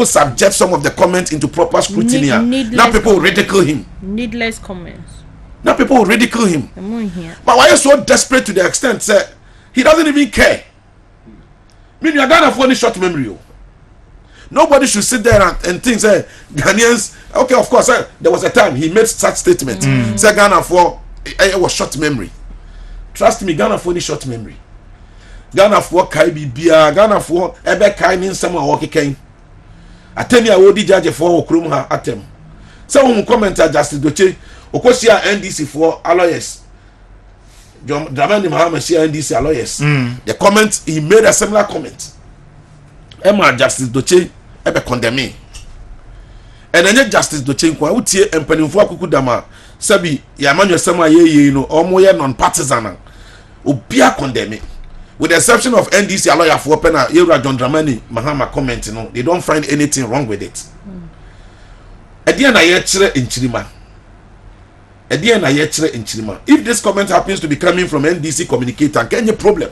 subject some of the comments into proper scrutiny. Now people will ridicule him. Needless comments. Now people will ridicule him. But why are you so desperate to the extent that he doesn't even care? I mean, you're gonna have only short memory. Nobody should sit there and think say Ghanaians. Okay, of course, there was a time he made such statement. Say Ghana for it was short memory. Trust me, Ghana for any short memory. Ghana for Kai Bibia, Ghana for Ebe Kai nin sama walkie kain. Atemi a wodi judge for okrum ha atem. Some commenter Justice Doche okosia NDC for lawyers. John Dramani Mahama share NDC lawyers. The comment he made a similar comment. Emma Justice Doche ebe condemn. And then Justice Doche kwa utie empanimfo akuku dama sabi ya manyo sama ye no omo ye non partisan obia condemn with the exception of NDC lawyer for open Yewura John Dramani Mahama comment no they don't find anything wrong with it. Edian na ye kire enchirima. Edian na ye kire enchirima. If this comment happens to be coming from NDC communicator can any problem.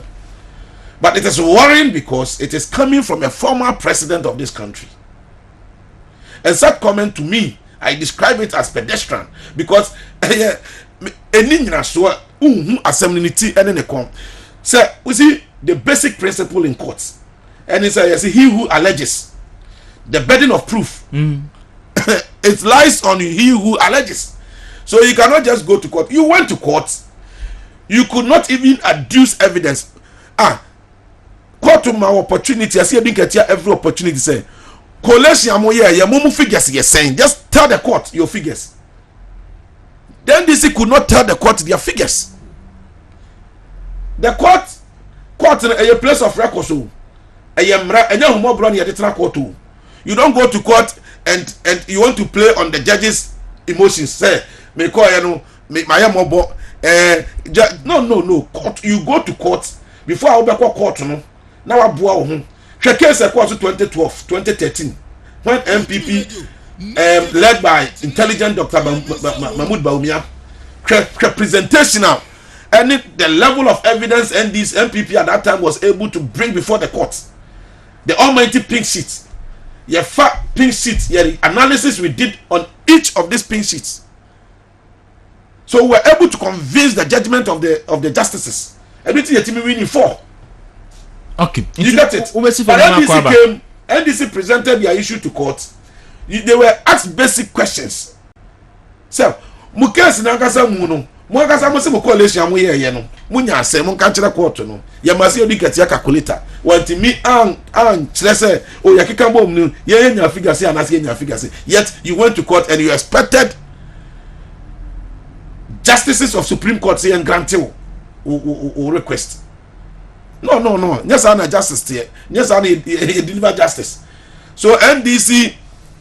But it is worrying because it is coming from a former president of this country. And that comment to me, I describe it as pedestrian because so we see the basic principle in courts, and it's he who alleges the burden of proof. It lies on he who alleges. So you cannot just go to court. You went to court, you could not even adduce evidence. Court to my opportunity. I see being get here every opportunity. Say, collation mumu figures. Yes, saying just tell the court your figures. Then this could not tell the court their figures. The court a place of record. So, you don't go to court and you want to play on the judge's emotions. Say, me call my mobile. No. Court. You go to court before I go court. No. Now I bow home. Check case a course 2012, 2013, when MPP led by intelligent Dr. Mahmoud Bawumia presentation now, and the level of evidence and this MPP at that time was able to bring before the court the almighty pink sheet. Your fat pink sheet, your analysis we did on each of these pink sheets. So we were able to convince the judgment of the justices. Everything that we winning for. Okay. You get it? But NDC presented their issue to court. They were asked basic questions. So, Mukes Nankasa Muno, Mokasa Mosimo coalition, we are no, Munya say, Munkancha court no, Yamasi Odikatia calculator. Want me and Chese, or Yakikambo, Yen figures and asking your figures. Yet you went to court and you expected justices of Supreme Court say and grant you request. No. Yes, I'm justice here. Yes, I deliver justice. So NDC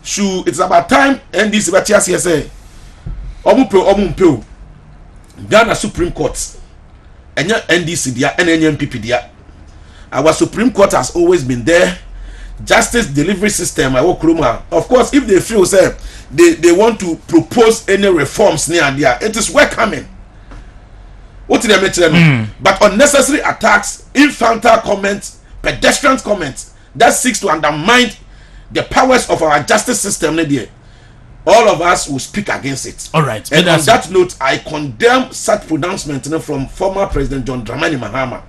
should. It's about time NDC but yes say. Omupe. Ghana Supreme Court. And NDC dia and NMPP dia. Our Supreme Court has always been there. Justice delivery system. Of course, if they feel say they want to propose any reforms near there, it is welcoming. What did I mention? But unnecessary attacks, infantile comments, pedestrian comments that seeks to undermine the powers of our justice system, all of us will speak against it. All right. And on that note, I condemn such pronouncement from former President John Dramani Mahama.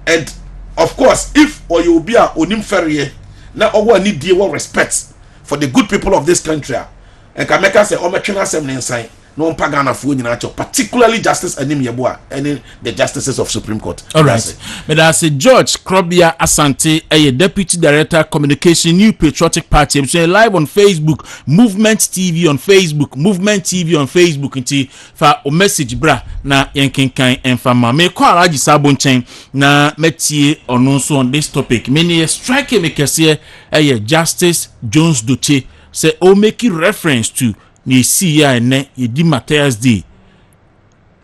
And of course, if or you be a onim ferry, now our need dear respect for the good people of this country, and can make us say, "Oh, no pagana for particularly Justice Anim Yabua and the justices of Supreme Court." All right. But as George Krobia Asante, a deputy director communication New Patriotic Party, I'm saying live on Facebook, Movement TV on Facebook, Movement TV on Facebook. Inti fa o message bra na yankinkan enfama. Me kwa alaji sabon chain na metie ononso on this topic. Many strike me kese a Justice Jones Doche say o make reference to ni si ya ene yedi Matthias Day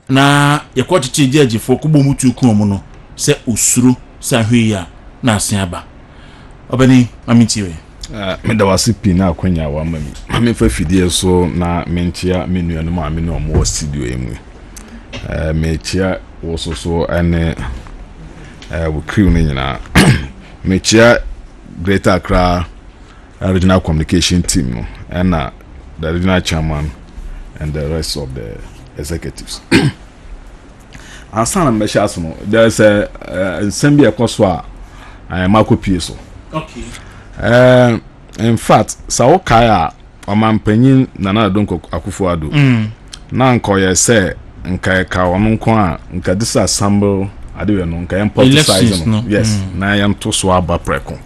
na yakwa chiche judge for kubo mutu ku omo se usuru sa hwe ya na asen aba obani mamitiwe me da wasi pi na akwanya wa mami fa fidie so na mentia menu no ma me no mo studio emu me chia wo so ene wo crew ni nyina me chia Greater Accra regional communication team no and the regional chairman and the rest of the executives. Asana meshas no there's a assembly akoswa Marco Pieso. Okay. In fact, Sao Kaya Omampanyin Nana Donko Akufo-Addo. Na nkoye say nka ka ono nko a nka this assemble adewe no nka emphasize no. Yes, na yam to so aba preko.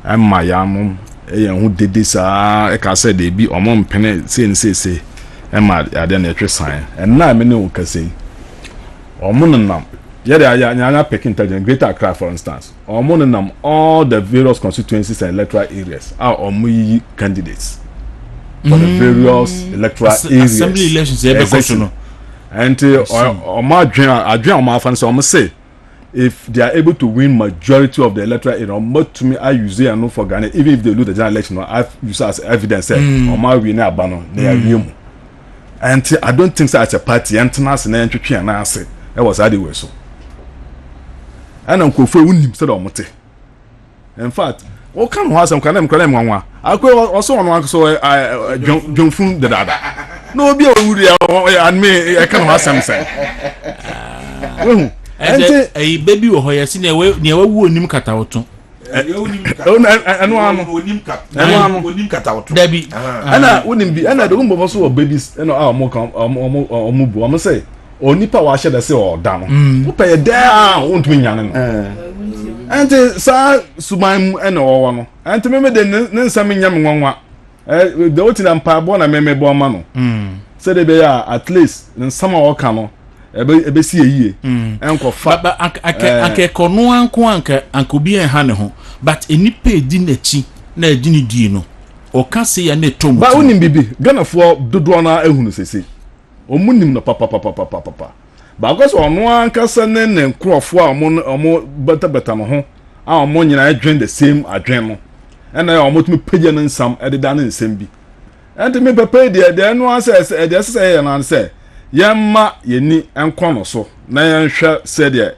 Emma yam hu dede sa e ka say de bi omo mpene say emma ade na etwe san en na me ne wo ka say omo nam ya nya pick intelligence Greater Accra for instance omo nam all the various constituencies and electoral areas are omo yi candidates for the various electoral areas assembly elections e be question and omo adwen omo afan say omo say if they are able to win majority of the electoral area, but to me, I use it and not for Ghana. Even if they lose the general election, I use as evidence. Or my winner abano, they are real. And I don't think so. As a party, international and entry and I say that was how they were so. And I'm going for winning instead of Mote. In fact, what can was some kind of one? I could also one so I John Fun the dada. No, be a woody and me. I can't have some say. A baby wo hoya si ne wawu onim kata woto onim kata woto dabi ana wonim bi ana de wo mbo so babies no a omo bu omo say onipa wa hye da say o da no wo pay da wontu nyane no ante sa suman ena wo no ante me de ne nsam nyam nwanwa de wotina mpa bo na me bo ma no say de be ya at least nsam a wo ka no ebe si eyie enko fa ake kono anko bi en ha ne ho but enipa edi nachi na edi ni die no o ka se ya na tom ba unim bibi Ghana for dodo na ehunu sese omunim no papa ba ko so ono anka se ne nkrofo a omo beta no ho a omo nyina adwen the same adwen no ena omo tumi pagya no nsam ededa no nsam bi ente me papa de no ase de ase ya na ase yamma yeni enko no so na yanhwa said ye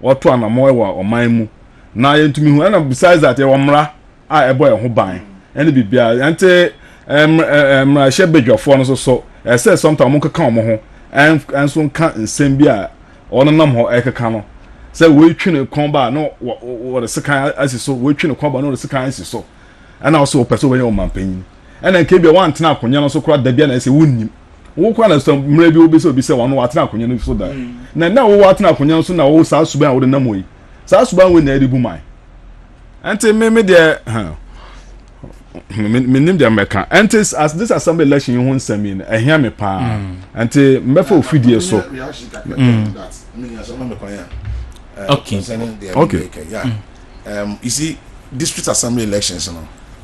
woto anamo wa oman mu na yɛntumi hu ɛna besides that yɛwɔ mmara a ɛbɔ ɛho ban ɛne bibia ɛnte mmara hyɛ badwafoɔ no so ɛsɛ sometimes mo keka ɔmo ho ɛnso nka nsɛm bi a ɔnenam hɔ ɛkeka no sɛ wɔatwi ne kɔn ba no wɔde sekan asi so wɔatwi ne kɔn ba no wɔde sekan asi so ɛna ɔsɛ wɔpɛ sɛ wɔbɛyɛ ɔmanpanyin ɛna nke bi a wantena akonnwa no so kora da bia na ɛsɛ wonnim wo kora na sɛ mmara bi obi sɛ obi sɛ wɔn watena akonnwa no so da na wo watena akonnwa no so na wo saa suban a wɔde nam yi saa suban wo na ɛde bu man ɛnte me deɛ menim deɛ mɛka ɛnte as this assembly election yi ho nsɛm yi no ɛhia me paa ɛnte mbɛfa ofidie so Okay. You see, district assembly elections,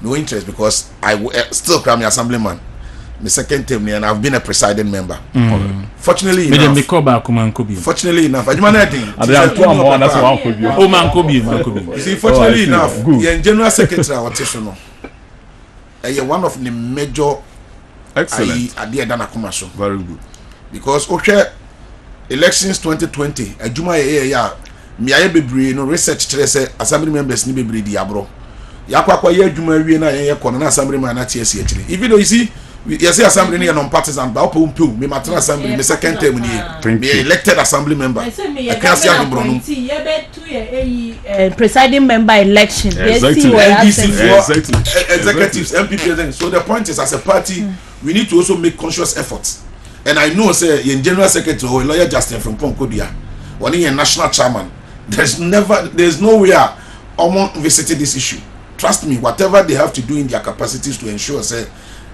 no interest because I still cry me assemblyman. My second term, and I've been a presiding member. Fortunately enough, I see, fortunately enough, the general secretary of one of the major excellent idea done commercial. Very good. Because elections 2020, a Juma me aye bebre no research kyerɛ sɛ assembly members ni bebre di abro yakwa ye adwuma wie na ye kɔ na assembly man na tie akyire even though you see yes assembly ni non partisan ba opompo me matena assembly me second term ni me elected assembly member I can see am bro no presiding member election executives MPP. So the point is, as a party we need to also make conscious efforts, and I know say in general secretary or lawyer Justin from Ponkodia one in national chairman, there's nowhere Omo visited this issue. Trust me, whatever they have to do in their capacities to ensure say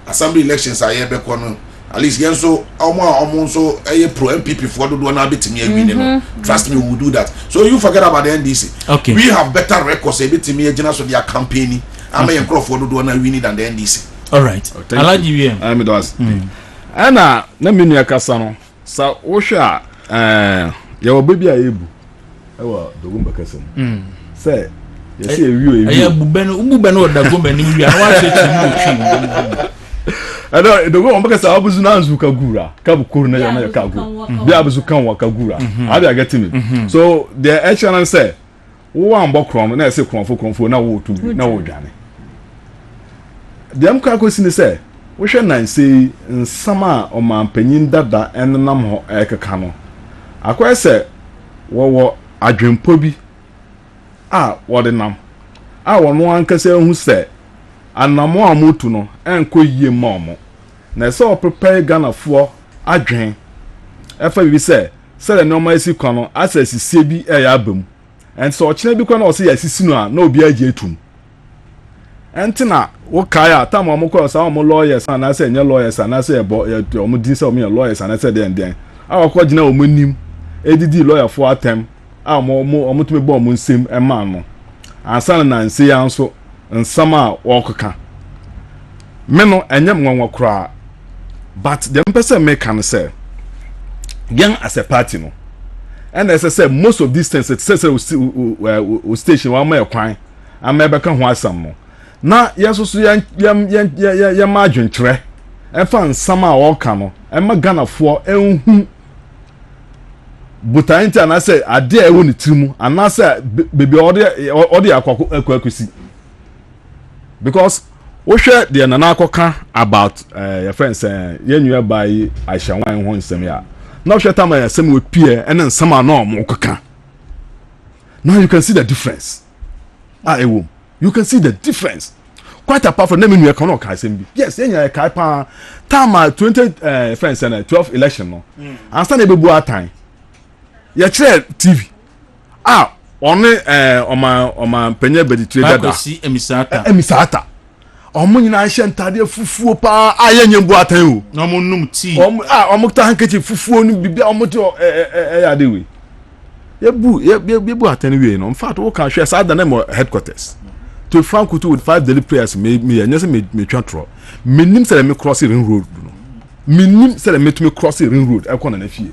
assembly elections are here at least so Omo so a pro MPP for do na betimi win. Trust me, we will do that. So you forget about the NDC. Okay. We have better records betimi agents so their campaigning. I'm a crop for do na win than the NDC. All right. I like you. I'm does. Ana na menu akasa no sa wo hwe a yawo baby a ebu ewa dogumba kasam say yesi ewi aye bube no dagomba ni wi an wa se chi mu twi ado dogumba kasa abuzu na anzu kagura kabukuru na ya kagu bi abuzu kan wa kagura abi ageti me so the action say wo wan bokrom na ese kromfo na wo tu na wo dwane dem ka kosi ni say wo hwe nan sei nsama o man panyin dada enenam ho ekeka no akwa se wo adwempo bi a wode nam a wono ankasa hu se anamo amotu no enko yie momo na se o prepare Ghana fo adwen efa bi se le normal esi kwa no asasisie bi ya abam en so ochina bi kwa na o se yasisi no a na obi agye etum entina wo kaya tam amukọ sa omo lawyers na se nye lawyers na se ebo omo din se omo lawyers na se den awakọ gina omo nim edidi lawyer for atem omo tumi bo omo nsem ema no ansa na nse ya nso nsama okeka me no enye mwanwa kura but the person make can say young as a party no and as I said most of these things it says station one my kwan amebeka ho asam no na yeso ya madwentre efa nsama oka no ema Ghana fo enhu butanti ana say ade ewo ne tirimu ana say bebe ode akwakusi because wo hwe de na akoka about your friends yenua by Aisha wan ho nsem ya na hwe tama ya sem we pie ene nsama na omo koka now you can see the difference ewo you can see the difference quite apart from them in your economic assembly. Yes, in your Kaipa time 20 friends and 12 election no. And stand a bebu time. Your chair TV. Only on my penny bedi trader. Emisata. Omo na ahye ntade fufuo pa ayenye bu atan o. No mo num tea. Omo ta hankechi fufuo ni bibia omo te ya de we. Yebu atan we no. In fact, we can share sa the name headquarters. To Frankutu with 5 daily prayers me and me twatro menim say me cross ring road no menim say me to me cross ring road e na fie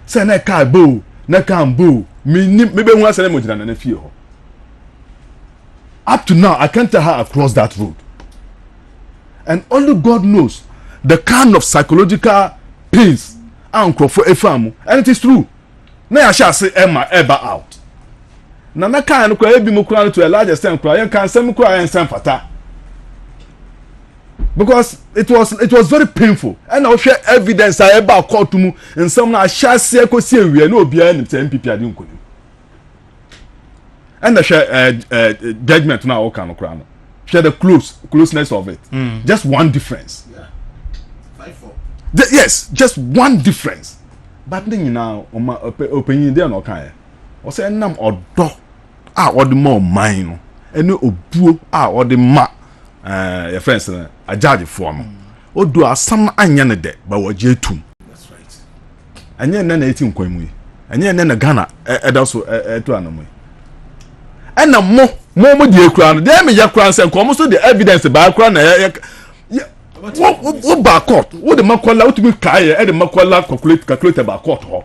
say na car bo na can bo menim me be hu say me gina na fie ho up to now I can't tell her I've crossed that road and only God knows the kind of psychological pains and for efamu and it is true na ya sha say Emma ever out na na kan no kwa ebi mu kura no to a large extent kura yen kan sem kura yen sem fata because it was very painful and I share evidence I eba court mu nsem na ahase ekosi ewie na obi an nim MPP ade nkoni and I share judgment na o kan no kura no share the closeness of it just one difference yes just one difference but then now opinion there no kan o say nam odo a odi ma man no ene obuo a odi ma your friends na ajaji for no odu asam anya ne de ba waje tum that's right anya na eti nkwan mu anya na Ghana eda so eto anamu ena mo di ekura no dey me yakura se nko mo so the evidence ba akura na wo ba court wo de makola wo tumi kai e de makola calculate ba court ho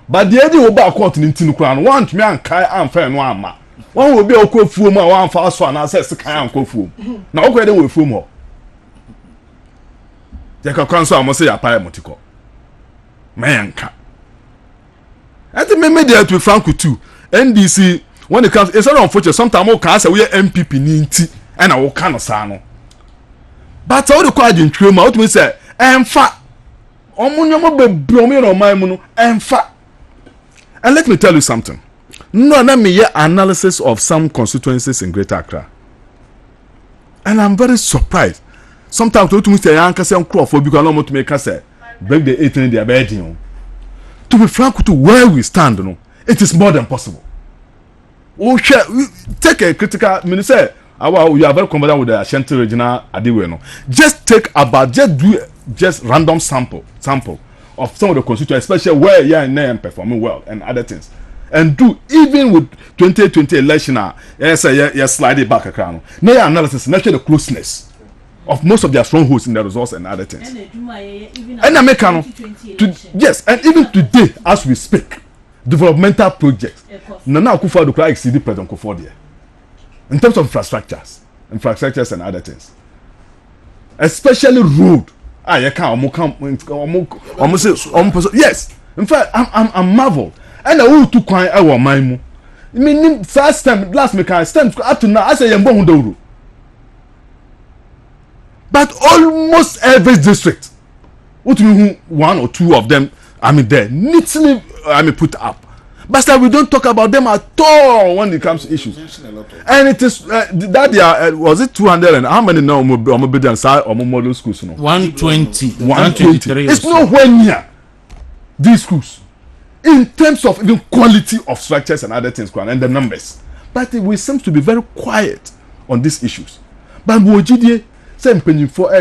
but the edi wo ba court ni ntinu kura no want me an kai an fa no ama won wo bi okofuo mu a wan fa so na se kan an kofuo na wo ko de wo fuo mu ho je ka kwan so a mo se ya pa motiko menka ati me dey to Franco too NDC when it comes it's not unfortunate sometimes we can say we MPP ni nti and I can say no but all the quad in true ma what me say emfa omunyomo bebre omo ro man mu no emfa. And let me tell you something. No, let me hear analysis of some constituencies in Greater Accra. And I'm very surprised. Sometimes to me say anka say Crawford because no to make us say break the 18 in their bed. To be frank to where we stand, no, it is more than possible. Oh, share, take a critical. I mean, say, you are very confident with the Ashanti regional Adiwe, no. Just take about just random sample of some of the constituents, especially where you are performing well and other things. And do even with 2020 election, yes, slide it back a crown. Now analysis, naturally the closeness of most of their strongholds in the resource and other things. And American, yes, and even today as we speak, developmental projects. Nana Akufo-Addo cry exceeded President Akufo-Addo in terms of infrastructures and other things, especially road. Yes, in fact, I'm marveled. And I will to cry our mind. I mean, first time, last me can stand up to now. I say, I'm going to. But almost every district, what we one or two of them, I mean, there neatly, put up. But we don't talk about them at all when it comes to issues. And it is that year, was it 200 and how many now? Or model schools? 120. It's nowhere near these schools in terms of even quality of structures and other things and the numbers. But we seem to be very quiet on these issues. But we say for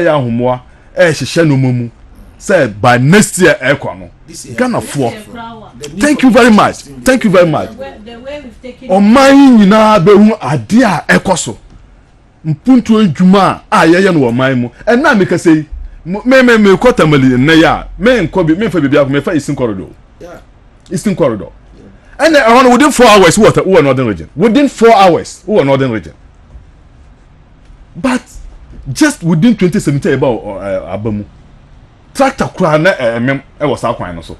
say by next year Ghana for. Thank you very much. Thank you very much. The way we've taken on my nyina be hu ade a ekoso. Mpuntu edwuma a yeye no man mu. And na me ka say me kwatamali na ya. Me nko bi me fa bibia ko me fa Eastern Corridor. Yeah. Eastern Corridor. And around within 4 hours who are northern region. Within 4 hours who are northern region. But just within 2017 about Abamu. Tractor kura na was our kwan no so.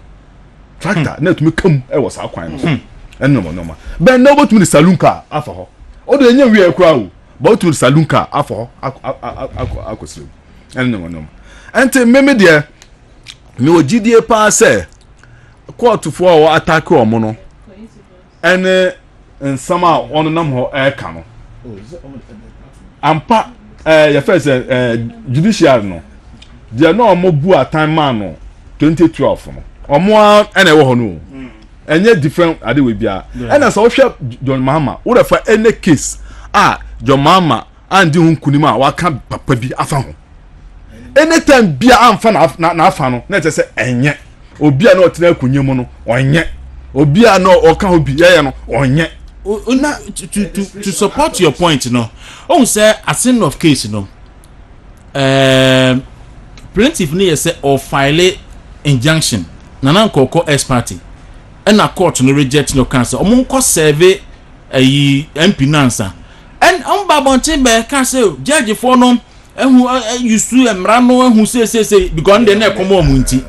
Tractor na to me come was our kwan no so. And no. But no but me saloon car afa ho. O de nya wi kura o. But to saloon car afa ho akosire. And no. And me there me o GDA pa say court for our attack o mo no. And some on nam ho e ka no. Ampa your first judiciary no. They no mo bu a time man no 2012 no. Omo ene wo ho no. Enye different ade we bia. And so hwe John Mahama, wo refa any case John Mahama andi hu nkunim a waka papa bi afa ho. Anytime bia amfa na afa no, na say enye. Obi a na otena akunyem no, onye. Obi a na oka ho bi ye no, onye. To support your point, you know, say a sin of case, you know, plaintiff need say or file injunction. Nana koko ex party, and a court no reject no cancer. Omunko survey a MP nansa, and babonte be can say judge for no, and who you sue and rano who say because they never come munti.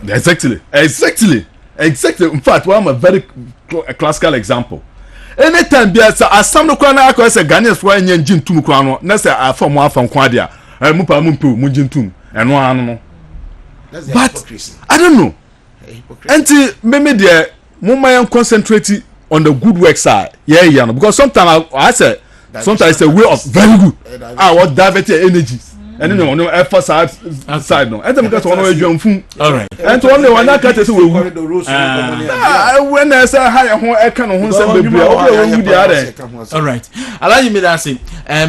Exactly. In fact, one a very classical example. anytime bia sa asam no kwa na akọ se Ghanaians for anya njintum kwa no na se afa mo afa nkwa dia mu pa mu mpu mu njintum eno anu no but I don't know anti me there mo man concentrate on the good work side yeah no because sometimes I say sometimes it's a way of very good what divert energy and no no effort side no and them get one way jumfun all right and to only one that cut we when I say high ho e kan ho nsem bebre o we there all right alaji me that say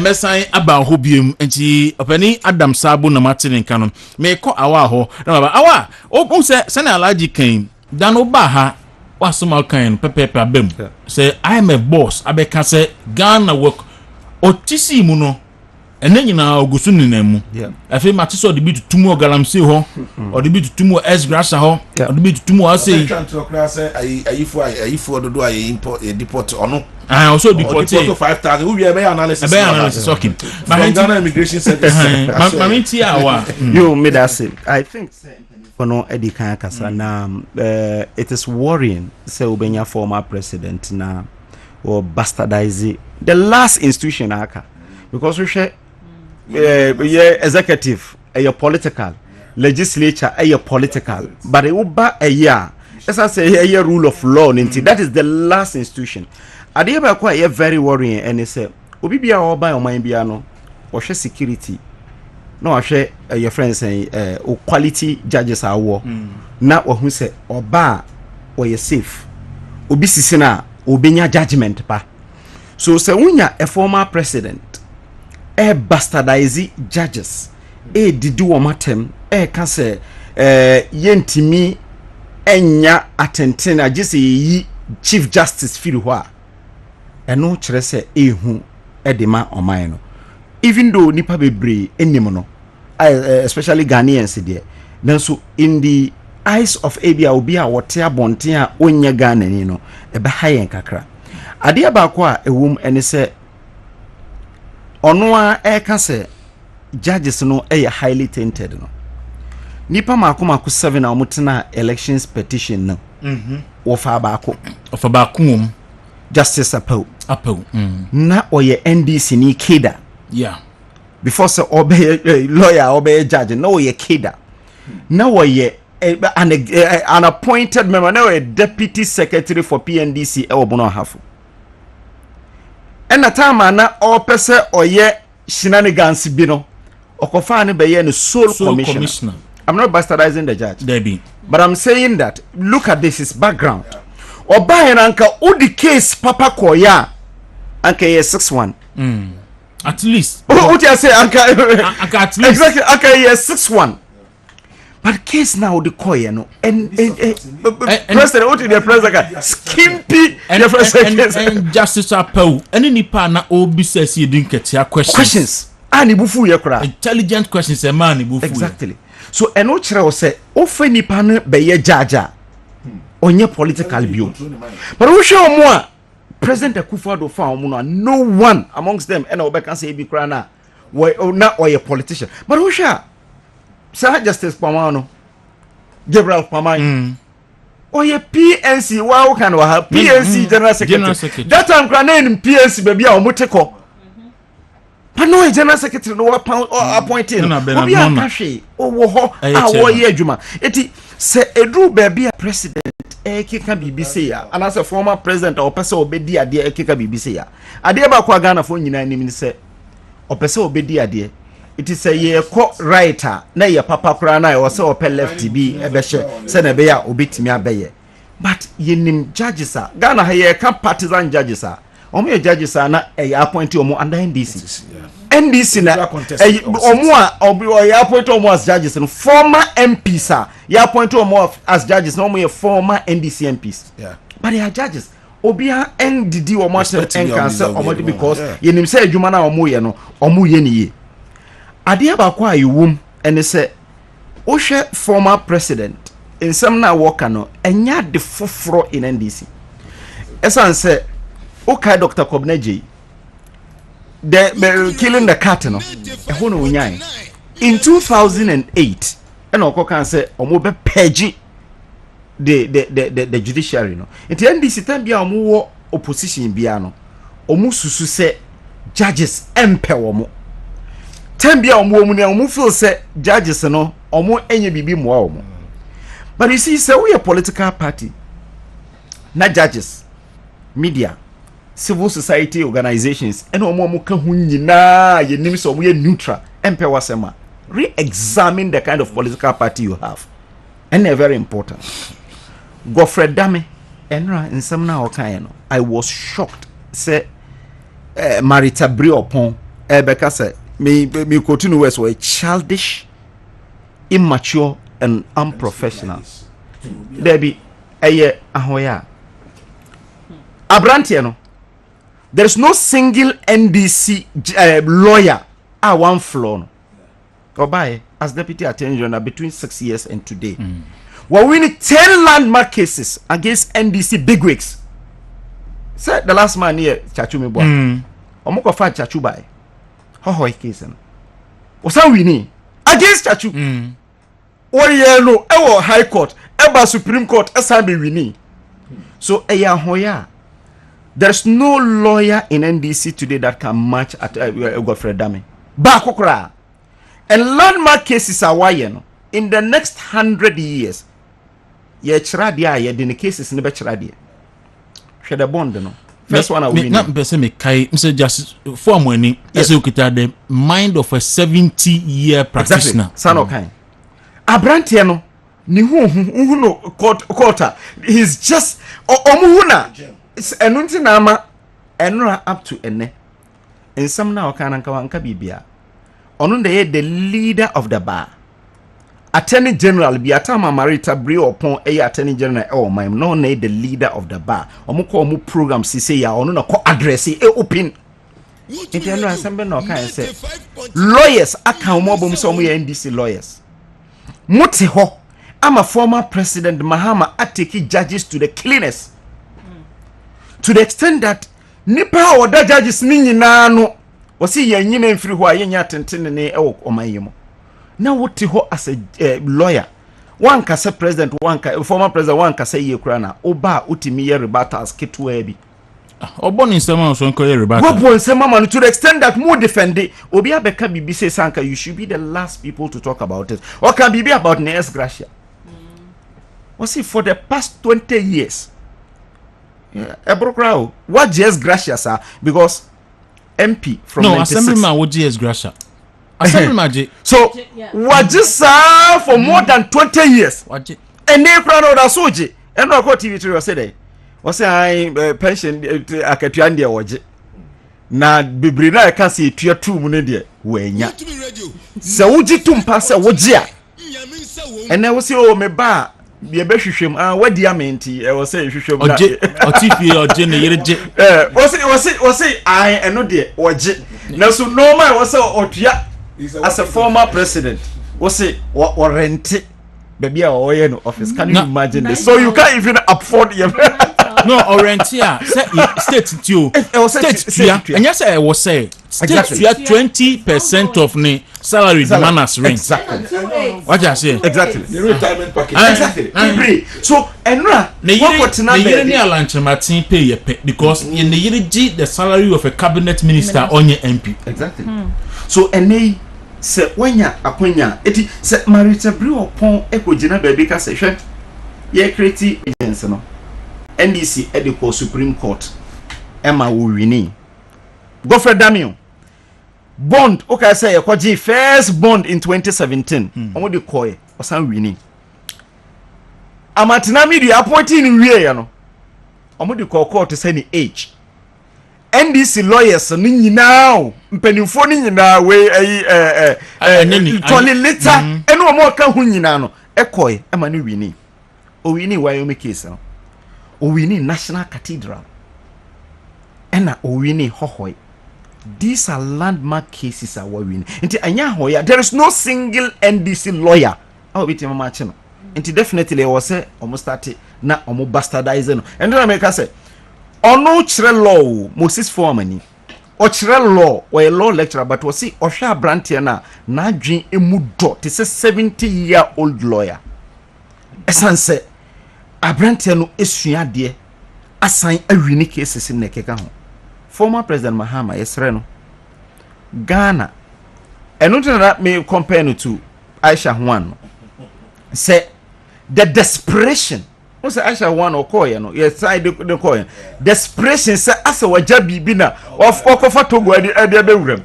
mesan aba ho biem enti opani Adam Sabo na Martin kan no me ko awa ho na baba awa o se na alaji kan dan o ba ha wasoma kan pepepe abem say I am a boss abeka say Ghana work otisi mu no ene nyina ogusu ninamu afi matiso de bi tutumu o galamsey ho o de bi tutumu S grasa ho o de bi tutumu o say ayifu ododo ayi import deport ono also deport 5000 who be analysis okay Ghana immigration service mamiti awa you made us say I think kono edikan kasa na it is worrying say obenya former president na or bastardize the last institution aka because we share executive political legislature political but it uba as I say a rule of law that is the last institution adeba kwa very worrying and it say obi bia oba o man bia no o hwe security no hwe your friends say quality judges are na o hu say oba o ye safe obi sisi na obenya judgment pa so say unya a former president bastardize judges didi wo matem ka say yentimi enya atenten agise yi chief justice firi ho a eno kire say ehu edema oman no even though nipa bebre enim no especially Ghanaians there then so in the eyes of abia obi a wote abonten a onye Ghana ni no ebe hayen kakra ade ba ko a ewum ene se ono a ka se judges no highly tainted no nipa mako 7 a omutena elections petition no wofa ba ko justice apau na oye NDC ni kida before say obey lawyer obey judge no oye kida na oye an appointed member now a deputy secretary for PNDC e obono hafo ena time na o pese oye shenanigans bi no okofa ne be ye no sole commissioner. I'm not bastardizing the judge Debbie, but I'm saying that look at this his background oba anka odi case papa koya anka ye 61 at least what you say anka at least exactly anka ye 61 but case now the koya no and president what the president skimpy and justice apau any nipa na obi says you didn't get your questions ani bufu ye kura intelligent questions e man bufu exactly so eno kire o say ofa nipa no be ye jaja onye political bio but we show mo President Akufo-Addo found no one amongst them and Obeka say be krana na or a politician but who sha Sir Justice Pamano Gabriel Pamai or your PNC wow can have PNC general secretary that time krana in PNC baby or muteko but no general secretary no appointed obi akashi owo ho awo ye adwuma eti se edru baby president keka BBC ya and as a former president or person obedi ade keka BBC ya ade ba kwa Ghana fo nyina nim ni se o person obedi ade it is a ye ko writer na ye papa kra na o se o pe left bi e be hye se na be ya obetimi abeye but ye nim judges a Ghana ha ye ka partisan judges a omo ye judges a na e appoint omo under NDC na omo a obi o ye appoint omo as judges no former MPs a ye appoint omo as judges no omo ye former NDC MPs but they are judges obia NDD omo en cancel omo because ye nim say adwuma na omo ye no omo ye ni ye ade ba kwa yiwum ene se o hwe former president ensem na work no enya de foforo in NDC esan se okay Dr. Kobneji the killing the cat no e ho no unyan in 2008 and oko kan say omo be purge the judiciary no it NDC time bia omo wo opposition bia no omu susu se judges empe womo tambia omu ne omu feel se judges no omu enye bibi moa omu. But you see, say we a political party, not judges, media, civil society organizations, and omu ka hu nyina ye nim so omu ye neutral empe wasema. Re-examine the kind of political party you have, and they're very important. Godfrey Dame, enra nsem na okan no, I was shocked. Say Marita Briopon, Ebeka say me continue was so childish, immature, and unprofessional. Debbie, eye ahoya. Abrantie no. There's no single NDC lawyer at one floor. No. Obaye as deputy attorney general between 6 years and today. We're winning 10 landmark cases against NDC bigwigs. Say the last man here, Chachumi Boy. Omoko fa Chachu by. How case? What's that winning against Chachu? Or no, ewo High Court, ever Supreme Court, SIB winning. So hoya. There's no lawyer in NDC today that can match at Godfrey Dame. Bakokra. And landmark cases are why in the next 100 years, ye chradia ye the cases never chradia. Share the bond no. First one I win. Not person me kai Mr. Justice for money. Yes, you get the mind of a 70-year practitioner. Sano kind. Abrantie no ni hu no quarter. He's just omuhuna. It's enunti na ama enra up to ene. In some na okananka wanka bibia. Onunde ye the leader of the bar. Attorney General bi atama Marita Briopon Attorney General mime no na the leader of the bar. Omuko omu program si ya onu na ko address open. Inti eno asembe na okan say lawyers aka omo bom so omo ye NDC lawyers. Muti ho ama former President Mahama ateki judges to the cleanest. To the extent that nipa oda judges ni nyina no wasi ya nyina mfiri ho ayenya tentene ne ewo omayemo. Na wuti ho as a lawyer. One ka say president, one ka former president, one ka say ye kura na oba utimi ye rebattals ketwa bi. Obon insema so nko ye rebuttal. Obon insema man to the extent that more defend obi abeka bibi say sanka you should be the last people to talk about it. Or can be about Nes Gracia. Wasi for the past 20 years. Ebrokrao what JS Gracia sir because MP from no assemblyman what JS Gracia assemblyman so what just for more than 20 years what and they crown that soji and no TV to say was say pension akatua ndia woje na bibiri na ka se tua tu mu ne de wanya se woji tumpa se woje a ene wo se o me ba ye be hwehwem wadi amenti wo se hwehwem na otifi oje ne yereje wo se ai eno de woje na so normal wo se otua as a former president wo se wo rent baby a wo ye no office can you imagine this so you can't even afford your no orientia state tio state tia and yes I was say state tia 20% of ne salary demand as rent exactly what you say exactly the retirement package exactly so enra what na yere ni alanche martin pay ye pay because in the yere the salary of a cabinet minister on your MP exactly so ene se wanya akonya eti se Marita Briopon ekogina baby ka se hwe ye create agency no NDC Edico Supreme Court Emma Winnie Godfrey Dame bond okay say ekoji first bond in 2017 omo de koy osan winning amatina media appointing wie ya no omo de court say ni age NDC lawyers ni nyina mpanimfo ni nyina we Tony Lita eno omo ka hu nyina no ekoy ema ni winning o winning Wyoming case no Owini National Cathedral ena Owini Hohoi. These are landmark cases are winning. Inti anya hoya there is no single NDC lawyer awo biti mama chino. Inti definitely was say almost start na omo bastardize no. And then make say ono chire law Moses Formani o chire law or a law lecturer but was see ohwa brantie na adwen emudo te say 70-year-old lawyer. Esanse Abrantie no esua de assign a unique cases in Nekeka. Former President Mahama, yes, Reno. Ghana. And not that may compare to Aisha Juan. Say the desperation. What's Aisha Juan or Koya? Yes, I do the Koya. Desperation, say, as a wajabi bina of Okofa Togo at the bedroom.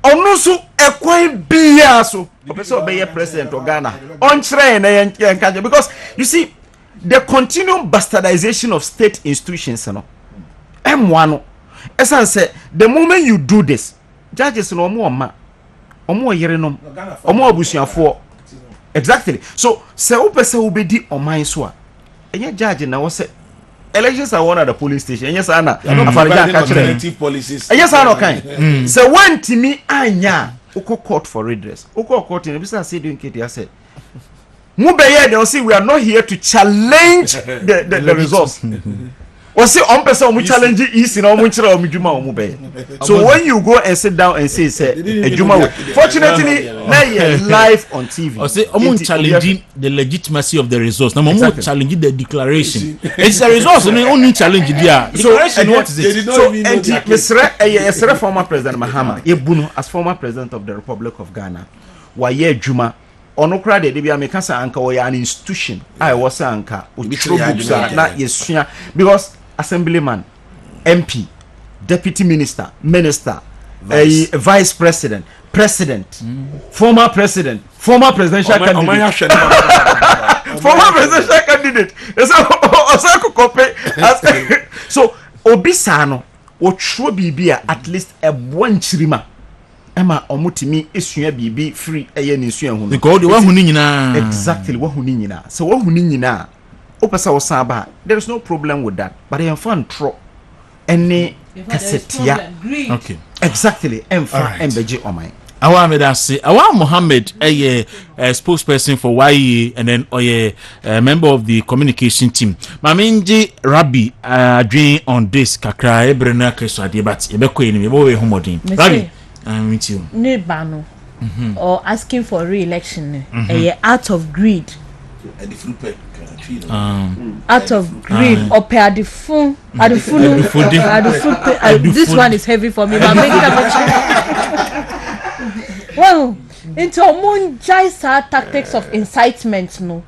Onusu ekwan bia so opeso be president of Ghana on train and because you see the continual bastardization of state institutions no M1 esan say the moment you do this judges no omo yerenom omo abusuafo exactly so say opese obedi oman so a enye judge na wo say elections are one at the polling station yes ana afarija alternative policies yes ana kan so when timi anya uko court for redress uko court in bisa say doing kid say mu be here they say we are not here to challenge the results or say on person we challenge is in omu chira omu juma omu be so when you go and sit down and say ejuma fortunately na live on TV or say omu challenge the legitimacy of the results na omu challenge the declaration it's the results no only challenge there declaration what is it so and Mr. former President Mahama ebunu as former president of the Republic of Ghana waye ejuma onokra de bia me kasa anka wo ya an institution I was anka na yesua because assemblyman MP deputy minister vice president former presidential candidate former presidential candidate so obisa no wo tro bibia at least e bonchirima ema omutimi esua bibi free eye ni esua hu because the one hu ni nyina exactly wa hu ni nyina so wa hu ni nyina opesa wo saba there is no problem with that but I fan tro any kasetia okay exactly emfa embeji omai awa medase awa Mohammed spokesperson for YE and then member of the communication team Mamenji Rabbi adwin on this kakra ebrena kesade but ebekọ eni ebo we homodin Rabbi I'm with you Nibano or asking for re-election out of greed out of greed or pay at the phone this one is heavy for me but make it well into moon jaisa tactics of incitement no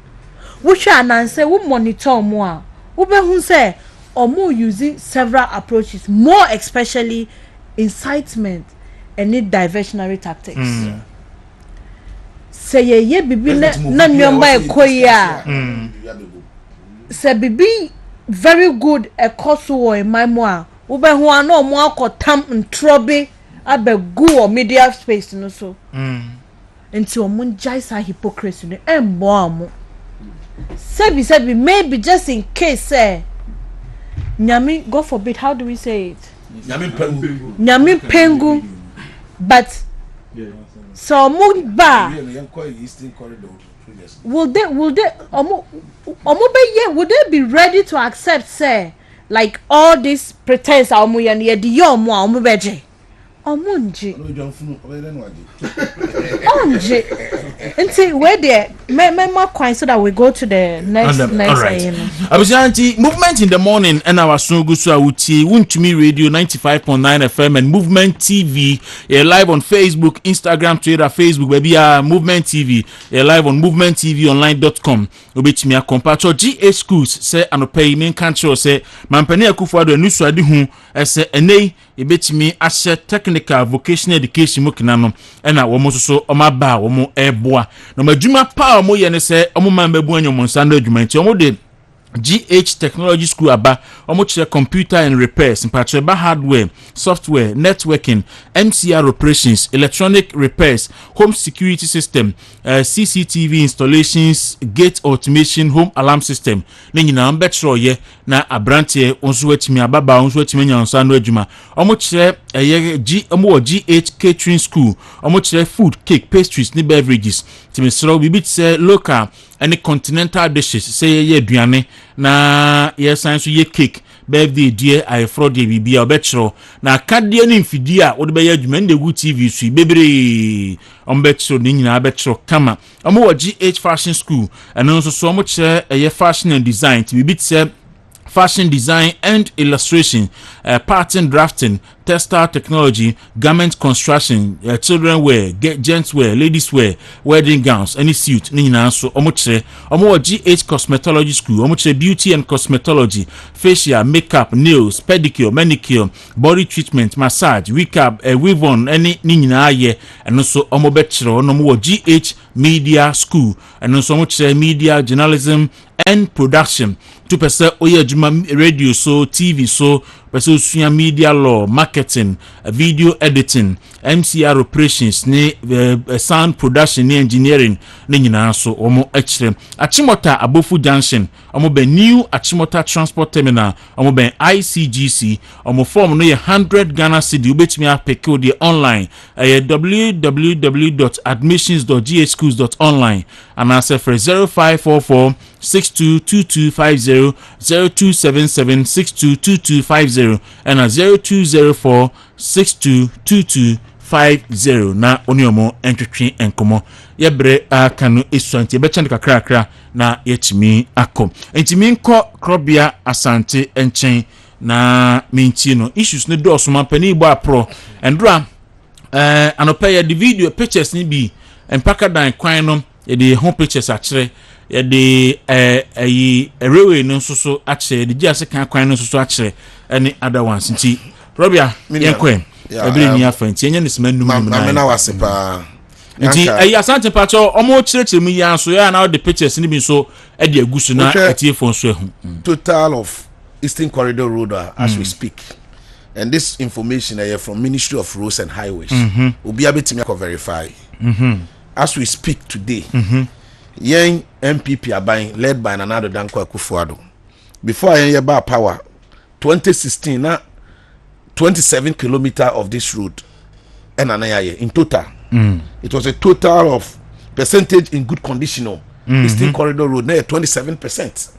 which and say we monitor more we be who say or more using several approaches more especially incitement and need diversionary tactics say ye bibi na nyomba ekoya say bibi very good ekoso in my moa wo be ho ana omo akotam ntrobe abegu o media space no so enti omo jaisa hypocrisy no embo amo say maybe just in case say nyami God forbid how do we say it nyami pengu but so mumba will they would they be ready to accept say like all this pretense omo ya ne de yo omo omo beje omo nje onje until where there me kwan so that we go to the next Abusanti movement in the morning and our songu so awuti Wuntumi Radio 95.9 FM and Movement TV live on Facebook, Instagram, Twitter, Facebook baby Movement TV live on movementtv.online.com obetimi akompato GH schools say anopay men control say mampani akufo do nusu ade hu say enei ebetimi ahye technical vocational education mokina no na wo so omaba wo eboa no madwuma pa wo ye ne say omo mambabu anyomonsa na adwuma nti omo de GH Technology School aba omo computer and repairs mpatcheba hardware software networking MCR operations electronic repairs home security system CCTV installations gate automation home alarm system ne nyina mbetro ye na abrante onso watimi ababa onso watimi nyansa no adwuma omo omo GH Catering School omo food cake pastries ne beverages timisro bibit say local any continental dishes say ye aduane na yes science ye cake birthday dear I fraud ye bibia obetro na kadie ni mfidi a wo de be adwuma nde gu TV su bebre ombetro ni nyina betro kama omo GH Fashion School and also so much fashion and design to bibit say fashion design and illustration, pattern drafting, textile technology, garment construction, children wear, gents wear, ladies wear, wedding gowns, any suit, nina so omoche, omo GH cosmetology school, omoche beauty and cosmetology, facial, makeup, nails, pedicure, manicure, body treatment, massage, recap, weave on, any nina ye, and also omo bachelor, omo GH media school, and also omoche media journalism and production. 2% oye juma radio so TV so person suya media law marketing video editing MCR operations ne sound production ne engineering ne nyina so omo ekire Achimota Abofu Junction omo be new Achimota transport terminal omo be ICGC omo form no ye 100 Ghana cedi obetimi apeke the online www.admissions.ghschools.online and answer for 0544 622250 0277 622250 and a 0204 622250 na oniomo entwetwe enkomo yebre akanu esuanti ebechan kakrakra na yechimi akom entimi nko krobia asante enchen na minti no issues ne do so mampani igbo apro endra anopa the video pictures ni bi empaka dan kwan no the home pictures akire the railway no so akire the jase kan kwan no so akire any other ones nti Robia yenkwen ebiri ni afanti enye nisema num na wasepa nti asante pacho omo chirechire mu ya so ya na the pictures ni bi so e de agusu na etiefo so ehu total of Eastern Corridor Road as we speak, and this information from Ministry of Roads and Highways obi abetimi ko verify as we speak today. Yen MPP aban led by Nana Danko Akufo-Addo before yen ba power 2016 na 27 kilometer of this road and in total it was a total of percentage in good condition Eastern Corridor Road na 27%.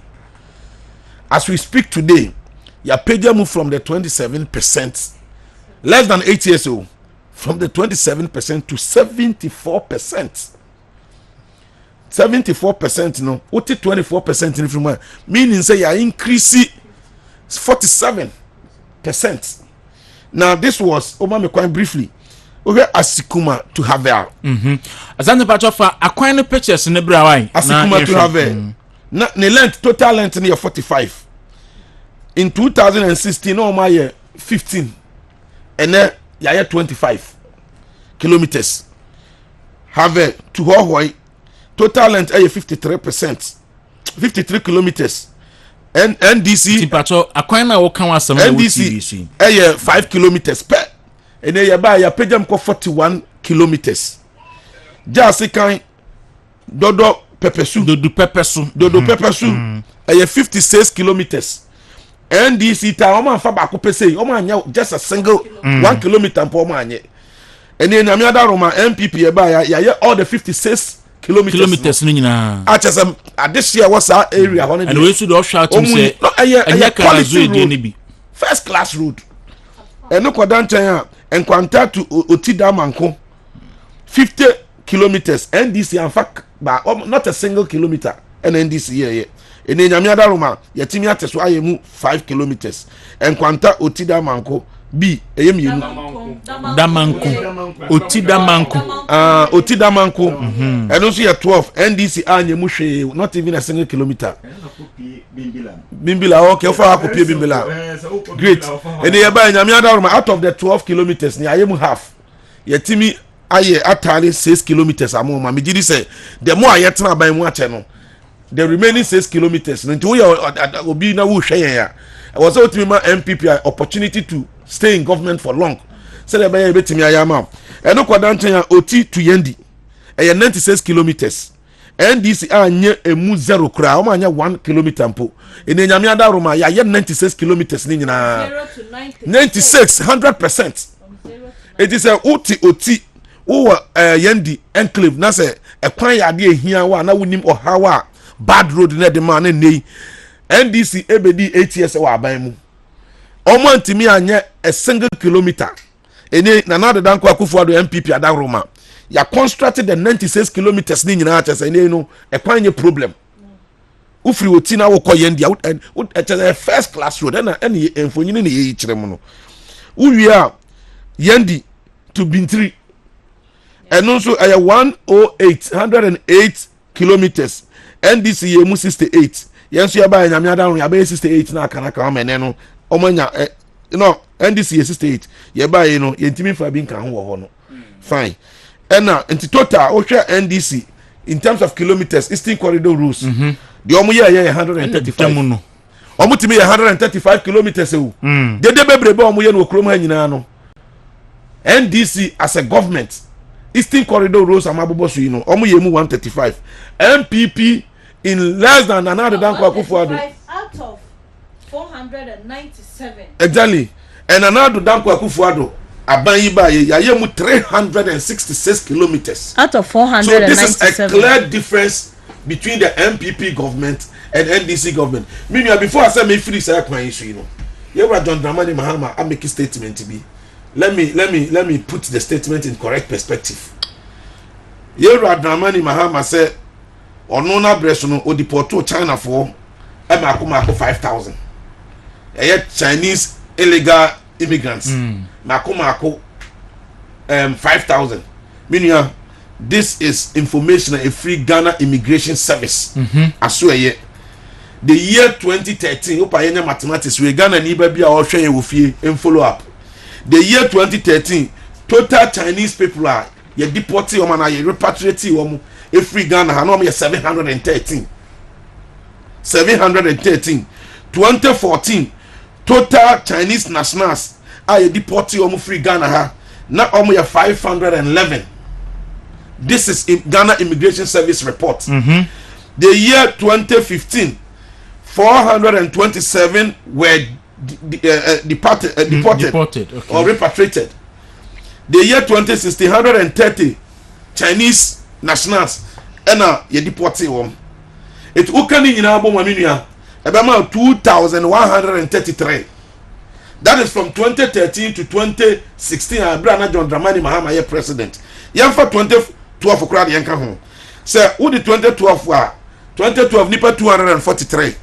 As we speak today, your page move from the 27% less than 8 years old, from the 27% to 74%. 74% no, what 24% in from meaning say you increase 47%. Now this was Obama quite briefly. Okay, Asikuma to have there. Azante pachofa akwan pictures ne brawai. Asikuma to have there. Na the length, total length near 45. In 2016, no my 15, and then yeah 25 kilometers. Have to Hawaii, total length 53%, 53 kilometers. And NDC, NDC, 5 kilometers per, and then you buy your pejam 41 kilometers. Just kind Dodo Pepesu, Pepesu, 56 kilometers. NDC ta oman fa ba ko pese oman just a single 1 kilometer per oman ye. And then Amada Roma MPP ya all the 56 kilometers ni nyina. Achasem this year was our area honey. And we should all shout to say first class road. And no kwadantan and kwanta to Otida Manko 50 kilometers. NDC in fact not a single kilometer. And NDC here. And then Amada Roma yetimi ateso ayemu 5 kilometers. And kwanta Otida Manko B Damanko Otidamanko Otidamanko and also you 12 NDC anyemu hwe not even a single kilometer. Bimbila okay for akopie Bimbila great. And then by Nyamiada Roma out of the 12 kilometers ni ayemu half yetimi aye atale 6 kilometers amoma me gidi say the more ayetena ban mu ache no the remaining 6 kilometers nti we obi na wo hwe ya was ultimately MPP opportunity to stay in government for long. So the baby betimi ayama. And no kwadantan oti to yendi. 96 kilometers. NDC anye emu 0 kra. O anya 1 kilometer mpo. Ene Nyamiada Roma ya 96 kilometers ni nyina. 96 100%. It is a oti o yendi enclave na se ekwan ya de ehia wa na wonim ohawa bad road na de man na nei. NDC ebedi 8 years wa aban mu. Omo antimi anye a single kilometer. Ene Nana Danko Akufo-Addo MPP Adaroma. Ya constructed the 96 kilometers ni nyina achese ene no e kwanye problem. ufiri oti na wokɔ yɛn dia ɛkyɛ first class road ɛna mfonyini ne yɛyi kyerɛ mu no uwie a yɛndi to Bintiri ɛno nso ɛyɛ 108 kilometers NDC yɛ mu 68 yɛn nso yɛba nyame adan yɛbɛyɛ 68 na aka ɔma ɛnɛ no ɔmanya no NDC yɛ 68 yɛba yɛ no yɛntimi fa bi nka ho wɔ hɔ no fine ɛna nti total wohwɛ NDC in terms of kilometers Eastern Corridor rules the omo yɛ 135 omo timi yɛ 135 kilometers ewu dede bebrebe omo yɛ no okrom ha nyina no NDC as a government Eastern Corridor rules amabobo so yi no omo yɛ mu 135 MPP in less than another Dankwa Akufo-Addo out of 497 exactly and another Dankwa Akufo-Addo aban yi ba ye mu 366 kilometers out of 497. So this is a clear difference between the MPP government and NDC government. Meaning before I say me free say kwan issue, you know. Yewra John Dramani Mahama I make a statement to be. Let me put the statement in correct perspective. Yewra Dramani Mahama say onona breso no odiporto China for e mako 5,000. Chinese illegal immigrants. Mako 5,000. Meaning this is information a free Ghana Immigration Service. Asweye. The year 2013, Opayenya mathematics, we Ghana ni baby a share you and follow up. The year 2013, total Chinese people are ye deported or man ye repatriated or a free Ghana hanom 713. 713. 2014, total Chinese nationals are ye deported or free Ghana ha now almost 511. This is in Ghana Immigration Service report. The year 2015, 427 were deported okay. Or repatriated. The year 2016, 130 Chinese nationals and ye deported one. It ukani in abo maminia about 2,133. That is from 2013 to 2016. Abraham John Dramani Mahama ye president. Yamfa 2012 okra de yanka ho. Say who the 2012 wa 2012 nipa 243.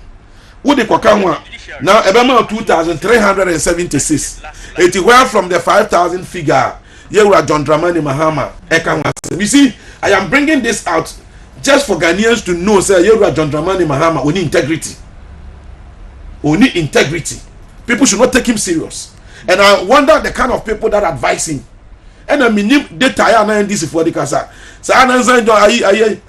Who the kwaka ho now about 2,376. It went from the 5,000 figure. Yewra John Dramani Mahama eka ho. You see, I am bringing this out just for Ghanaians to know say Yewra John Dramani Mahama only integrity. Only integrity. People should not take him serious. And I wonder the kind of people that advise him. And I mean, data I am this for the casa. So I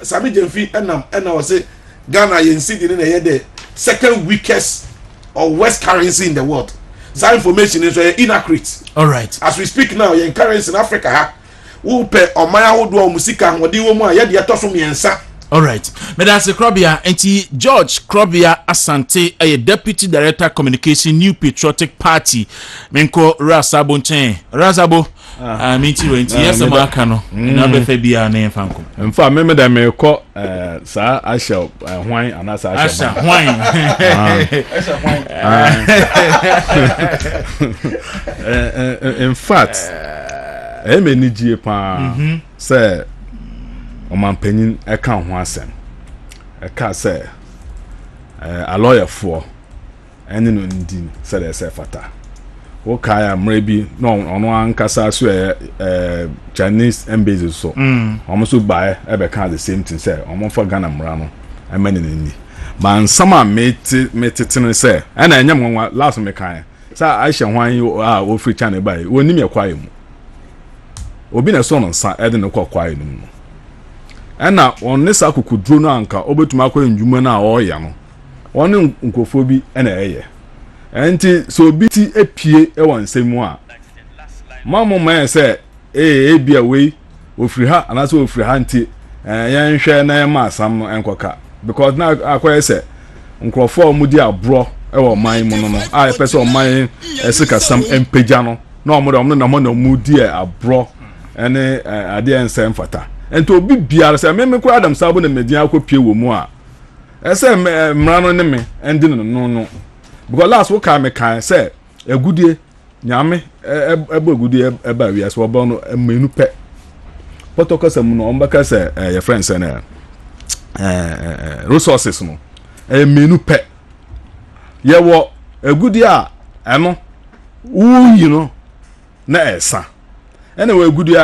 Sami Jemfi and I was say Ghana in the second weakest or worst currency in the world. So information is inaccurate. All right. As we speak now, in currency in Africa, who pay or my old musika, what do you want? Yet the atosom yensa. All right. Medase Krobia enti George Krobia Asante a deputy director communication New Patriotic Party. Menko Rasabo nchen. Rasabo minti wenti yesa maka no. Na be fa bia na enfanko. Mfa me da me ko sa asha hwan anasa asha hwan. Asha hwan. In fact, emenijie pa say Omanpenyin eka ho asem eka say a lawyer for ene no ndin say dey say fata wo kaya mrebi no ono ankasa so Chinese embassy so omo so buy e be kan the same thing say omo for Ghana mra no amene ni man sama metetin say ena enyam nwa last me kan say Aisha hwan wo free channel buy woni me kwae mu obi na so no nsa e de no kwae no mu ena onne sa kokudro no anka obetuma akwa ndwuma na oya no wonne nkofo bi ena eye enti so biti epie e won nsemu a mamo man say bia we ofiri ha anase ofiri ha nti yan hwe na ma asam no enkoka because na akwa say nkrofo mu di abro e wo man mu no a pese o man esika sam empeja no na omo na mu di abro ene ade ensem fata ento obi biara say me ko Adam Sabo na medin akopie wo mu a ese mra no ne me endi no because last week I me kan say egudie nyame ebo egudie eba wi as wo bo no menu pe potoko sam no ombaka say your friends na resources no menu pe ye wo egudi a eno wuyi no na esa ene wo egudi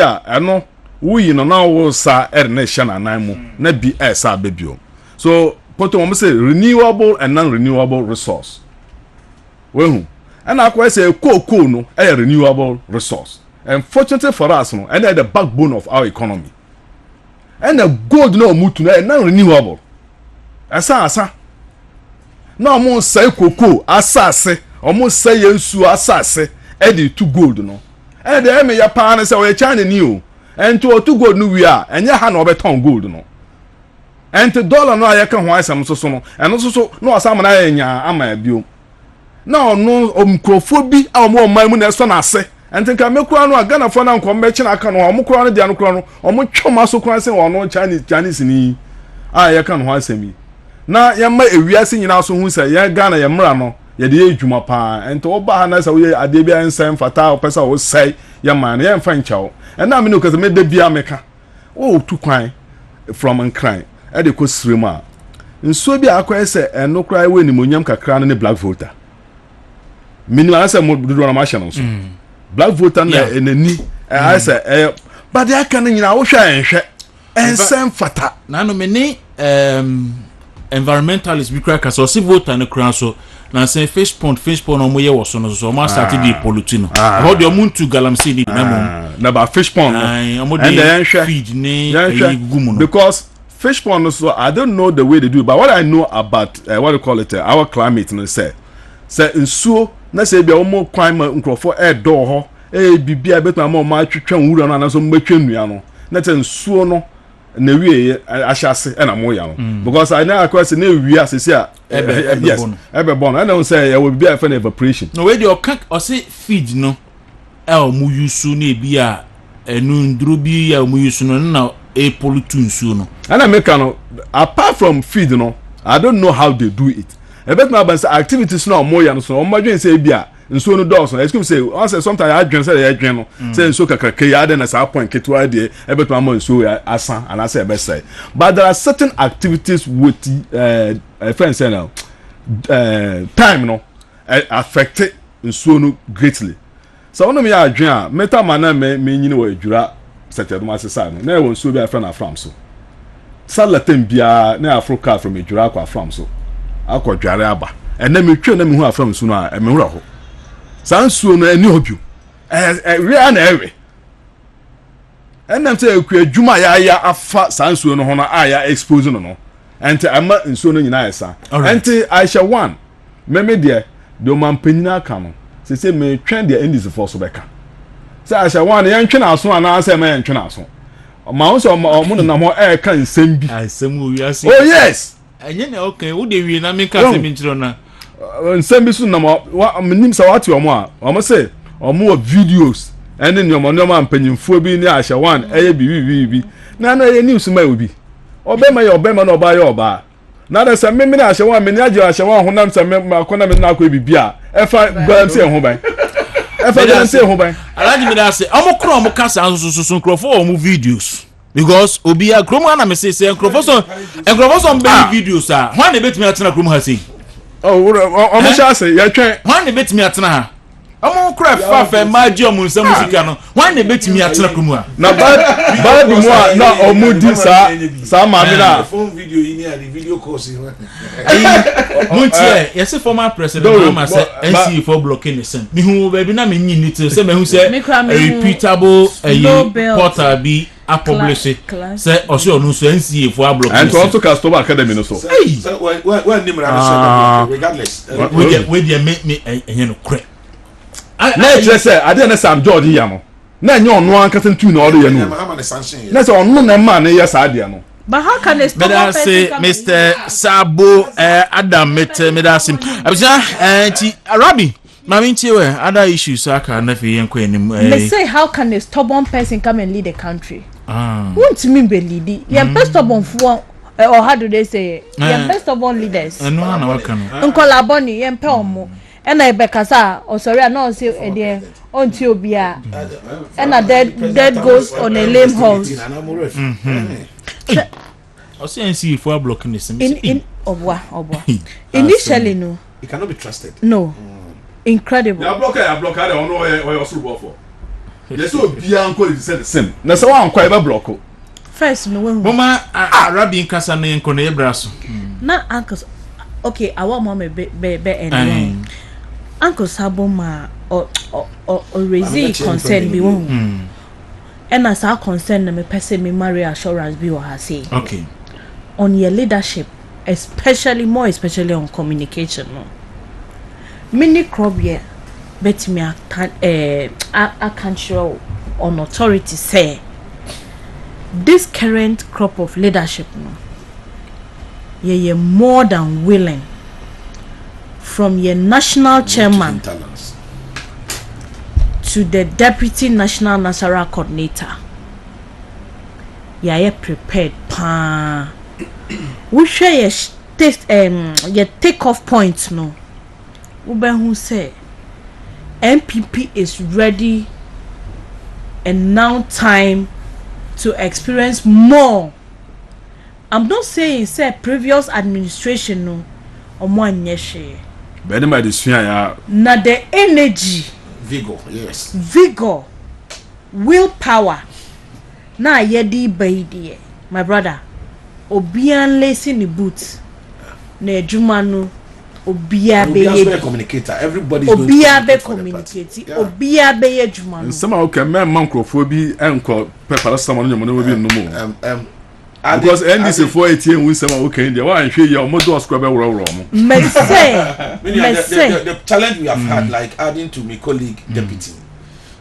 a eno wuyi no na wo sa na hye na nan mu na bi esa bebio so poto mo say renewable and non-renewable resource wehu and akwa say cocoa no a renewable resource and fortunately for us no and the backbone of our economy and the gold no mutu na non-renewable asa na mo say cocoa asase omo say yensu asase e dey to gold no and the me ya pa na say we China ni o and to gold no wi a enye ha na obeton gold no and the dollar no ayeka ho asam so no eno so no asam na anya ama bio na no omkrofo bi a omo man mu na so na ase and nka mekura no Ghana fo na nko mechi na aka no omo kura no dia no kura no omo twoma so kura se wono Chinese ni ayeka no ho asami na yamma ewiase nyina so hu se ya Ghana ya mra no ye de edwuma pa and to oba ha na se we ade bia nsem fata opesa wo sei yamma na yemfa nchawo and na me no kaze me da bia meka o tu kwan from nkran e de ko sirem a nso bi akwa se eno kra we ni monyam kakra no ne black voter minimum asa mo do na ma hye no so black voter na enani asa but they can nyina wo hwa enhwe ensem fata na no me ni environmentalist bi kra ka so si voter no kra so na say fish pond no mo ye wo so no so mo start di polutino about the muntu galamsey ni na mo na ba fish pond and feed ni gumu no because fish pond so I don't know the way they do it, but what I know about what do you call it our climate no say nsuo na say bia omo kwan ma nkrofo do ho bibia betuma ma twetwa nwura no na so mbetwa nnua no na te nsuo no na wie ahyase na mo ya no because I know akwa say na wie asese a yes ebebon na no say ya wo bibia fa na evaporation no we dey o say feed no mu yusu na bia enu nduru bi ya mu yusu no na pollutu nsuo no and I make no apart from feed no I don't know how they do it ebetuma ban say activities no mo ya no so mo madwen say bia nsuo no dose no excuse say I say sometimes I drink say ya dwen no say nsuo kakaka ya de na sa point ketwa de ebetuma mo nsuo asan and I say be say but there are certain activities with friends say now time no affect nsuo no greatly so one me ya dwen a meta mana me nyine wa adwura setedum asesa no na e won nsuo bi afra na from so salatem bia na Africa from adwura akwa from so akwadware aba ena metwe na mehu afram su no a mehura ho sansuo no ani hobio ria na ewe ena mte ekwa adwuma ya afa sansuo no ho na aya expose no ente ama nsuo no nyina yesa ente Aisha 1 meme de do mampanyina aka no se me twen de endis for so beka se Aisha 1 ye ntwe na aso ana ase me ntwe na aso ma wo so mo no na mo ka nsem bi asem wo wiase oh yes enye na okay wo de wi na me ka se mi ntiro na nsem su na nim sa wati omo say omo videos ene ni omo ampanyimfo bi ni Aisha 1 eye bi na ye news ma obi obema na oba ye oba na da se me na Aisha 1 me ni age Aisha 1 honam se me akona me na akọ bibia efa gbanse ho ban efa gbanse ho ban alaji me da se omo kro omo kasa anso nkrofo omo videos because obi a krom na me say nkrofo so be videos a ho na betimi atena krom ha sei omo sha say ye twen ho na betimi atena ha omo kro fa maji omo nsa musika no ho na betimi atena krom ha na bad mu a na omo di sa ma mi na phone video yi ni a the video course Montier, yes, former president Obama said NC for blocking the sen. Me who baby na me need to say me who say reputable portal be a publish say also no so NC for blocking. And to also customer academy no so. So when name regardless. We dey make me no crack. Na just say I dey na Sam George ya no. Na nye onu an katan tu na odo ya no. Na say onu na ma na yes ade no. But how can a stubborn person come Mr. Sabo Adam Medasim. Rabbi, other issues I can they say how can a stubborn person come and lead a country? Won't mean be lead. You're best stubborn for or how do they say? You're best stubborn leaders. And no one can. Uncolaboni, and Pelmo. And I bekasa or sorry, I know say a until Bia and a dead goes on a lame horse. OCNC for blocking this. In obwa. Initially, no. It cannot be trusted. No. Incredible. I block. I don't know why you're so for. There's so beyond quality said the same. Now, so I'm quite a block. First, no one. Mama, Arabian Casane and Cone Brasso. Na uncles. Okay, I want mama be and Uncle Saboma or raise concern be one. And as our concern, me person me marry assurance be what I say. Okay. On your leadership, especially on communication. No. Many crop here, bet me I can't show on authority say this current crop of leadership no. You're more than willing from your national chairman to the deputy national national coordinator. You're prepared pa. We share your your take off points no. Who say MPP is ready and now time to experience more. I'm not saying say previous administration no omo anyeshe. But anybody this ya Na the energy, vigor, willpower. Na yedi baidie. My brother, obian lace in the boots. Na ejuma no obia be communicator. Everybody's obia be communicate. Obia be ejuma no. Some okay man microphobia and call pepper someone no be no more. Because NDC 418 win some okay in there. Why and you almost do scrub the challenge we have had, like adding to my colleague deputy.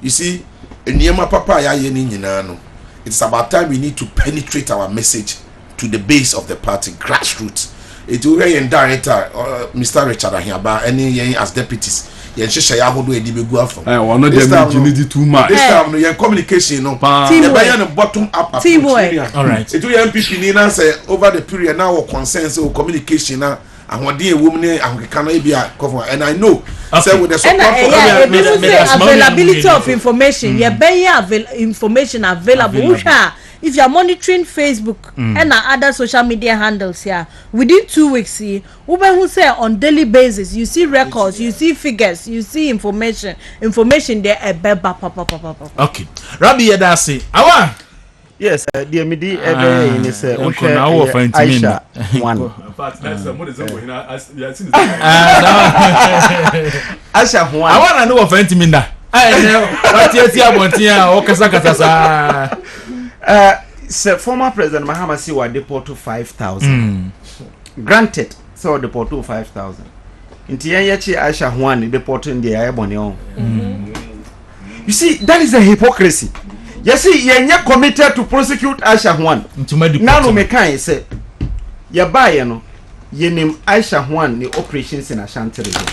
You see, Nyema Papa ya yeni nyinano. It's about time we need to penetrate our message to the base of the party, grassroots. It will be in director, Mr. Richard Ahiaba, any as deputies. Yen share ya hodo edi begu afọ. One of them you need too much. This time no yen communication no. The buy on bottom up approach. All right. It will MPP ni na say over the period now or consensus or communication na ahode ewo ne ahokeka na ebia cover, and I know say with the support for availability of information, your information available. If you are monitoring Facebook and other social media handles here, within 2 weeks, who say on daily basis, you see records, you see figures, you see information there. Okay, Rabbi Yadasi, awa. Yes, the MD in is Aisha one. Aisha one. I want to know of Fentiminda. I know what Sir, former President Mahama Siwa deport to 5,000. Granted, so deport to 5,000. Inti yachi Aisha one deport in the Ayabonio. You see, that is a hypocrisy. You see, you're committed to prosecute Aisha one. Now no mekai say, you buy you name Aisha one the operations in Ashanti region.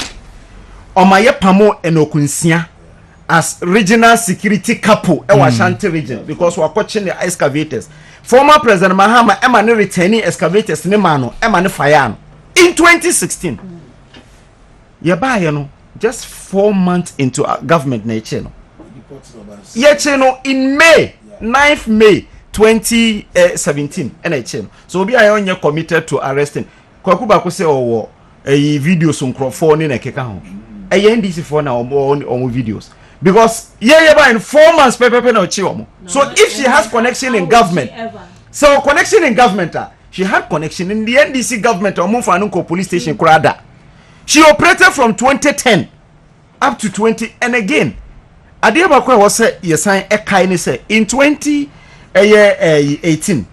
Omaye pamo enokunsia as regional security couple in Ashanti region because we are watching the excavators. Former President Mahama emane returning excavators ne mano emane fire in 2016. You buy just 4 months into government nature no. In May 9th May 2017 so we are on committed to arresting kwakuba ko say owo videos nkrofo ni na keka ho NDC for now on videos because in 4 months pepe na ochi omo. So if she has connection in government, so connection in government, she had connection in the NDC government omo for anunko police station kurada. She operated from 2010 up to 20 and again Adiaba kwa was say yesan ekai ni say in 2018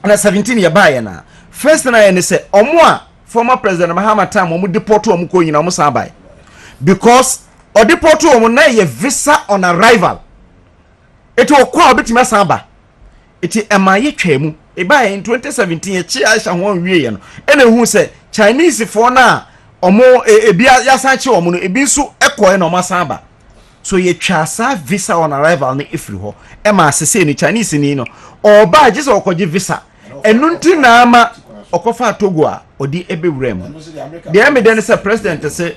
and 17 ye buy na first na ni say omo a former President Mahama time omo deport omo ko nyina omo san buy because o deport omo na ye visa on arrival it o kwa obitima san ba it emaye twemu e buy in 2017 ye chi Aisha ho wie ye no ene hu say Chinese for na omo ebia ya san chi omo no ebi so ekoe na omo san ba. So ye chasa visa on arrival ni ifri ho ema asese ni Chinese ni no oba je se okoje visa enunti na ama okofa Togo a odi ebewrem de am den se president se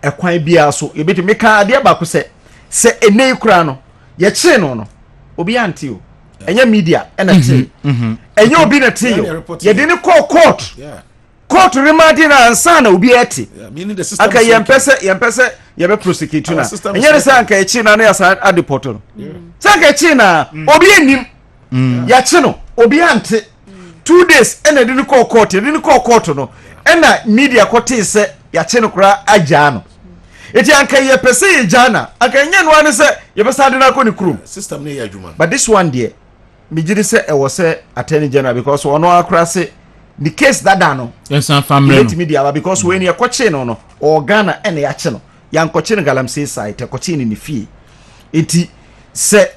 ekwan bia so ebetimi ka ade ba ko se enei kura no ye che no obi anti o ɛnyɛ media ɛna te ɛnyɛ obi na te yo yɛde ne call court court remadi na ansa na obi ɛte aka yɛmpɛsɛ yɛbɛ prosecute na ɛnyɛ ne sɛ anka ɛkyi na ya sa adeport no sɛ anka ɛkyi na obi anim yɛkyi no obi ante 2 days ɛna de ne call court no ɛna media kote sɛ yɛkyi no kora agya no eti anka yɛpɛsɛ yɛgya na anka ɛnyɛ no ane sɛ yɛbɛsa de no akɔ ne kurom system ne yɛ adwuma but this one deɛ megyere sɛ ɛwɔ sɛ attorney general because ɔno akora sɛ the case dada no yɛnsan family no media aba because when yɛkɔkye no no ɔgana ɛna yɛakye no yɛnkɔkye no galamsey site ɛkɔkye no ne fie eti sɛ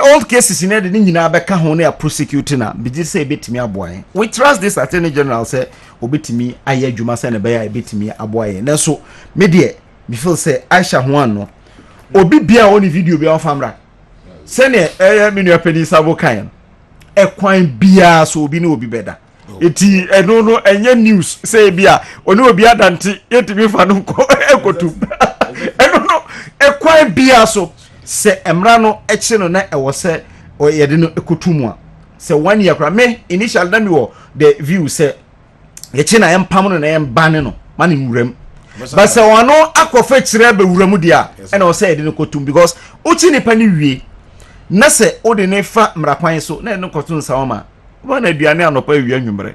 all cases in the nyinaa bɛka ho na prosecute na megyere sɛ ɛbɛtumi aboa yɛn we trust this attorney general sɛ ɔbɛtumi ayɛ adwuma sɛ ne bɛyɛ a ɛbɛtumi aboa yɛn nanso me deɛ me feel say Aisha Juan no obi bia oni video bia on famra se ne me nua pani sabo kan e kwan bia so obi ne obi beda eti eno no enye news say bia oni obi adante yetimi fa no ekotu eno no e kwan bia so se emra no echi no na e wo se o yede no ekotu mu a se 1 year kra me initial na me wo the view say yechi na empam no na embane no mane muram but se wano akofa kire be wuramu dia ena o say de no kotum because uchi nipa ni wie na se o de ne fa mrakwan so na no kotun sawoma ba na aduane anopa wie anwumre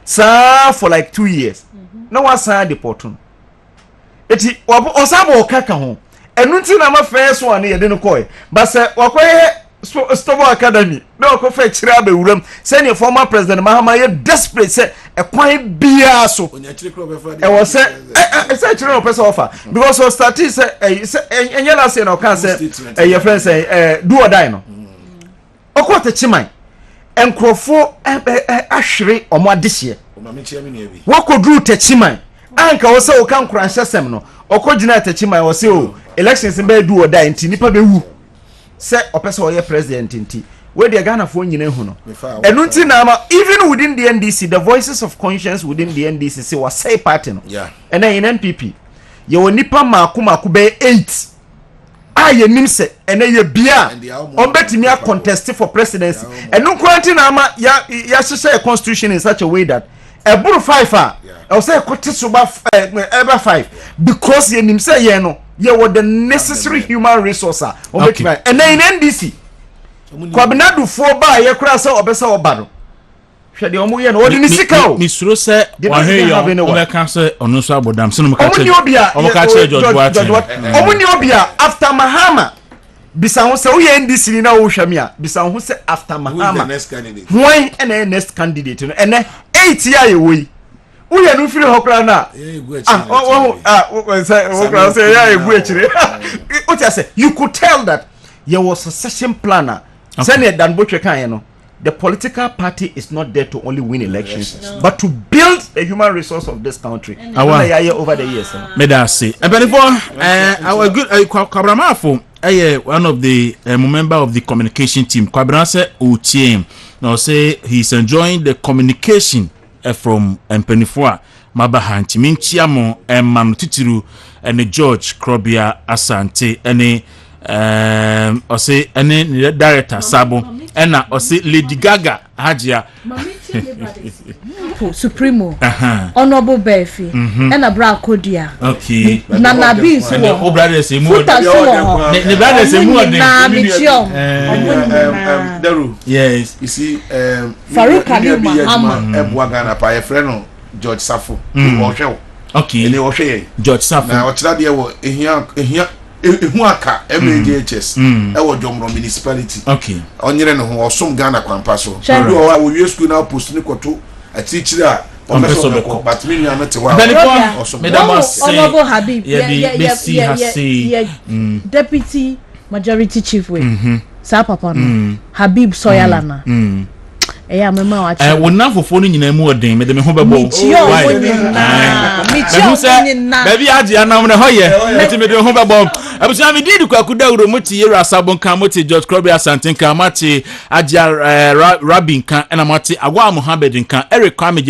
sa for like 2 years na wasan deport no eti osabo kaka ho enu nti na ma fa so ane ye de no koy but se wakoye Stobo Academy na okofa kire be wuram se ne former president Mahama ye desperate se ekwan bia so e was say say kire no person offer because so start say enye la say na kan say your friend say do or die no okota chiman enkrofo ahwere omo adehye wakodru te chiman anka wo say o kan kranhyesem no okogina te chiman wo say o elections be do or die nti nipa be wu say opesa oye president nti we the Ghana for nyina hu no enu nti na ma even within the NDC the voices of conscience within the NDC say was say party no and then in NPP ye wonipa maako be 8 aye nim se ene ye bia on betimi a contest for presidency enu kwanti na ma ya hyehyɛ a constitution in such a way that eburu 5 I say kotiso ba ever 5 because ye nim se ye no ye were the necessary human resource on betimi and then in NDC kwabinadu fo ba ye kura se obesa obado hwede omo ye no odi ni sika o misuro se wa he yo o be kan se onu so abodam se no mo ka che o ka che George Watt omo ni obia after Mahama bisa ho se wo ye NDC ni na wo hwame a bisa ho se after Mahama when and next candidate no ene 8 year ye wo yi wo ye no firi hokra na you could tell that there was a succession planner Senator Dan Botwe kan no the political party is not there to only win elections but to build the human resource of this country over the years me da say our good Kwabramafo one of the member of the communication team Kwabra say Ochiem now say he's enjoying the communication from Mpenifo Mabaha Ntimi Chiamo Manu Titiru and George Krobia Asante and or say any director Sabo and or say Lady Gaga Hajia Supremo Honorable Befi and a bra Kodia. Okay. Nana Beans and the brothers say more the brothers say more than yes. You see Farouk Kalima Ebwagana pa friend George Safo okay. And they George Safo. Now what's that there was Huaka MJHS ewo Jomro municipality okay onyere no ho osom Ghana kwampa so do o we school now post ni koto a teacher a professor ko but me nua mete wa Honorable Habib deputy majority chief we sa papa no Habib Soyalana eya mema wa che wona fofo no nyina mu odin me de me ho bebo why baby age anam ne hoye eti me de ho bebo abusia me di kwaku dawro moti yero asabon kan moti George Krobia Asante kan mati agia Rabin kan na mati agwa Mohammed kan Eric Kwame